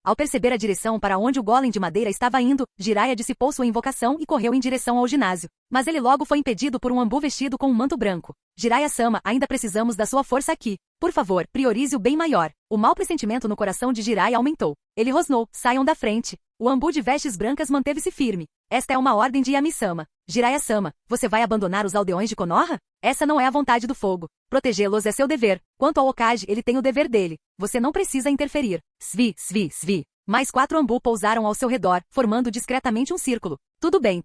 Ao perceber a direção para onde o golem de madeira estava indo, Jiraiya dissipou sua invocação e correu em direção ao ginásio. Mas ele logo foi impedido por um ambu vestido com um manto branco. Jiraiya-sama, ainda precisamos da sua força aqui. Por favor, priorize o bem maior. O mau pressentimento no coração de Jiraiya aumentou. Ele rosnou, saiam da frente. O ambu de vestes brancas manteve-se firme. Esta é uma ordem de Yami-sama. Jiraiya-sama, você vai abandonar os aldeões de Konoha? Essa não é a vontade do fogo. Protegê-los é seu dever. Quanto ao Hokage, ele tem o dever dele. Você não precisa interferir. Svi, svi, svi. Mais 4 ambu pousaram ao seu redor, formando discretamente um círculo. Tudo bem,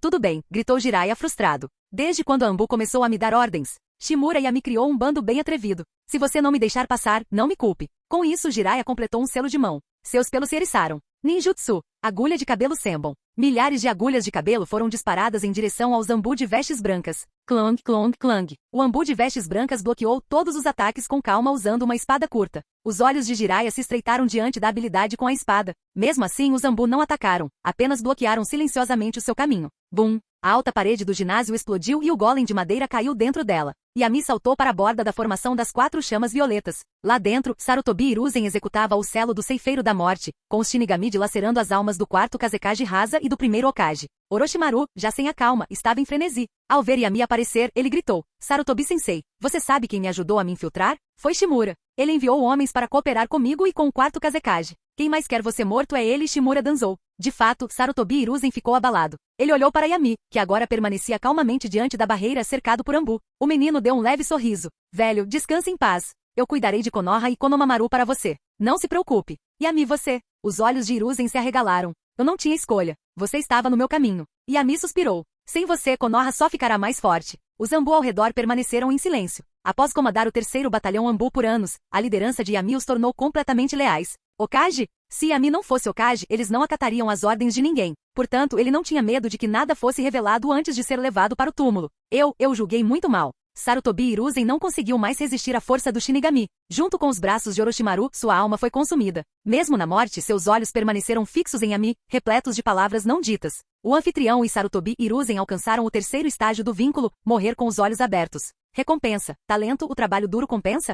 gritou Jiraiya frustrado. Desde quando a ambu começou a me dar ordens? Shimura Yami criou um bando bem atrevido. Se você não me deixar passar, não me culpe. Com isso, Jiraiya completou um selo de mão. Seus pelos se eriçaram. Ninjutsu. Agulha de cabelo Senbon. Milhares de agulhas de cabelo foram disparadas em direção ao ambu de vestes brancas. Clang, clang, clang. O ambu de vestes brancas bloqueou todos os ataques com calma usando uma espada curta. Os olhos de Jiraiya se estreitaram diante da habilidade com a espada. Mesmo assim, os ambu não atacaram, apenas bloquearam silenciosamente o seu caminho. Bum! A alta parede do ginásio explodiu e o golem de madeira caiu dentro dela. Yami saltou para a borda da formação das 4 chamas violetas. Lá dentro, Sarutobi Hiruzen executava o selo do ceifeiro da morte, com os Shinigami dilacerando as almas do 4º Kazekage Rasa e do 1º Hokage. Orochimaru, já sem a calma, estava em frenesi. Ao ver Yami aparecer, ele gritou: Sarutobi-sensei, você sabe quem me ajudou a me infiltrar? Foi Shimura. Ele enviou homens para cooperar comigo e com o 4º Kazekage. Quem mais quer você morto é ele, Shimura danzou. De fato, Sarutobi Hiruzen ficou abalado. Ele olhou para Yami, que agora permanecia calmamente diante da barreira cercado por ambu. O menino deu um leve sorriso. Velho, descanse em paz. Eu cuidarei de Konoha e Konomamaru para você. Não se preocupe. Yami, você. Os olhos de Hiruzen se arregalaram. Eu não tinha escolha. Você estava no meu caminho. Yami suspirou. Sem você, Konoha só ficará mais forte. Os ambu ao redor permaneceram em silêncio. Após comandar o 3º batalhão ambu por anos, a liderança de Yami os tornou completamente leais. Hokage? Se Yami não fosse Hokage, eles não acatariam as ordens de ninguém. Portanto, ele não tinha medo de que nada fosse revelado antes de ser levado para o túmulo. Eu julguei muito mal. Sarutobi Hiruzen não conseguiu mais resistir à força do Shinigami. Junto com os braços de Orochimaru, sua alma foi consumida. Mesmo na morte, seus olhos permaneceram fixos em Yami, repletos de palavras não ditas. O anfitrião e Sarutobi Hiruzen alcançaram o 3º estágio do vínculo, morrer com os olhos abertos. Recompensa. Talento, o trabalho duro compensa?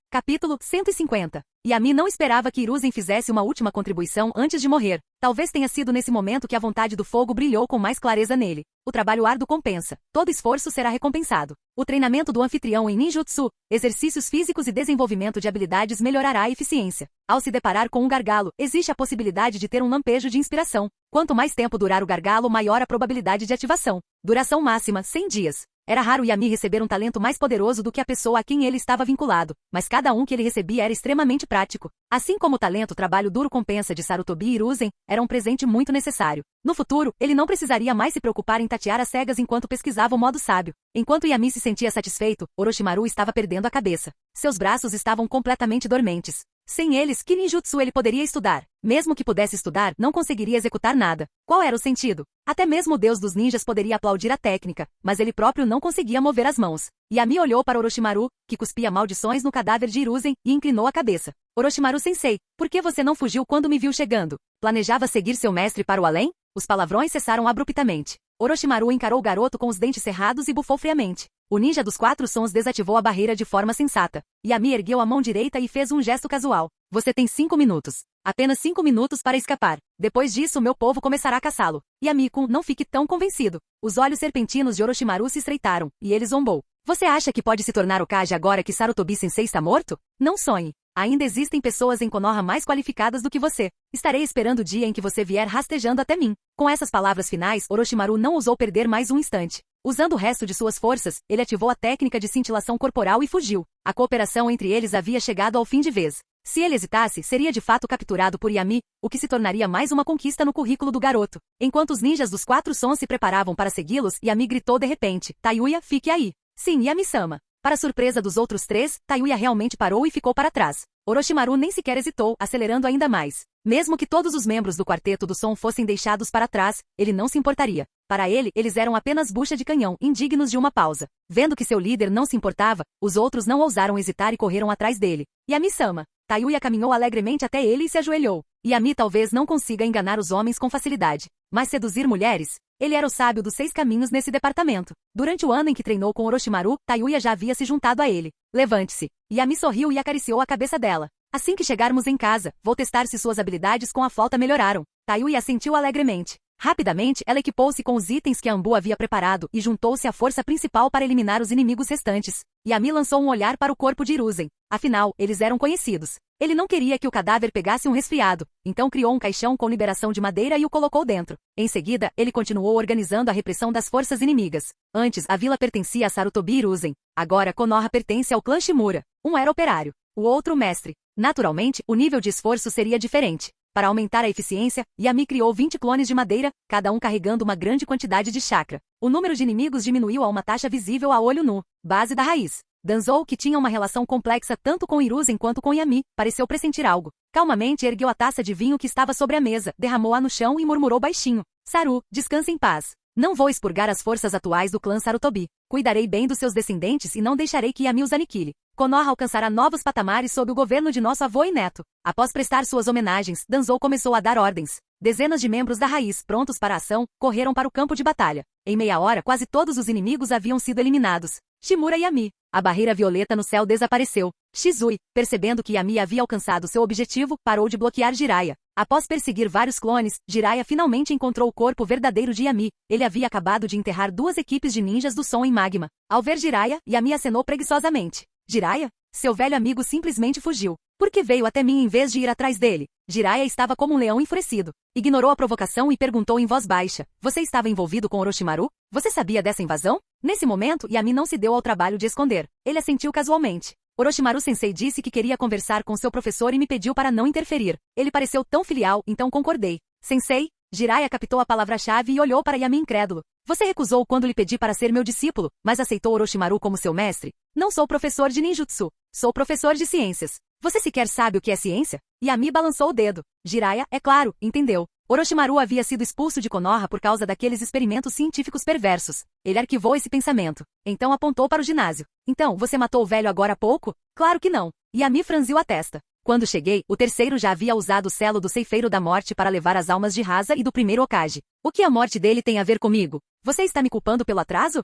Capítulo 150. Yami não esperava que Hiruzen fizesse uma última contribuição antes de morrer. Talvez tenha sido nesse momento que a vontade do fogo brilhou com mais clareza nele. O trabalho árduo compensa. Todo esforço será recompensado. O treinamento do anfitrião em ninjutsu, exercícios físicos e desenvolvimento de habilidades melhorará a eficiência. Ao se deparar com um gargalo, existe a possibilidade de ter um lampejo de inspiração. Quanto mais tempo durar o gargalo, maior a probabilidade de ativação. Duração máxima, 100 dias. Era raro Yami receber um talento mais poderoso do que a pessoa a quem ele estava vinculado, mas cada um que ele recebia era extremamente prático. Assim como o talento trabalho duro compensa de Sarutobi Hiruzen, era um presente muito necessário. No futuro, ele não precisaria mais se preocupar em tatear as cegas enquanto pesquisava o modo sábio. Enquanto Yami se sentia satisfeito, Orochimaru estava perdendo a cabeça. Seus braços estavam completamente dormentes. Sem eles, que ninjutsu ele poderia estudar? Mesmo que pudesse estudar, não conseguiria executar nada. Qual era o sentido? Até mesmo o deus dos ninjas poderia aplaudir a técnica, mas ele próprio não conseguia mover as mãos. Yami olhou para Orochimaru, que cuspia maldições no cadáver de Hiruzen, e inclinou a cabeça. Orochimaru-sensei, por que você não fugiu quando me viu chegando? Planejava seguir seu mestre para o além? Os palavrões cessaram abruptamente. Orochimaru encarou o garoto com os dentes cerrados e bufou friamente. O ninja dos 4 sons desativou a barreira de forma sensata. Yami ergueu a mão direita e fez um gesto casual. Você tem 5 minutos. Apenas 5 minutos para escapar. Depois disso, meu povo começará a caçá-lo. Yami-kun, não fique tão convencido. Os olhos serpentinos de Orochimaru se estreitaram, e ele zombou. Você acha que pode se tornar Hokage agora que Sarutobi-sensei está morto? Não sonhe. Ainda existem pessoas em Konoha mais qualificadas do que você. Estarei esperando o dia em que você vier rastejando até mim. Com essas palavras finais, Orochimaru não ousou perder mais um instante. Usando o resto de suas forças, ele ativou a técnica de cintilação corporal e fugiu. A cooperação entre eles havia chegado ao fim de vez. Se ele hesitasse, seria de fato capturado por Yami, o que se tornaria mais uma conquista no currículo do garoto. Enquanto os ninjas dos 4 sons se preparavam para segui-los, Yami gritou de repente, Tayuya, fique aí. Sim, Yami-sama. Para surpresa dos outros 3, Tayuya realmente parou e ficou para trás. Orochimaru nem sequer hesitou, acelerando ainda mais. Mesmo que todos os membros do quarteto do som fossem deixados para trás, ele não se importaria. Para ele, eles eram apenas bucha de canhão, indignos de uma pausa. Vendo que seu líder não se importava, os outros não ousaram hesitar e correram atrás dele. Yami-sama. Tayuya caminhou alegremente até ele e se ajoelhou. Yami talvez não consiga enganar os homens com facilidade, mas seduzir mulheres? Ele era o sábio dos 6 caminhos nesse departamento. Durante o ano em que treinou com Orochimaru, Tayuya já havia se juntado a ele. Levante-se. Yami sorriu e acariciou a cabeça dela. Assim que chegarmos em casa, vou testar se suas habilidades com a flauta melhoraram. Tayuya assentiu alegremente. Rapidamente, ela equipou-se com os itens que Anbu havia preparado e juntou-se à força principal para eliminar os inimigos restantes. Yami lançou um olhar para o corpo de Hiruzen. Afinal, eles eram conhecidos. Ele não queria que o cadáver pegasse um resfriado, então criou um caixão com liberação de madeira e o colocou dentro. Em seguida, ele continuou organizando a repressão das forças inimigas. Antes, a vila pertencia a Sarutobi Hiruzen. Agora, Konoha pertence ao clã Shimura. Um era operário, o outro mestre. Naturalmente, o nível de esforço seria diferente. Para aumentar a eficiência, Yami criou 20 clones de madeira, cada um carregando uma grande quantidade de chakra. O número de inimigos diminuiu a uma taxa visível a olho nu, base da raiz. Danzou, que tinha uma relação complexa tanto com Hiruzen quanto com Yami, pareceu pressentir algo. Calmamente ergueu a taça de vinho que estava sobre a mesa, derramou-a no chão e murmurou baixinho. Saru, descanse em paz. Não vou expurgar as forças atuais do clã Sarutobi. Cuidarei bem dos seus descendentes e não deixarei que Yami os aniquile. Konoha alcançará novos patamares sob o governo de nosso avô e neto. Após prestar suas homenagens, Danzou começou a dar ordens. Dezenas de membros da raiz, prontos para a ação, correram para o campo de batalha. Em meia hora, quase todos os inimigos haviam sido eliminados. Shimura e Yami. A barreira violeta no céu desapareceu. Shizui, percebendo que Yami havia alcançado seu objetivo, parou de bloquear Jiraiya. Após perseguir vários clones, Jiraiya finalmente encontrou o corpo verdadeiro de Yami. Ele havia acabado de enterrar 2 equipes de ninjas do som em magma. Ao ver Jiraiya, Yami acenou preguiçosamente. Jiraiya? Seu velho amigo simplesmente fugiu. Por que veio até mim em vez de ir atrás dele? Jiraiya estava como um leão enfurecido. Ignorou a provocação e perguntou em voz baixa. Você estava envolvido com Orochimaru? Você sabia dessa invasão? Nesse momento, Yami não se deu ao trabalho de esconder. Ele assentiu casualmente. Orochimaru-sensei disse que queria conversar com seu professor e me pediu para não interferir. Ele pareceu tão filial, então concordei. Sensei? Jiraiya captou a palavra-chave e olhou para Yami incrédulo. Você recusou quando lhe pedi para ser meu discípulo, mas aceitou Orochimaru como seu mestre? Não sou professor de ninjutsu. Sou professor de ciências. Você sequer sabe o que é ciência? Yami balançou o dedo. Jiraiya, é claro, entendeu. Orochimaru havia sido expulso de Konoha por causa daqueles experimentos científicos perversos. Ele arquivou esse pensamento. Então apontou para o ginásio. Então, você matou o velho agora há pouco? Claro que não. Yami franziu a testa. Quando cheguei, o terceiro já havia usado o selo do ceifeiro da morte para levar as almas de Rasa e do primeiro Hokage. O que a morte dele tem a ver comigo? Você está me culpando pelo atraso?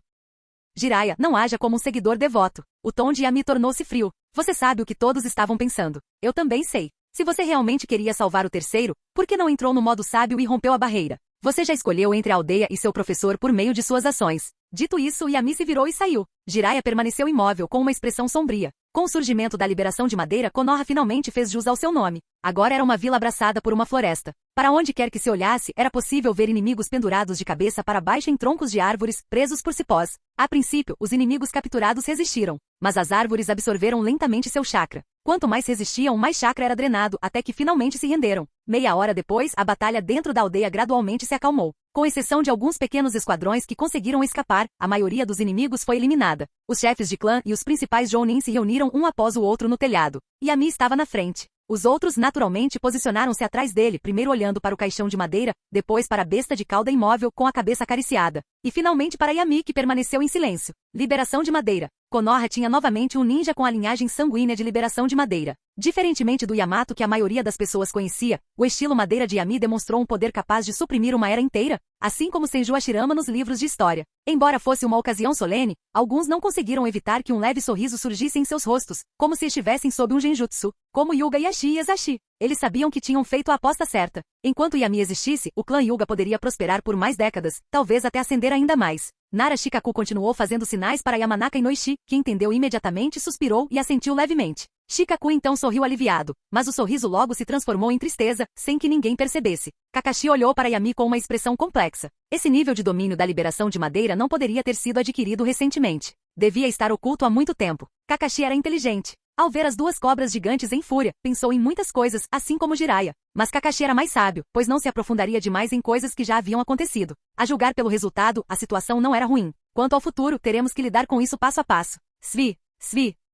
Jiraiya, não haja como um seguidor devoto. O tom de Yami tornou-se frio. Você sabe o que todos estavam pensando. Eu também sei. Se você realmente queria salvar o terceiro, por que não entrou no modo sábio e rompeu a barreira? Você já escolheu entre a aldeia e seu professor por meio de suas ações. Dito isso, Yami se virou e saiu. Jiraiya permaneceu imóvel com uma expressão sombria. Com o surgimento da liberação de madeira, Konoha finalmente fez jus ao seu nome. Agora era uma vila abraçada por uma floresta. Para onde quer que se olhasse, era possível ver inimigos pendurados de cabeça para baixo em troncos de árvores, presos por cipós. A princípio, os inimigos capturados resistiram, mas as árvores absorveram lentamente seu chakra. Quanto mais resistiam, mais chakra era drenado, até que finalmente se renderam. Meia hora depois, a batalha dentro da aldeia gradualmente se acalmou. Com exceção de alguns pequenos esquadrões que conseguiram escapar, a maioria dos inimigos foi eliminada. Os chefes de clã e os principais Jounin se reuniram um após o outro no telhado. Yami estava na frente. Os outros naturalmente posicionaram-se atrás dele, primeiro olhando para o caixão de madeira, depois para a besta de cauda imóvel com a cabeça acariciada. E finalmente para Yami, que permaneceu em silêncio. Liberação de madeira. Konoha tinha novamente um ninja com a linhagem sanguínea de liberação de madeira. Diferentemente do Yamato que a maioria das pessoas conhecia, o estilo madeira de Yami demonstrou um poder capaz de suprimir uma era inteira, assim como Senju Hashirama nos livros de história. Embora fosse uma ocasião solene, alguns não conseguiram evitar que um leve sorriso surgisse em seus rostos, como se estivessem sob um genjutsu, como Yuga Yashi e Ezashi. Eles sabiam que tinham feito a aposta certa. Enquanto Yami existisse, o clã Yuga poderia prosperar por mais décadas, talvez até ascender ainda mais. Nara Shikaku continuou fazendo sinais para Yamanaka Inoishi, que entendeu imediatamente, suspirou e assentiu levemente. Shikaku então sorriu aliviado, mas o sorriso logo se transformou em tristeza, sem que ninguém percebesse. Kakashi olhou para Yami com uma expressão complexa. Esse nível de domínio da liberação de madeira não poderia ter sido adquirido recentemente. Devia estar oculto há muito tempo. Kakashi era inteligente. Ao ver as duas cobras gigantes em fúria, pensou em muitas coisas, assim como Jiraiya. Mas Kakashi era mais sábio, pois não se aprofundaria demais em coisas que já haviam acontecido. A julgar pelo resultado, a situação não era ruim. Quanto ao futuro, teremos que lidar com isso passo a passo. Svi.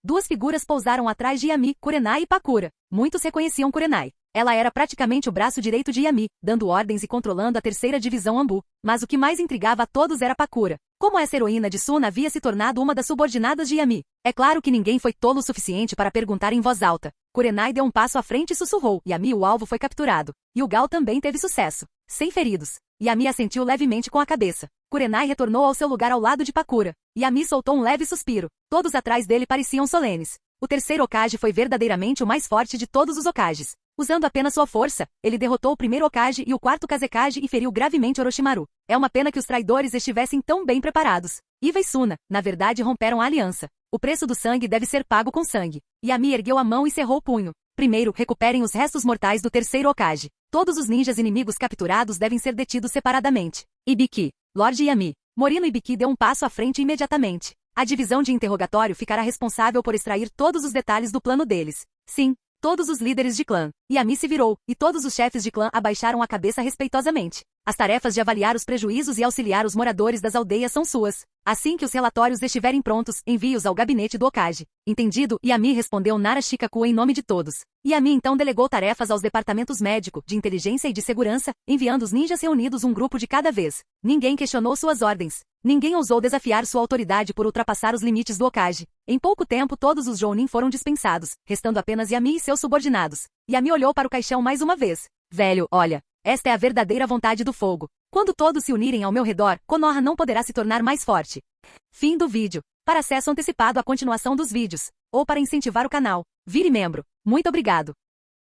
Duas figuras pousaram atrás de Yami, Kurenai e Pakura. Muitos reconheciam Kurenai. Ela era praticamente o braço direito de Yami, dando ordens e controlando a terceira divisão Anbu. Mas o que mais intrigava a todos era Pakura. Como essa heroína de Suna havia se tornado uma das subordinadas de Yami? É claro que ninguém foi tolo o suficiente para perguntar em voz alta. Kurenai deu um passo à frente e sussurrou. Yami, o alvo foi capturado. E o Gal também teve sucesso. Sem feridos. Yami assentiu levemente com a cabeça. Kurenai retornou ao seu lugar ao lado de Pakura. Yami soltou um leve suspiro. Todos atrás dele pareciam solenes. O terceiro Hokage foi verdadeiramente o mais forte de todos os Hokages. Usando apenas sua força, ele derrotou o primeiro Hokage e o quarto Kazekage e feriu gravemente Orochimaru. É uma pena que os traidores estivessem tão bem preparados. Iva e Suna, na verdade, romperam a aliança. O preço do sangue deve ser pago com sangue. Yami ergueu a mão e cerrou o punho. Primeiro, recuperem os restos mortais do terceiro Hokage. Todos os ninjas inimigos capturados devem ser detidos separadamente. Ibiki. Lord Yami. Morino Ibiki deu um passo à frente imediatamente. A divisão de interrogatório ficará responsável por extrair todos os detalhes do plano deles. Sim, todos os líderes de clã. Yami se virou, e todos os chefes de clã abaixaram a cabeça respeitosamente. As tarefas de avaliar os prejuízos e auxiliar os moradores das aldeias são suas. Assim que os relatórios estiverem prontos, envie-os ao gabinete do Hokage. Entendido? Yami respondeu Nara Shikaku em nome de todos. Yami então delegou tarefas aos departamentos médico, de inteligência e de segurança, enviando os ninjas reunidos um grupo de cada vez. Ninguém questionou suas ordens. Ninguém ousou desafiar sua autoridade por ultrapassar os limites do Hokage. Em pouco tempo todos os Jounin foram dispensados, restando apenas Yami e seus subordinados. Yami olhou para o caixão mais uma vez. Velho, olha. Esta é a verdadeira vontade do fogo. Quando todos se unirem ao meu redor, Konoha não poderá se tornar mais forte. Fim do vídeo. Para acesso antecipado à continuação dos vídeos, ou para incentivar o canal, vire membro. Muito obrigado.